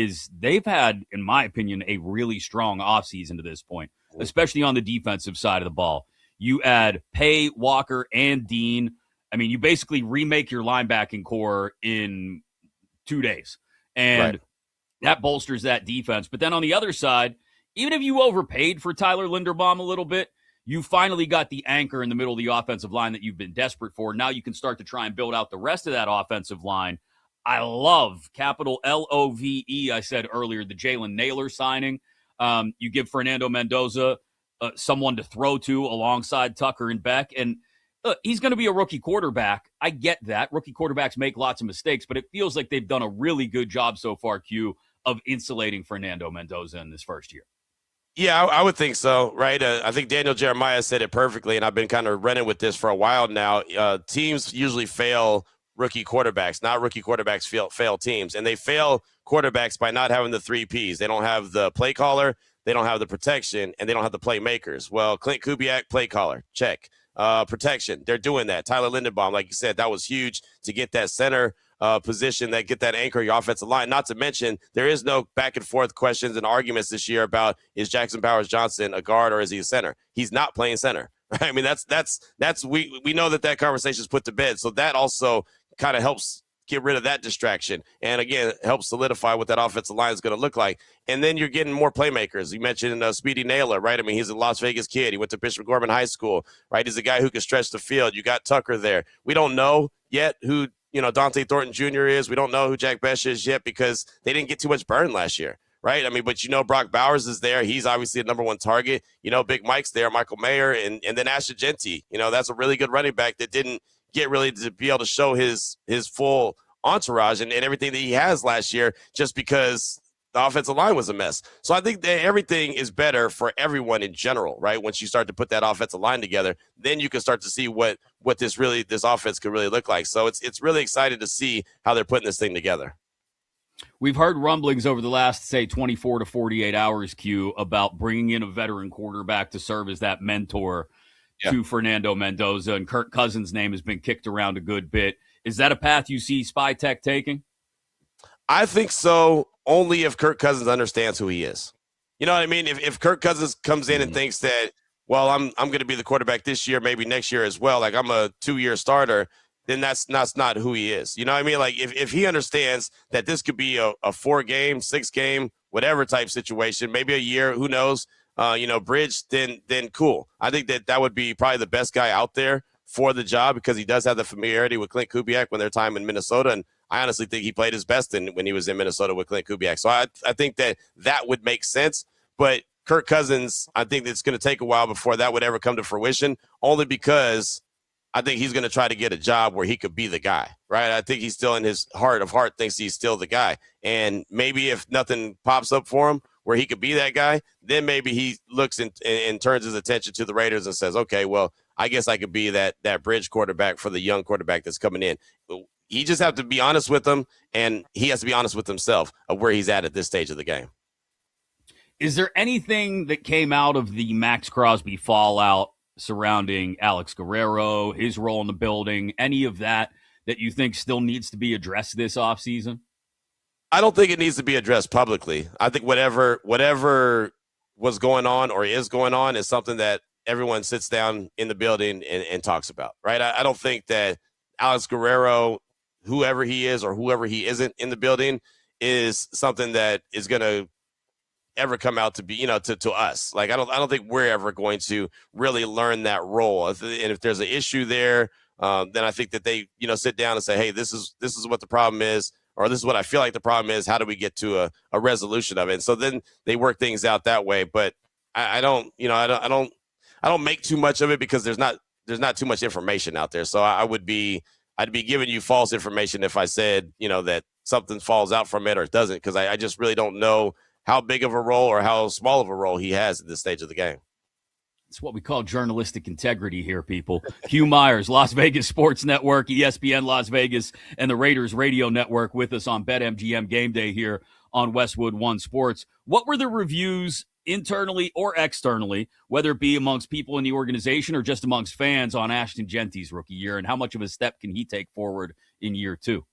They've had, in my opinion, a really strong offseason to this point, especially on the defensive side of the ball. You add Pay, Walker, and Dean. I mean, you basically remake your linebacking core in 2 days. And that bolsters that defense. But then on the other side, even if you overpaid for Tyler Linderbaum a little bit, you finally got the anchor in the middle of the offensive line that you've been desperate for. Now you can start to try and build out the rest of that offensive line. I love, capital Love, I said earlier, the Jalen Naylor signing. You give Fernando Mendoza someone to throw to alongside Tucker and Beck. And he's going to be a rookie quarterback. I get that. Rookie quarterbacks make lots of mistakes, but it feels like they've done a really good job so far, Q, of insulating Fernando Mendoza in this first year. Yeah, I would think so, right? I think Daniel Jeremiah said it perfectly, and I've been kind of running with this for a while now. Teams usually fail rookie quarterbacks, not rookie quarterbacks fail teams. And they fail quarterbacks by not having the 3 Ps. They don't have the play caller, they don't have the protection, and they don't have the playmakers. Well, Clint Kubiak, play caller, check. Protection, they're doing that. Tyler Linderbaum, like you said, that was huge to get that center position, that get that anchor your offensive line. Not to mention, there is no back and forth questions and arguments this year about is Jackson Powers Johnson a guard or is he a center? He's not playing center. Right? I mean, we know that conversation is put to bed. So that also kind of helps get rid of that distraction. And again, helps solidify what that offensive line is going to look like. And then you're getting more playmakers. You mentioned Speedy Naylor, right? I mean, he's a Las Vegas kid. He went to Bishop Gorman High School, right? He's a guy who can stretch the field. You got Tucker there. We don't know yet who, Dante Thornton Jr. is. We don't know who Jack Besh is yet because they didn't get too much burn last year, right? I mean, but Brock Bowers is there. He's obviously a number one target. Big Mike's there, Michael Mayer, and then Ashton Genty. That's a really good running back that didn't get really to be able to show his full entourage and everything that he has last year just because the offensive line was a mess. So I think that everything is better for everyone in general, right? Once you start to put that offensive line together, then you can start to see what this offense could really look like. So it's really exciting to see how they're putting this thing together. We've heard rumblings over the last, say, 24 to 48 hours, Q, about bringing in a veteran quarterback to serve as that mentor to Fernando Mendoza, and Kirk Cousins' name has been kicked around a good bit. Is that a path you see Spy Tech taking? I think so, only if Kirk Cousins understands who he is. You know what I mean? If Kirk Cousins comes in and thinks that, well, I'm going to be the quarterback this year, maybe next year as well, like I'm a 2-year starter, then that's not who he is. You know what I mean? Like if he understands that this could be a 4-game, 6-game, whatever type situation, maybe a year, who knows, bridge, then cool. I think that would be probably the best guy out there for the job because he does have the familiarity with Clint Kubiak when their time in Minnesota. And I honestly think he played his best when he was in Minnesota with Clint Kubiak. So I think that would make sense. But Kirk Cousins, I think it's going to take a while before that would ever come to fruition, only because I think he's going to try to get a job where he could be the guy, right? I think he's still in his heart of heart thinks he's still the guy. And maybe if nothing pops up for him where he could be that guy, then maybe he looks and turns his attention to the Raiders and says, okay, well, I guess I could be that bridge quarterback for the young quarterback that's coming in. He just have to be honest with them, and he has to be honest with himself of where he's at this stage of the game. Is there anything that came out of the Max Crosby fallout surrounding Alex Guerrero, his role in the building, any of that you think still needs to be addressed this offseason? I don't think it needs to be addressed publicly. I think whatever was going on or is going on is something that everyone sits down in the building and talks about, right? I don't think that Alex Guerrero, whoever he is or whoever he isn't in the building, is something that is going to ever come out to be, to us. Like, I don't think we're ever going to really learn that role. And if there's an issue there, then I think that they, sit down and say, hey, this is what the problem is, or this is what I feel like the problem is. How do we get to a resolution of it? And so then they work things out that way. But I don't make too much of it because there's not too much information out there. So I'd be giving you false information if I said, that something falls out from it or it doesn't, because I just really don't know how big of a role or how small of a role he has at this stage of the game. It's what we call journalistic integrity here, people. Hugh Myers, Las Vegas Sports Network, ESPN Las Vegas, and the Raiders Radio Network with us on BetMGM Game Day here on Westwood One Sports. What were the reviews internally or externally, whether it be amongst people in the organization or just amongst fans, on Ashton Genty's rookie year, and how much of a step can he take forward in year two?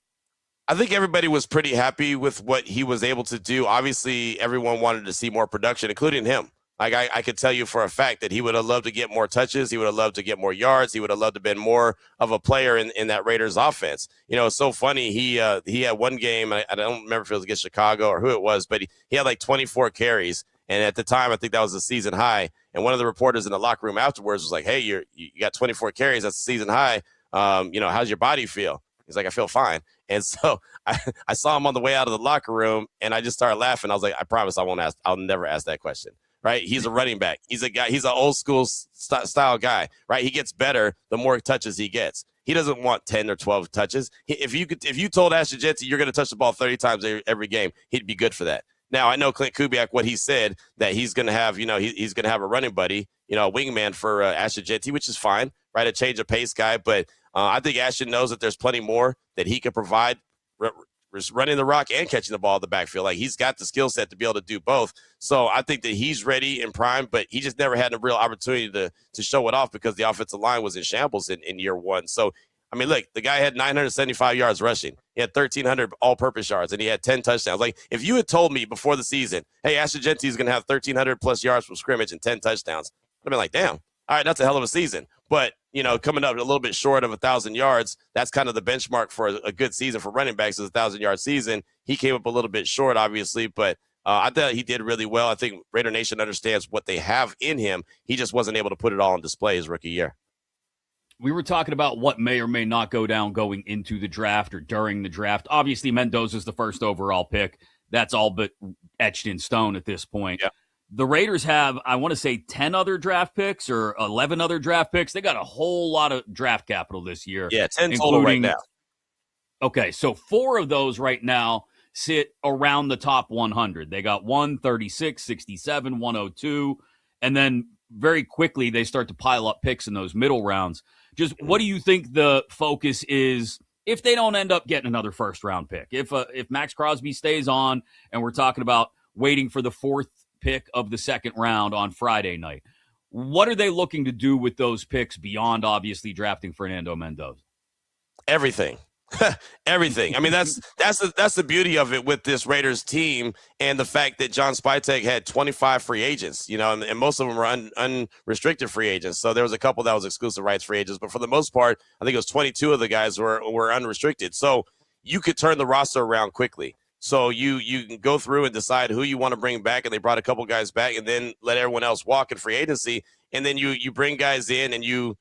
I think everybody was pretty happy with what he was able to do. Obviously, everyone wanted to see more production, including him. Like, I could tell you for a fact that he would have loved to get more touches. He would have loved to get more yards. He would have loved to have been more of a player in that Raiders offense. It's so funny. He had one game, I don't remember if it was against Chicago or who it was, but he had like 24 carries. And at the time, I think that was a season high. And one of the reporters in the locker room afterwards was like, hey, you got 24 carries. That's a season high. How's your body feel? He's like, I feel fine. And so I saw him on the way out of the locker room, and I just started laughing. I was like, I promise I'll never ask that question. Right? He's a running back. He's a guy. He's an old school style guy. Right? He gets better the more touches he gets. He doesn't want 10 or 12 touches. If you told Ashton Genty you're going to touch the ball 30 times every game, he'd be good for that. Now, I know Clint Kubiak, what he said, that he's going to have, he's going to have a running buddy, a wingman for Ashton Genty, which is fine, right? A change of pace guy. But I think Ashton knows that there's plenty more that he can provide, running the rock and catching the ball in the backfield. Like, he's got the skill set to be able to do both. So I think that he's ready and prime, but he just never had a real opportunity to show it off because the offensive line was in shambles in year one. So, I mean, look, the guy had 975 yards rushing. He had 1,300 all-purpose yards, and he had 10 touchdowns. Like, if you had told me before the season, hey, Ashton Genty is going to have 1,300-plus yards from scrimmage and 10 touchdowns, I'd be like, damn, all right, that's a hell of a season. But, coming up a little bit short of 1,000 yards, that's kind of the benchmark for a good season for running backs, is a 1,000-yard season. He came up a little bit short, obviously, but I thought he did really well. I think Raider Nation understands what they have in him. He just wasn't able to put it all on display his rookie year. We were talking about what may or may not go down going into the draft or during the draft. Obviously, Mendoza's the first overall pick. That's all but etched in stone at this point. Yeah. The Raiders have, I want to say, 10 other draft picks or 11 other draft picks. They got a whole lot of draft capital this year. Yeah, 10 total right now. Okay, so 4 of those right now sit around the top 100. They got 136, 67, 102, and then very quickly they start to pile up picks in those middle rounds. Just what do you think the focus is if they don't end up getting another first-round pick? If Max Crosby stays on and we're talking about waiting for the 4th pick of the second round on Friday night, what are they looking to do with those picks beyond obviously drafting Fernando Mendoza? Everything. Everything. I mean, that's the beauty of it with this Raiders team, and the fact that John Spytek had 25 free agents, and most of them were unrestricted free agents. So there was a couple that was exclusive rights free agents, but for the most part, I think it was 22 of the guys were unrestricted. So you could turn the roster around quickly. So you can go through and decide who you want to bring back, and they brought a couple guys back, and then let everyone else walk in free agency, and then you bring guys in, and you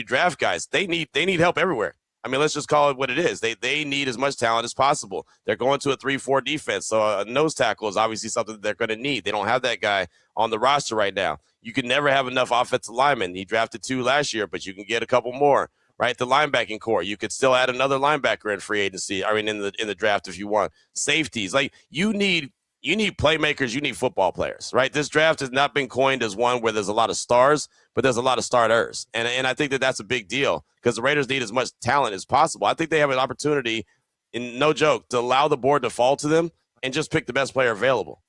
draft guys. They need help everywhere. I mean, let's just call it what it is. They need as much talent as possible. They're going to a 3-4 defense, so a nose tackle is obviously something that they're going to need. They don't have that guy on the roster right now. You can never have enough offensive linemen. He drafted 2 last year, but you can get a couple more, right? The linebacking core, you could still add another linebacker in free agency. I mean, in the draft if you want. Safeties, like you need playmakers, you need football players, right? This draft has not been coined as one where there's a lot of stars, but there's a lot of starters. And I think that that's a big deal because the Raiders need as much talent as possible. I think they have an opportunity, in no joke, to allow the board to fall to them and just pick the best player available.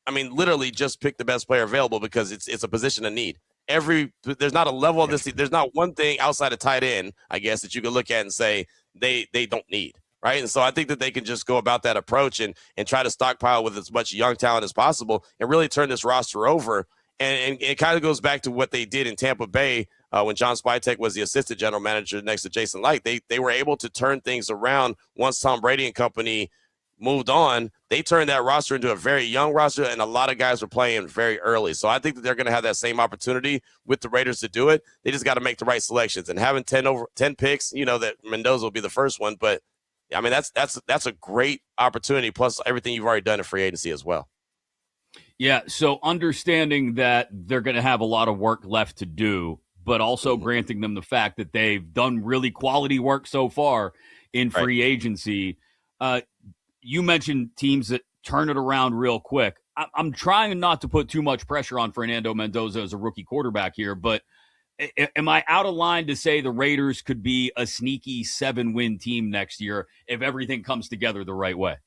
I mean, literally just pick the best player available because it's a position of need. There's not a level of this. There's not one thing outside of tight end, I guess, that you could look at and say they don't need. Right. And so I think that they can just go about that approach and try to stockpile with as much young talent as possible and really turn this roster over. And it kind of goes back to what they did in Tampa Bay when John Spytek was the assistant general manager next to Jason Licht. They were able to turn things around once Tom Brady and company moved on, they turned that roster into a very young roster, and a lot of guys were playing very early. So I think that they're going to have that same opportunity with the Raiders to do it. They just got to make the right selections. And having 10 picks, that Mendoza will be the first one. But, I mean, that's a great opportunity, plus everything you've already done in free agency as well. Yeah, so understanding that they're going to have a lot of work left to do, but also granting them the fact that they've done really quality work so far in free agency. You mentioned teams that turn it around real quick. I'm trying not to put too much pressure on Fernando Mendoza as a rookie quarterback here, but am I out of line to say the Raiders could be a sneaky 7-win team next year if everything comes together the right way?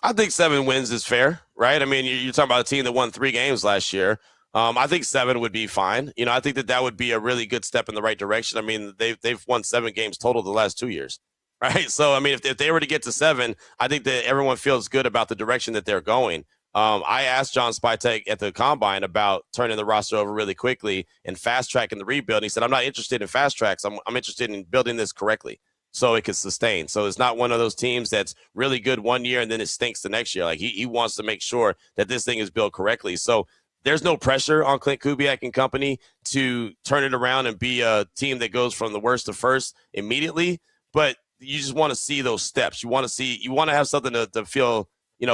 I think 7 wins is fair, right? I mean, you're talking about a team that won 3 games last year. I think 7 would be fine. I think that would be a really good step in the right direction. I mean, they've won 7 games total the last 2 years, right? So, I mean, if they were to get to 7, I think that everyone feels good about the direction that they're going. I asked John Spytek at the Combine about turning the roster over really quickly and fast-tracking the rebuild. He said, I'm not interested in fast tracks. I'm interested in building this correctly so it can sustain. So it's not one of those teams that's really good one year and then it stinks the next year. Like he wants to make sure that this thing is built correctly. So there's no pressure on Clint Kubiak and company to turn it around and be a team that goes from the worst to first immediately. But you just want to see those steps. You want to have something to feel,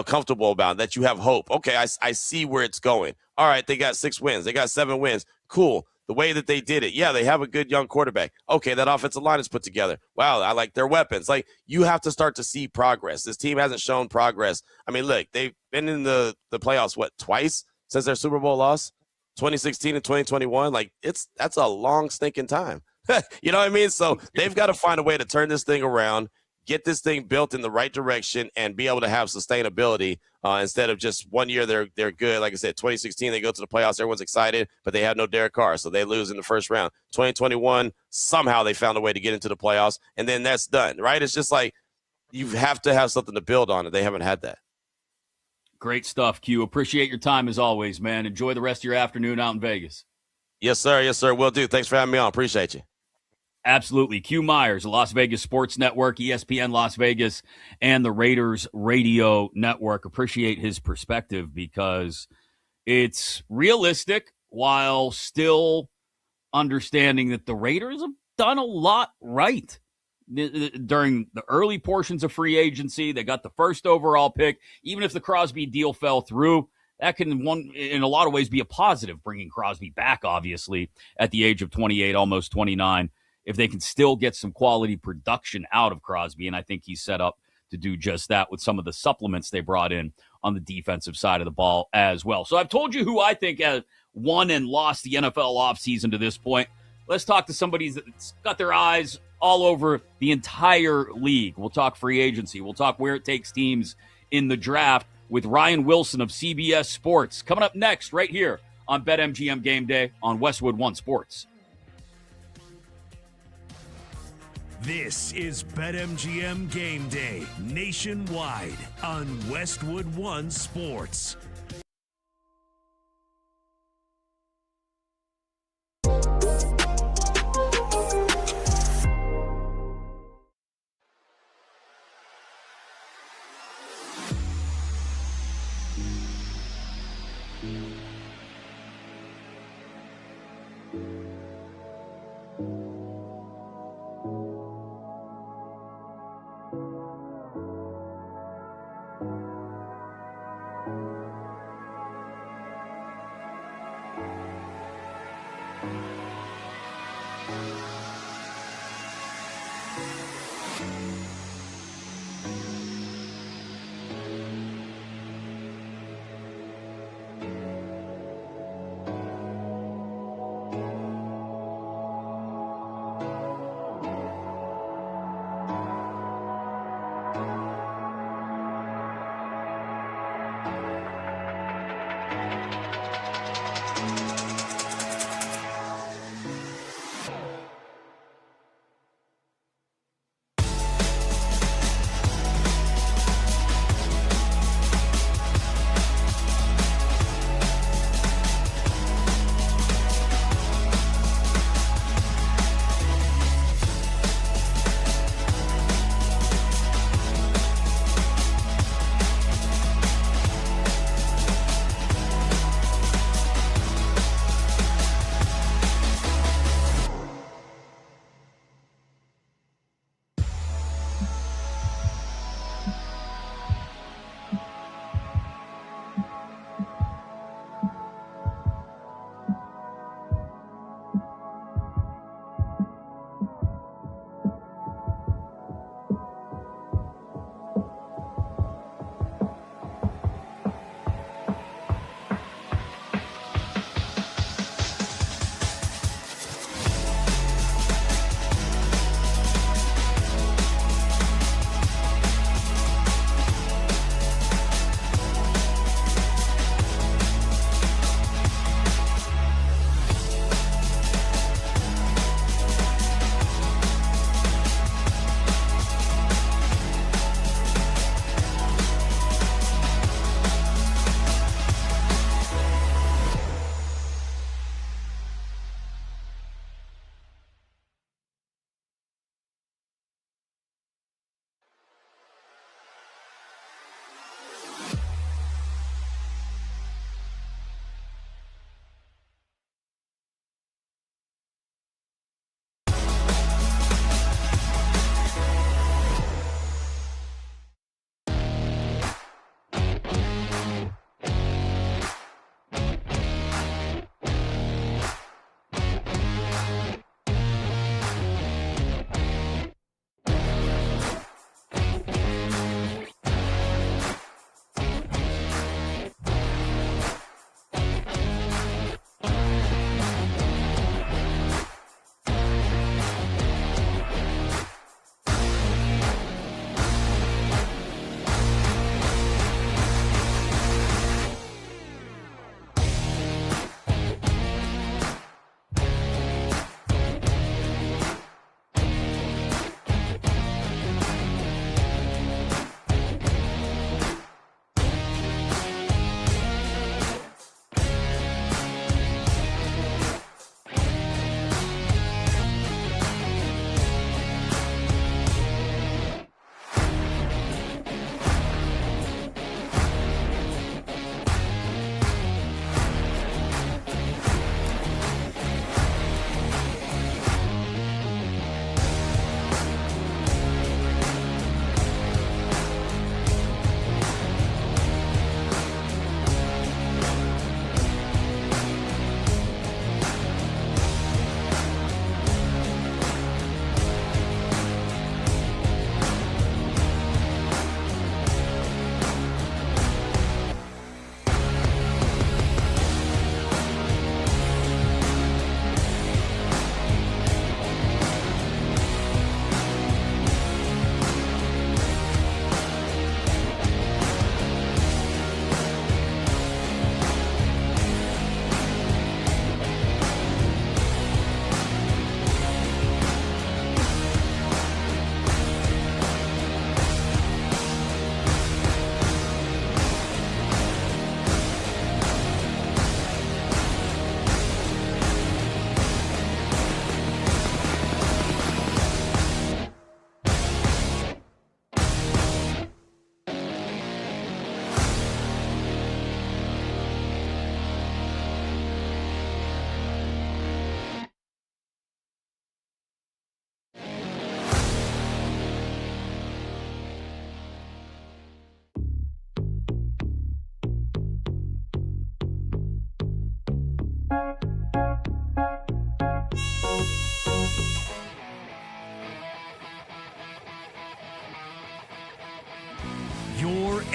comfortable about, that you have hope. Okay, I see where it's going. All right, they got 6 wins. They got 7 wins. Cool. The way that they did it. Yeah, they have a good young quarterback. Okay, that offensive line is put together. Wow, I like their weapons. Like, you have to start to see progress. This team hasn't shown progress. I mean, look, they've been in the playoffs, twice since their Super Bowl loss? 2016 and 2021. Like, that's a long stinking time. You know what I mean? So they've got to find a way to turn this thing around, get this thing built in the right direction, and be able to have sustainability instead of just one year they're good. Like I said, 2016 they go to the playoffs, everyone's excited, but they have no Derek Carr, so they lose in the first round. 2021, somehow they found a way to get into the playoffs, and then that's done, right? It's just like you have to have something to build on, and they haven't had that. Great stuff, Q. Appreciate your time as always, man. Enjoy the rest of your afternoon out in Vegas. Yes, sir. Yes, sir. Will do. Thanks for having me on. Appreciate you. Absolutely. Q Myers, the Las Vegas Sports Network, ESPN Las Vegas, and the Raiders Radio Network. Appreciate his perspective because it's realistic while still understanding that the Raiders have done a lot right during the early portions of free agency. They got the first overall pick. Even if the Crosby deal fell through, that can, in a lot of ways, be a positive, bringing Crosby back, obviously, at the age of 28, almost 29. If they can still get some quality production out of Crosby, and I think he's set up to do just that with some of the supplements they brought in on the defensive side of the ball as well. So I've told you who I think has won and lost the NFL offseason to this point. Let's talk to somebody that's got their eyes all over the entire league. We'll talk free agency. We'll talk where it takes teams in the draft with Ryan Wilson of CBS Sports. Coming up next right here on BetMGM Game Day on Westwood One Sports. This is BetMGM Game Day nationwide on Westwood One Sports. Thank you.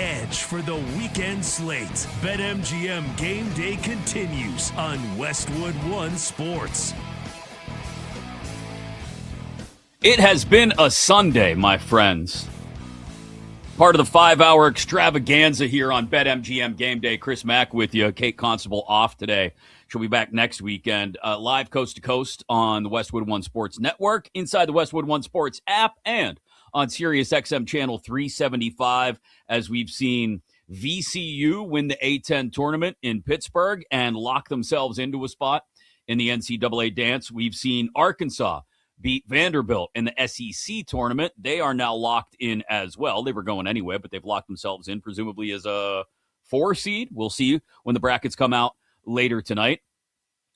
edge for the weekend slate. BetMGM Game Day continues on Westwood One Sports. It has been a Sunday, my friends. Part of the 5-hour extravaganza here on BetMGM Game Day. Chris Mack with you. Kate Constable off today. She'll be back next weekend. Live coast to coast on the Westwood One Sports Network, inside the Westwood One Sports app, and on Sirius XM Channel 375, as we've seen VCU win the A-10 tournament in Pittsburgh and lock themselves into a spot in the NCAA dance. We've seen Arkansas beat Vanderbilt in the SEC tournament. They are now locked in as well. They were going anyway, but they've locked themselves in, presumably as a 4 seed. We'll see when the brackets come out later tonight.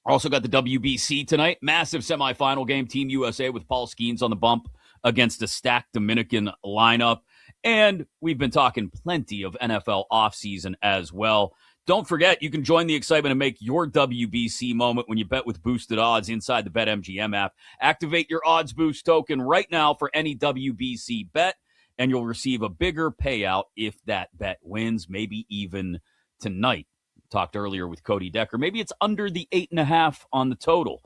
Also got the WBC tonight. Massive semifinal game. Team USA with Paul Skeens on the bump against a stacked Dominican lineup. And we've been talking plenty of NFL offseason as well. Don't forget, you can join the excitement and make your WBC moment when you bet with boosted odds inside the BetMGM app. Activate your Odds Boost token right now for any WBC bet, and you'll receive a bigger payout if that bet wins, maybe even tonight. Talked earlier with Cody Decker. Maybe it's under the 8.5 on the total,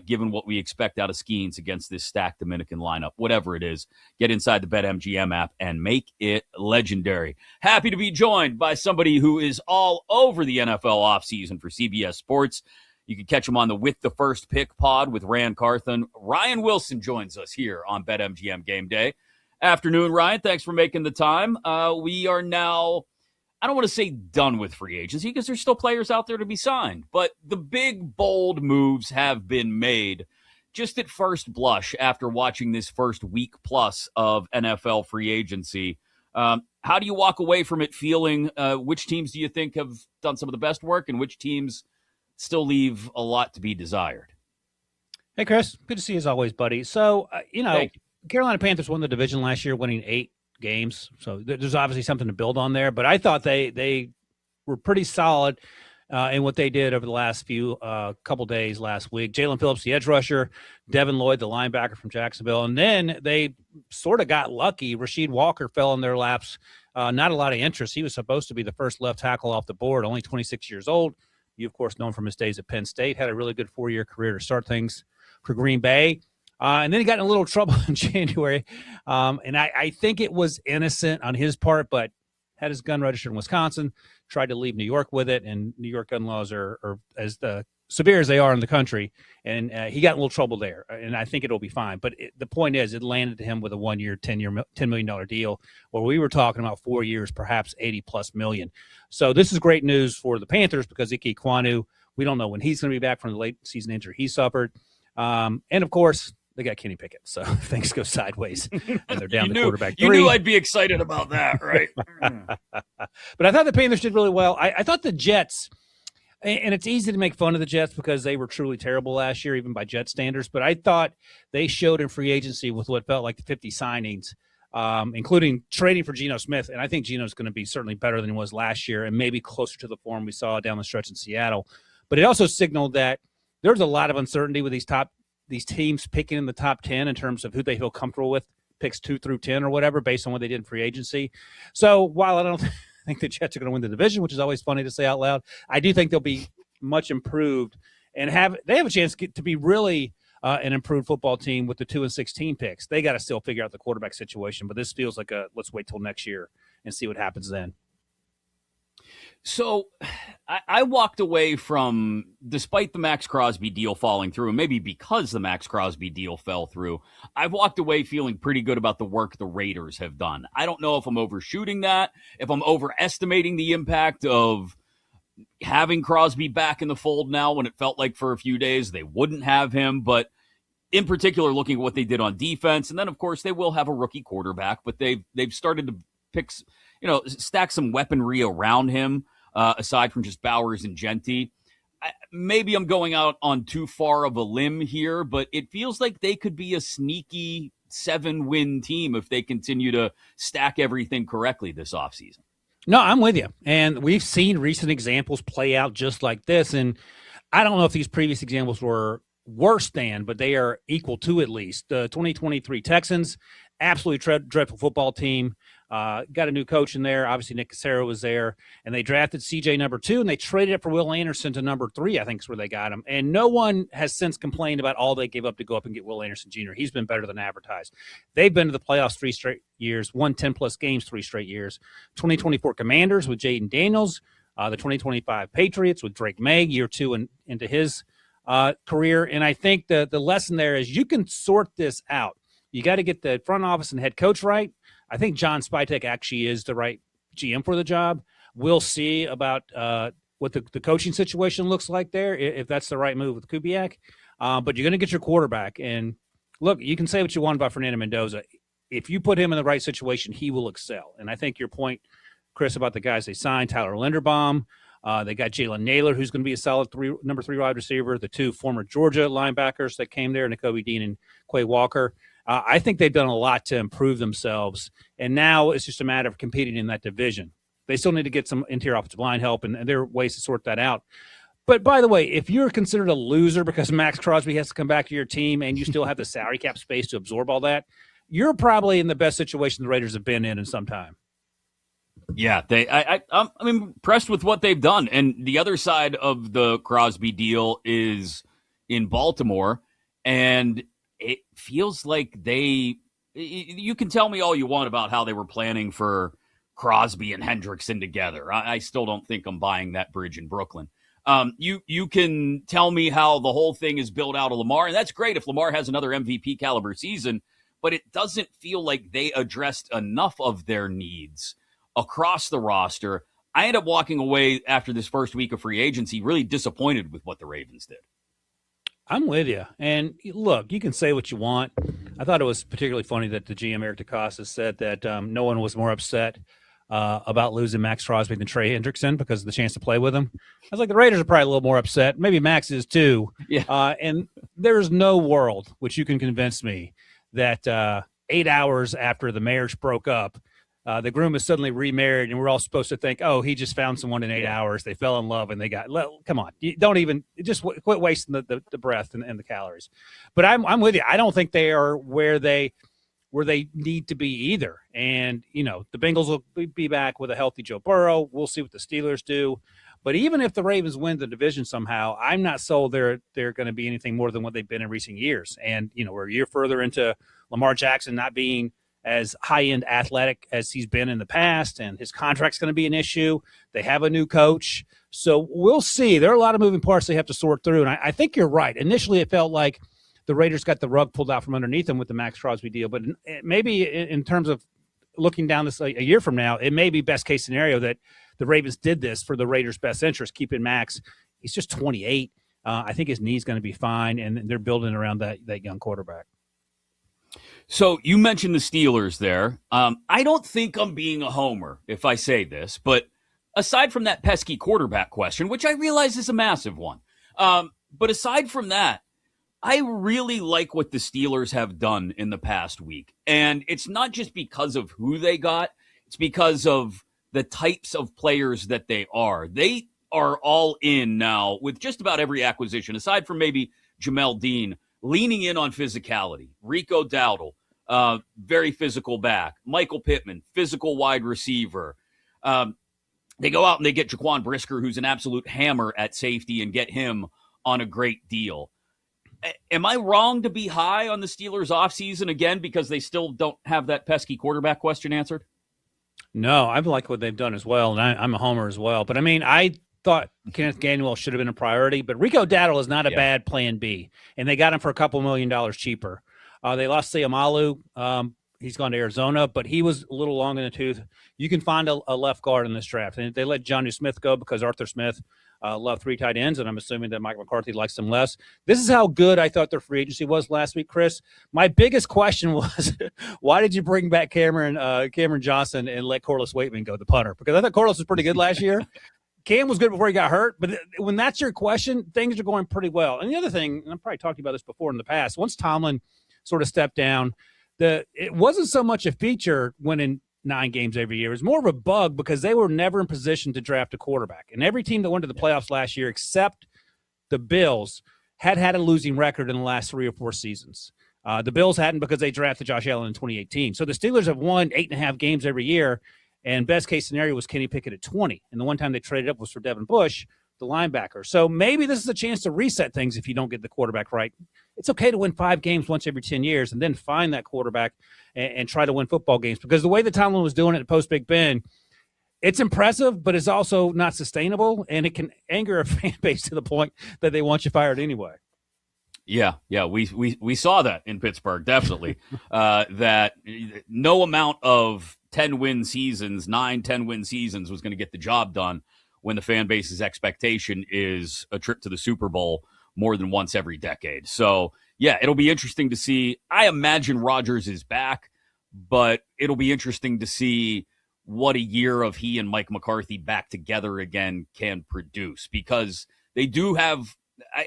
given what we expect out of Skeens against this stacked Dominican lineup. Whatever it is, get inside the BetMGM app and make it legendary. Happy to be joined by somebody who is all over the NFL offseason for CBS Sports. You can catch him on the With the First Pick pod with Rand Carthen. Ryan Wilson joins us here on BetMGM Game Day. Afternoon, Ryan. Thanks for making the time. We are now, I don't want to say done with free agency because there's still players out there to be signed, but the big, bold moves have been made just at first blush after watching this first week plus of NFL free agency. How do you walk away from it feeling, which teams do you think have done some of the best work and which teams still leave a lot to be desired? Hey, Chris. Good to see you as always, buddy. So, Carolina Panthers won the division last year, winning 8 games. So there's obviously something to build on there, but I thought they were pretty solid in what they did over the last few couple days last week. Jalen Phillips, the edge rusher, Devin Lloyd, the linebacker from Jacksonville, and then they sort of got lucky. Rasheed Walker fell in their laps. Not a lot of interest. He was supposed to be the first left tackle off the board, only 26 years old. You, of course, know him from his days at Penn State. Had a really good 4-year career to start things for Green Bay. And then he got in a little trouble in January. And I think it was innocent on his part, but had his gun registered in Wisconsin, tried to leave New York with it. And New York gun laws are as severe as they are in the country. And he got in a little trouble there. And I think it'll be fine. But the point is, it landed to him with a 1-year, $10 million deal, where we were talking about 4 years, perhaps $80+ million. So this is great news for the Panthers because Ike Ekwonu, we don't know when he's going to be back from the late season injury he suffered. And, of course, they got Kenny Pickett, so things go sideways, and they're down the quarterback 3. You knew I'd be excited about that, right? But I thought the Panthers did really well. I thought the Jets, and it's easy to make fun of the Jets because they were truly terrible last year, even by Jet standards, but I thought they showed in free agency with what felt like 50 signings, including trading for Geno Smith, and I think Geno's going to be certainly better than he was last year and maybe closer to the form we saw down the stretch in Seattle. But it also signaled that there's a lot of uncertainty with these teams picking in the top 10 in terms of who they feel comfortable with, picks 2 through 10 or whatever, based on what they did in free agency. So while I don't think the Jets are going to win the division, which is always funny to say out loud, I do think they'll be much improved and they have a chance to be really an improved football team with the 2 and 16 picks. They got to still figure out the quarterback situation, but this feels like let's wait till next year and see what happens then. So I walked away from, despite the Max Crosby deal falling through, and maybe because the Max Crosby deal fell through, I've walked away feeling pretty good about the work the Raiders have done. I don't know if I'm overshooting that, if I'm overestimating the impact of having Crosby back in the fold now when it felt like for a few days they wouldn't have him, but in particular looking at what they did on defense, and then of course they will have a rookie quarterback, but they've started to pick, stack some weaponry around him. Aside from just Bowers and Genty. Maybe I'm going out on too far of a limb here, but it feels like they could be a sneaky 7-win team if they continue to stack everything correctly this offseason. No, I'm with you. And we've seen recent examples play out just like this. And I don't know if these previous examples were worse than, but they are equal to at least. The 2023 Texans, absolutely dreadful football team. Got a new coach in there. Obviously, Nick Cassero was there. And they drafted CJ number 2, and they traded it for Will Anderson to number 3, I think is where they got him. And no one has since complained about all they gave up to go up and get Will Anderson Jr. He's been better than advertised. They've been to the playoffs 3 straight years, won 10-plus games 3 straight years. 2024 Commanders with Jaden Daniels. The 2025 Patriots with Drake May, year 2 into his career. And I think the lesson there is you can sort this out. You got to get the front office and head coach right. I think John Spytek actually is the right GM for the job. We'll see about what the coaching situation looks like there, if that's the right move with Kubiak. But you're going to get your quarterback. And look, you can say what you want about Fernando Mendoza. If you put him in the right situation, he will excel. And I think your point, Chris, about the guys they signed, Tyler Linderbaum, they got Jalen Naylor, who's going to be a solid number 3 wide receiver, the 2 former Georgia linebackers that came there, Nakobe Dean and Quay Walker. I think they've done a lot to improve themselves, and now it's just a matter of competing in that division. They still need to get some interior offensive line help, and there are ways to sort that out. But by the way, if you're considered a loser because Max Crosby has to come back to your team and you still have the salary cap space to absorb all that, you're probably in the best situation the Raiders have been in some time. Yeah, I'm impressed with what they've done. And the other side of the Crosby deal is in Baltimore, and it feels like you can tell me all you want about how they were planning for Crosby and Hendrickson together. I still don't think I'm buying that bridge in Brooklyn. You can tell me how the whole thing is built out of Lamar, and that's great if Lamar has another MVP caliber season, but it doesn't feel like they addressed enough of their needs across the roster. I end up walking away after this first week of free agency really disappointed with what the Ravens did. I'm with you. And look, you can say what you want. I thought it was particularly funny that the GM, Eric DeCosta, said that no one was more upset about losing Max Crosby than Trey Hendrickson because of the chance to play with him. I was like, the Raiders are probably a little more upset. Maybe Max is too. Yeah. And there's no world, which you can convince me, that 8 hours after the marriage broke up, the groom is suddenly remarried, and we're all supposed to think, oh, he just found someone in 8 hours. They fell in love, and they got – come on. You don't even – just quit wasting the breath and the calories. But I'm with you. I don't think they are where they need to be either. And, the Bengals will be back with a healthy Joe Burrow. We'll see what the Steelers do. But even if the Ravens win the division somehow, I'm not sold they're going to be anything more than what they've been in recent years. And, we're a year further into Lamar Jackson not being – as high-end athletic as he's been in the past, and his contract's going to be an issue. They have a new coach. So we'll see. There are a lot of moving parts they have to sort through, and I think you're right. Initially, it felt like the Raiders got the rug pulled out from underneath them with the Max Crosby deal, but maybe in terms of looking down this a year from now, it may be best-case scenario that the Ravens did this for the Raiders' best interest, keeping Max. He's just 28. I think his knee's going to be fine, and they're building around that young quarterback. So you mentioned the Steelers there. I don't think I'm being a homer if I say this, but aside from that pesky quarterback question, which I realize is a massive one, but aside from that, I really like what the Steelers have done in the past week. And it's not just because of who they got. It's because of the types of players that they are. They are all in now with just about every acquisition, aside from maybe Jamel Dean, leaning in on physicality. Rico Dowdle, very physical back. Michael Pittman, physical wide receiver. They go out and they get Jaquan Brisker, who's an absolute hammer at safety, and get him on a great deal. Am I wrong to be high on the Steelers offseason again because they still don't have that pesky quarterback question answered? No, I like what they've done as well, and I'm a homer as well. But, I thought Kenneth Gainwell should have been a priority, but Rico Dowdle is not a bad plan B, and they got him for a couple $1 million cheaper. They lost Seumalo. He's gone to Arizona, but he was a little long in the tooth. You can find a left guard in this draft, and they let Jonnu Smith go because Arthur Smith loved 3 tight ends, and I'm assuming that Mike McCarthy likes them less. This is how good I thought their free agency was last week, Chris. My biggest question was, why did you bring back Cameron Johnson and let Corliss Waitman go, the punter? Because I thought Corliss was pretty good last year. Cam was good before he got hurt, but when that's your question, things are going pretty well. And the other thing, and I've probably talked about this before in the past, once Tomlin sort of stepped down, it wasn't so much a feature winning 9 games every year. It was more of a bug because they were never in position to draft a quarterback. And every team that went to the playoffs last year, except the Bills, had a losing record in the last 3 or 4 seasons. The Bills hadn't because they drafted Josh Allen in 2018. So the Steelers have won 8.5 games every year, and best case scenario was Kenny Pickett at 20. And the one time they traded up was for Devin Bush, the linebacker. So maybe this is a chance to reset things if you don't get the quarterback right. It's okay to win 5 games once every 10 years and then find that quarterback and try to win football games. Because the way that Tomlin was doing it at post-Big Ben, it's impressive, but it's also not sustainable, and it can anger a fan base to the point that they want you fired anyway. Yeah, we saw that in Pittsburgh, definitely. That no amount of 10-win seasons, 10-win seasons was going to get the job done when the fan base's expectation is a trip to the Super Bowl more than once every decade. So, yeah, it'll be interesting to see. I imagine Rodgers is back, but it'll be interesting to see what a year of he and Mike McCarthy back together again can produce, because they do have,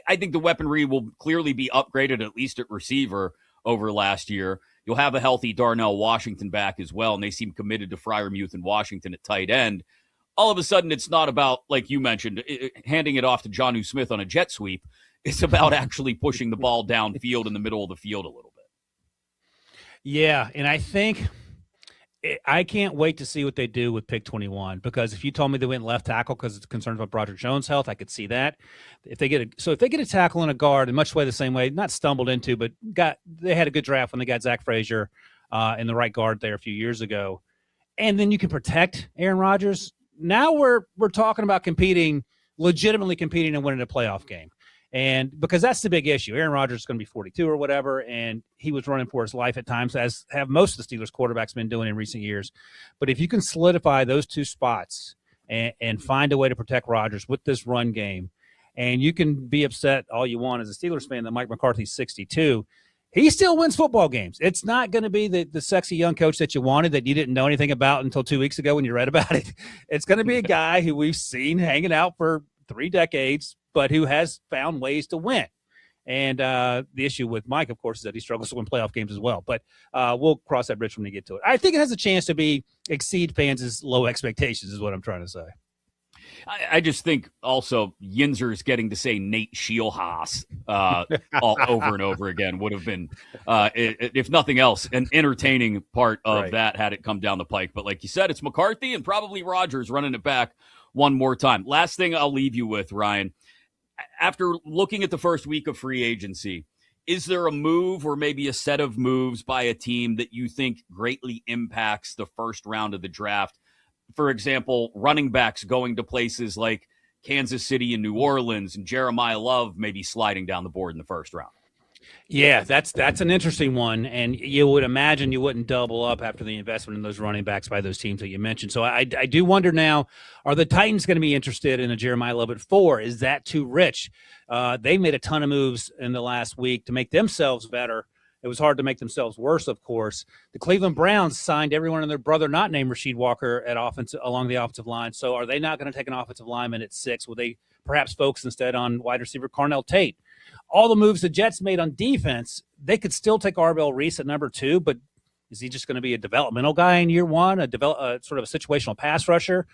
I think the weaponry will clearly be upgraded, at least at receiver, over last year. You'll have a healthy Darnell Washington back as well, and they seem committed to Freiermuth and Washington at tight end. All of a sudden, it's not about, like you mentioned, handing it off to Jonnu Smith on a jet sweep. It's about actually pushing the ball downfield in the middle of the field a little bit. Yeah, and I think I can't wait to see what they do with pick 21, because if you told me they went left tackle because it's concerned about Broderick Jones' health, I could see that. If they get a tackle and a guard in much way the same way, not stumbled into, but they had a good draft when they got Zach Frazier in the right guard there a few years ago, and then you can protect Aaron Rodgers. Now we're talking about legitimately competing and winning a playoff game. And because that's the big issue. Aaron Rodgers is going to be 42 or whatever, and he was running for his life at times, as have most of the Steelers quarterbacks been doing in recent years. But if you can solidify those two spots and find a way to protect Rodgers with this run game, and you can be upset all you want as a Steelers fan that Mike McCarthy's 62, he still wins football games. It's not going to be the sexy young coach that you wanted that you didn't know anything about until 2 weeks ago when you read about it. It's going to be a guy who we've seen hanging out for 3 decades, but who has found ways to win. And the issue with Mike, of course, is that he struggles to win playoff games as well. But we'll cross that bridge when we get to it. I think it has a chance to exceed fans' low expectations is what I'm trying to say. I just think also Yinzer's getting to say Nate Scheelhaas all over and over again would have been, if nothing else, an entertaining part of that had it come down the pike. But like you said, it's McCarthy and probably Rodgers running it back one more time. Last thing I'll leave you with, Ryan. After looking at the first week of free agency, is there a move or maybe a set of moves by a team that you think greatly impacts the first round of the draft? For example, running backs going to places like Kansas City and New Orleans, and Jeremiah Love maybe sliding down the board in the first round. Yeah, that's an interesting one, and you would imagine you wouldn't double up after the investment in those running backs by those teams that you mentioned. So I do wonder now, are the Titans going to be interested in a Jeremiah Love at 4? Is that too rich? They made a ton of moves in the last week to make themselves better. It was hard to make themselves worse, of course. The Cleveland Browns signed everyone and their brother not named Rasheed Walker along the offensive line. So are they not going to take an offensive lineman at 6? Will they perhaps focus instead on wide receiver Carnell Tate? All the moves the Jets made on defense, they could still take Arbel Reese at number 2, but is he just going to be a developmental guy in year one, sort of a situational pass rusher?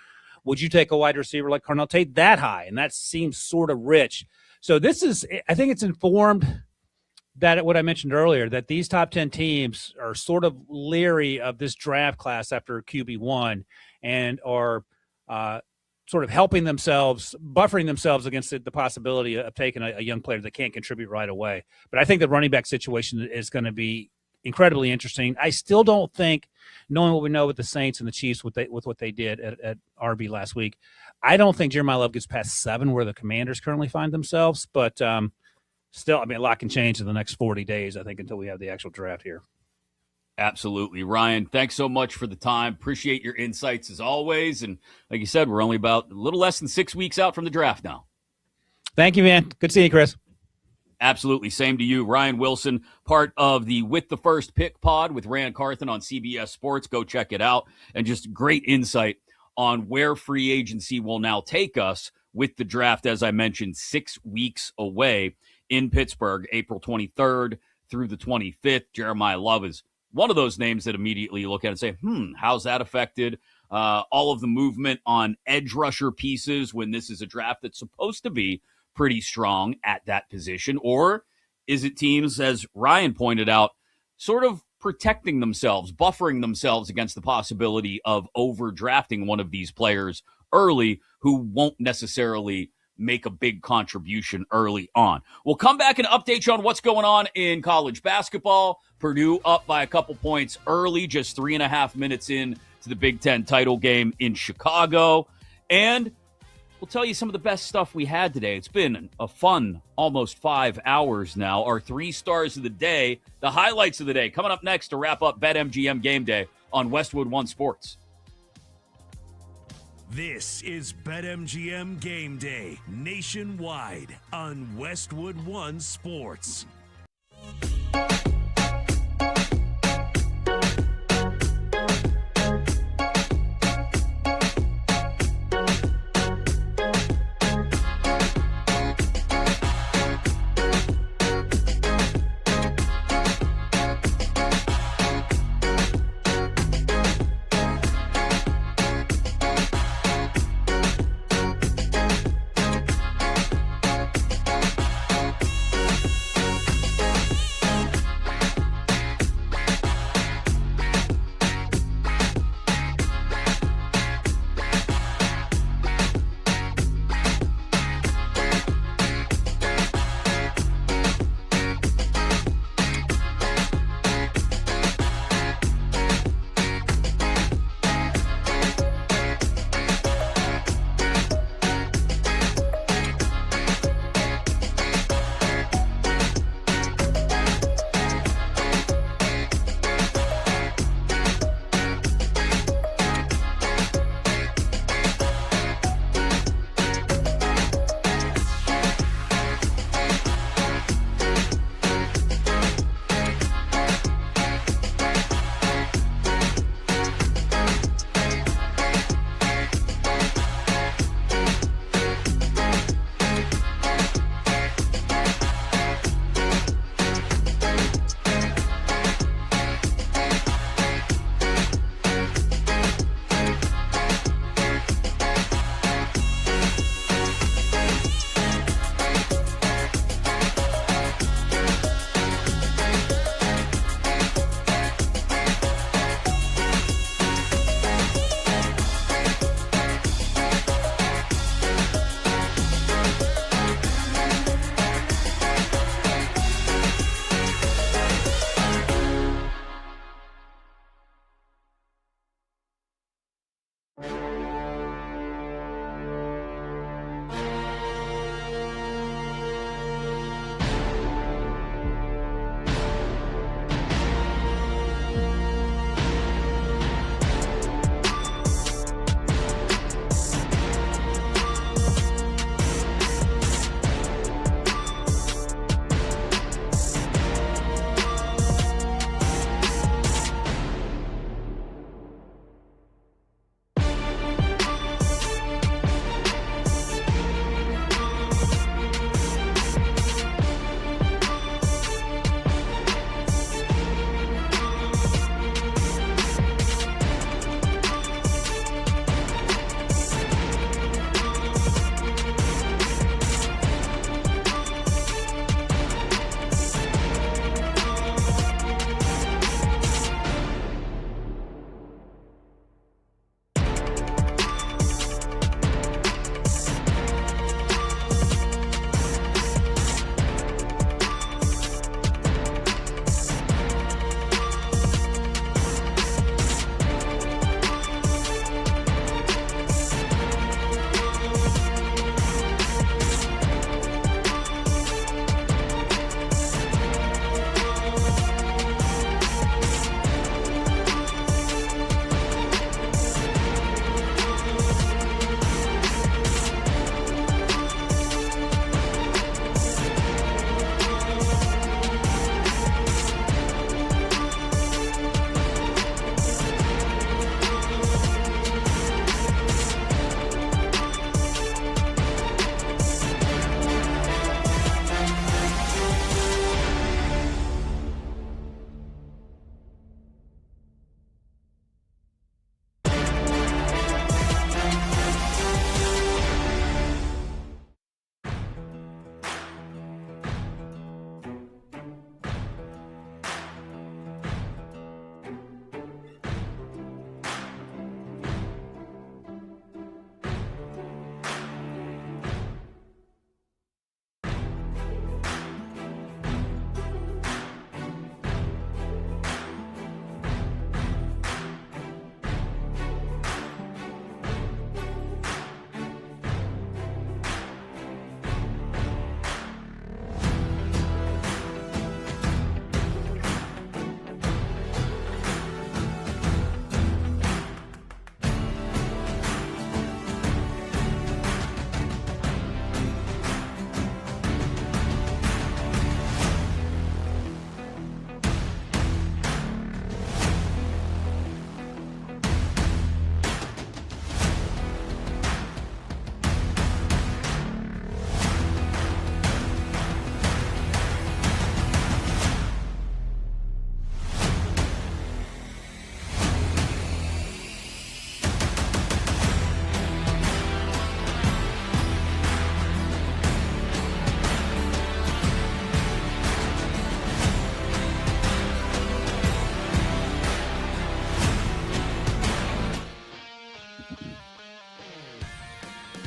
Would you take a wide receiver like Carnell Tate that high? And that seems sort of rich. So I think it's informed that what I mentioned earlier, that these top 10 teams are sort of leery of this draft class after QB1 and are sort of buffering themselves against the possibility of taking a young player that can't contribute right away. But I think the running back situation is going to be incredibly interesting. I still don't think, knowing what we know with the Saints and the Chiefs with what they did at RB last week, I don't think Jeremiah Love gets past 7 where the Commanders currently find themselves. But still, a lot can change in the next 40 days, I think, until we have the actual draft here. Absolutely. Ryan, thanks so much for the time. Appreciate your insights as always. And like you said, we're only about a little less than 6 weeks out from the draft now. Thank you, man. Good seeing you, Chris. Absolutely. Same to you. Ryan Wilson, part of the With the First Pick pod with Rand Carthen on CBS Sports. Go check it out. And just great insight on where free agency will now take us with the draft, as I mentioned, 6 weeks away in Pittsburgh, April 23rd through the 25th. Jeremiah Love is one of those names that immediately you look at and say, how's that affected? All of the movement on edge rusher pieces when this is a draft that's supposed to be pretty strong at that position. Or is it teams, as Ryan pointed out, sort of protecting themselves, buffering themselves against the possibility of overdrafting one of these players early who won't necessarily make a big contribution early on. We'll come back and update you on what's going on in college basketball. Purdue up by a couple points early, just 3.5 minutes in to the Big Ten title game in Chicago. And we'll tell you some of the best stuff we had today. It's been a fun almost 5 hours now. Our 3 stars of the day, the highlights of the day, coming up next to wrap up BetMGM Game Day on Westwood One Sports. This is BetMGM Game Day nationwide on Westwood One Sports.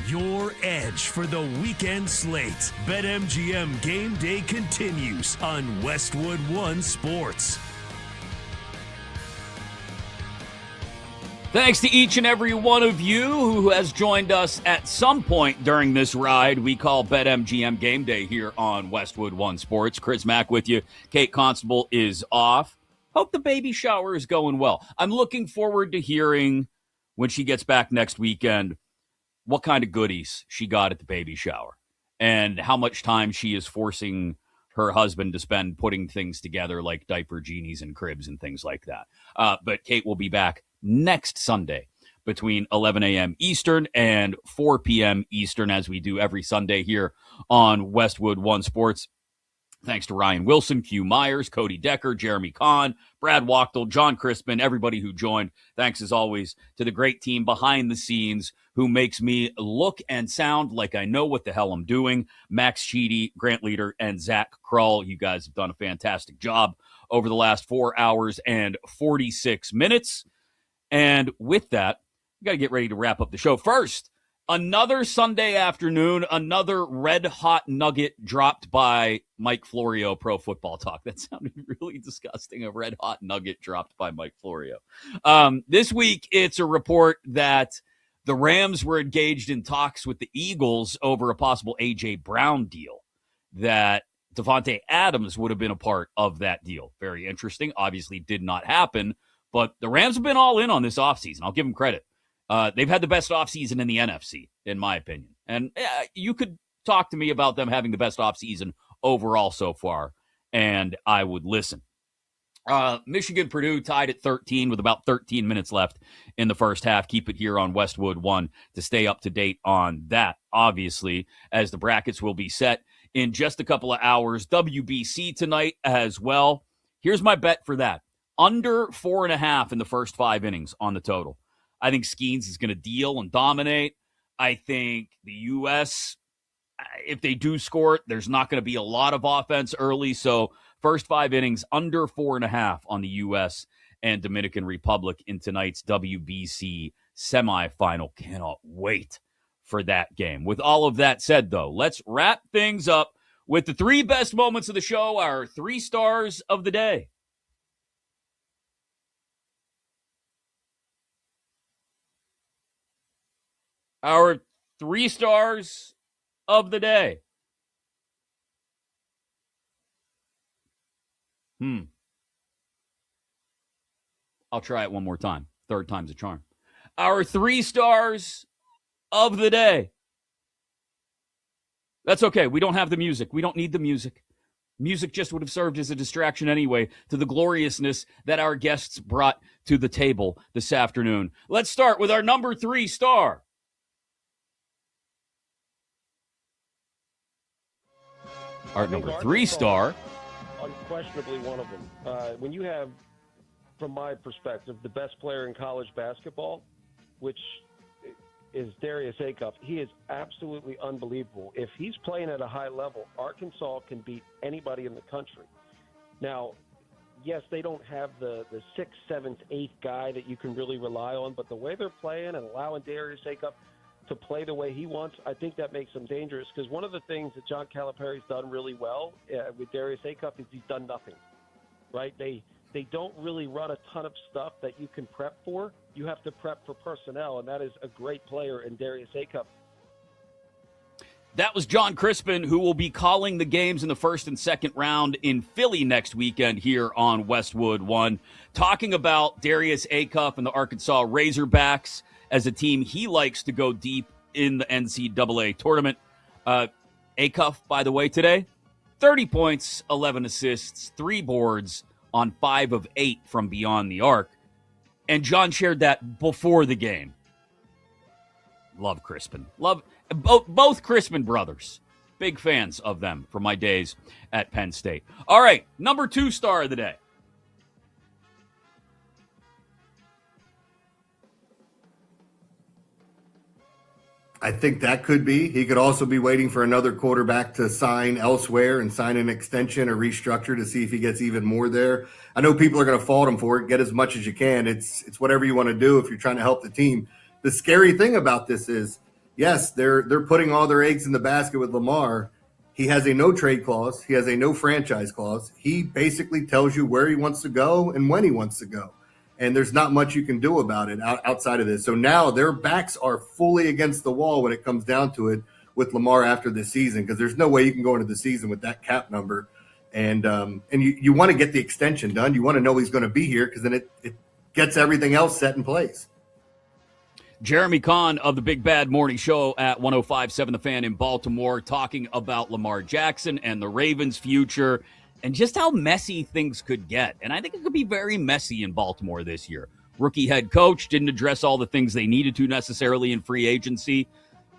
your edge for the weekend slate. BetMGM Game Day continues on Westwood One Sports. Thanks to each and every one of you who has joined us at some point during this ride we call BetMGM Game Day here on Westwood One Sports. Chris Mack with you. Kate Constable is off. Hope the baby shower is going well. I'm looking forward to hearing when she gets back next weekend what kind of goodies she got at the baby shower and how much time she is forcing her husband to spend putting things together like diaper genies and cribs and things like that. But Kate will be back next Sunday between 11 a.m. Eastern and 4 p.m. Eastern, as we do every Sunday here on Westwood One Sports. Thanks to Ryan Wilson, Q Myers, Cody Decker, Jeremy Kahn, Brad Wachtel, John Crispin, everybody who joined. Thanks, as always, to the great team behind the scenes who makes me look and sound like I know what the hell I'm doing. Max Sheedy, Grant Leader, and Zach Krull. You guys have done a fantastic job over the last 4 hours and 46 minutes. And with that, we got to get ready to wrap up the show. First, another Sunday afternoon, another red-hot nugget dropped by Mike Florio, Pro Football Talk. That sounded really disgusting, a red-hot nugget dropped by Mike Florio. This week, it's a report that the Rams were engaged in talks with the Eagles over a possible A.J. Brown deal, that Devontae Adams would have been a part of that deal. Very interesting. Obviously did not happen. But the Rams have been all in on this offseason. I'll give them credit. They've had the best offseason in the NFC, in my opinion. And you could talk to me about them having the best offseason overall so far, and I would listen. Michigan-Purdue tied at 13 with about 13 minutes left in the first half. Keep it here on Westwood One to stay up to date on that, obviously, as the brackets will be set in just a couple of hours. WBC tonight as well. Here's my bet for that. Under 4.5 in the first 5 innings on the total. I think Skeens is going to deal and dominate. I think the U.S., if they do score it, there's not going to be a lot of offense early. So first 5 innings, under 4.5 on the U.S. and Dominican Republic in tonight's WBC semifinal. Cannot wait for that game. With all of that said, though, let's wrap things up with the 3 best moments of the show, our 3 stars of the day. Our 3 stars of the day. I'll try it one more time. 3rd time's a charm. Our 3 stars of the day. That's okay. We don't have the music. We don't need the music. Music just would have served as a distraction anyway to the gloriousness that our guests brought to the table this afternoon. Let's start with our number 3 star. Our number 3 star. Unquestionably one of them. When you have, from my perspective, the best player in college basketball, which is Darius Acuff, he is absolutely unbelievable. If he's playing at a high level, Arkansas can beat anybody in the country. Now, yes, they don't have the 6th, 7th, 8th guy that you can really rely on, but the way they're playing and allowing Darius Acuff to play the way he wants, I think that makes him dangerous, because one of the things that John Calipari's done really well with Darius Acuff is he's done nothing, right? They don't really run a ton of stuff that you can prep for. You have to prep for personnel, and that is a great player in Darius Acuff. That was John Crispin, who will be calling the games in the 1st and 2nd round in Philly next weekend here on Westwood One, talking about Darius Acuff and the Arkansas Razorbacks as a team he likes to go deep in the NCAA tournament. Acuff, by the way, today, 30 points, 11 assists, 3 boards on 5 of 8 from beyond the arc. And John shared that before the game. Love Crispin. Love both Crispin brothers. Big fans of them from my days at Penn State. All right, number 2 star of the day. I think that could be. He could also be waiting for another quarterback to sign elsewhere and sign an extension or restructure to see if he gets even more there. I know people are going to fault him for it. Get as much as you can. It's whatever you want to do if you're trying to help the team. The scary thing about this is, yes, they're putting all their eggs in the basket with Lamar. He has a no trade clause. He has a no franchise clause. He basically tells you where he wants to go and when he wants to go. And there's not much you can do about it outside of this. So now their backs are fully against the wall when it comes down to it with Lamar after this season, because there's no way you can go into the season with that cap number. And you want to get the extension done. You want to know he's going to be here, because then it gets everything else set in place. Jeremy Kahn of the Big Bad Morning Show at 105.7 The Fan in Baltimore, talking about Lamar Jackson and the Ravens' future and just how messy things could get. And I think it could be very messy in Baltimore this year. Rookie head coach didn't address all the things they needed to necessarily in free agency.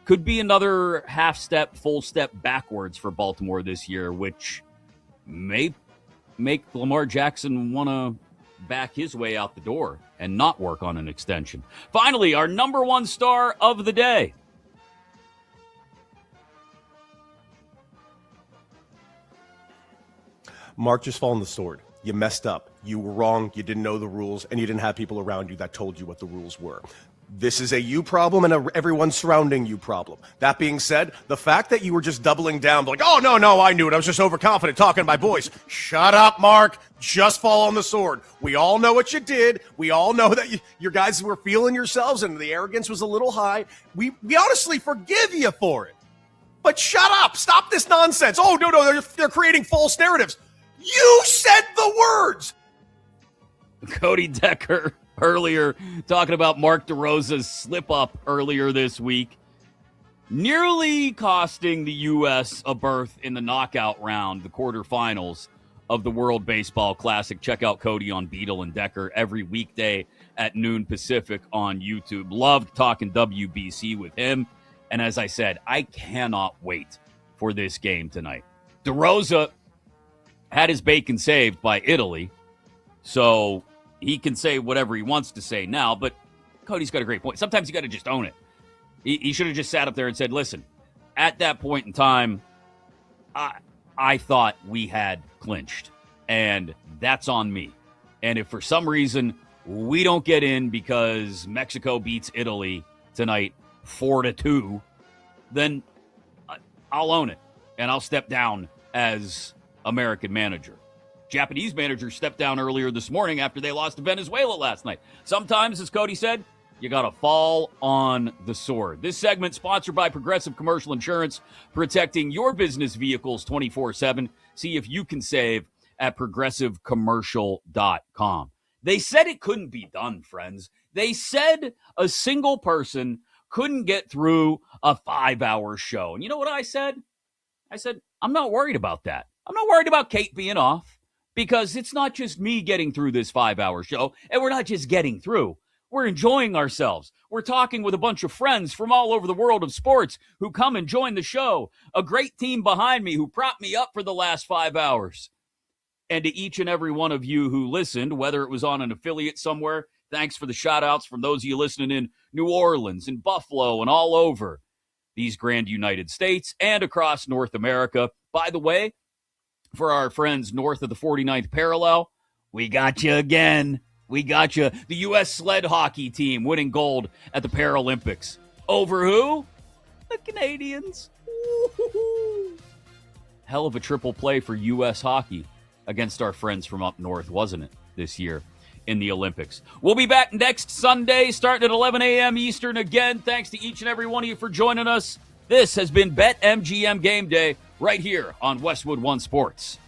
Could be another half step, full step backwards for Baltimore this year, which may make Lamar Jackson want to back his way out the door and not work on an extension. Finally, our number one star of the day. Mark, just fall on the sword. You messed up. You were wrong. You didn't know the rules, and you didn't have people around you that told you what the rules were. This is a you problem and everyone surrounding you problem. That being said, the fact that you were just doubling down, like, oh, no, I knew it. I was just overconfident talking to my boys. Shut up, Mark. Just fall on the sword. We all know what you did. We all know that your guys were feeling yourselves and the arrogance was a little high. We honestly forgive you for it. But shut up. Stop this nonsense. Oh, no, they're creating false narratives. You said the words. Cody Decker earlier talking about Mark DeRosa's slip-up earlier this week, nearly costing the U.S. a berth in the knockout round, the quarterfinals of the World Baseball Classic. Check out Cody on Beadle and Decker every weekday at noon Pacific on YouTube. Loved talking WBC with him. And as I said, I cannot wait for this game tonight. DeRosa had his bacon saved by Italy, so he can say whatever he wants to say now, but Cody's got a great point. Sometimes you got to just own it. He should have just sat up there and said, listen, at that point in time, I thought we had clinched, and that's on me. And if for some reason we don't get in because Mexico beats Italy tonight 4-2, then I'll own it, and I'll step down as American manager. Japanese manager stepped down earlier this morning after they lost to Venezuela last night. Sometimes, as Cody said, you got to fall on the sword. This segment sponsored by Progressive Commercial Insurance, protecting your business vehicles 24/7. See if you can save at progressivecommercial.com. They said it couldn't be done, friends. They said a single person couldn't get through a 5-hour show. And you know what I said? I said, I'm not worried about that. I'm not worried about Kate being off. Because it's not just me getting through this 5-hour show, and we're not just getting through. We're enjoying ourselves. We're talking with a bunch of friends from all over the world of sports who come and join the show. A great team behind me who propped me up for the last 5 hours. And to each and every one of you who listened, whether it was on an affiliate somewhere, thanks for the shout-outs from those of you listening in New Orleans and Buffalo and all over these grand United States and across North America. By the way, for our friends north of the 49th parallel, we got you again. We got you. The U.S. sled hockey team winning gold at the Paralympics. Over who? The Canadians. Ooh. Hell of a triple play for U.S. hockey against our friends from up north, wasn't it, this year in the Olympics? We'll be back next Sunday starting at 11 a.m. Eastern again. Thanks to each and every one of you for joining us. This has been BetMGM Game Day right here on Westwood One Sports.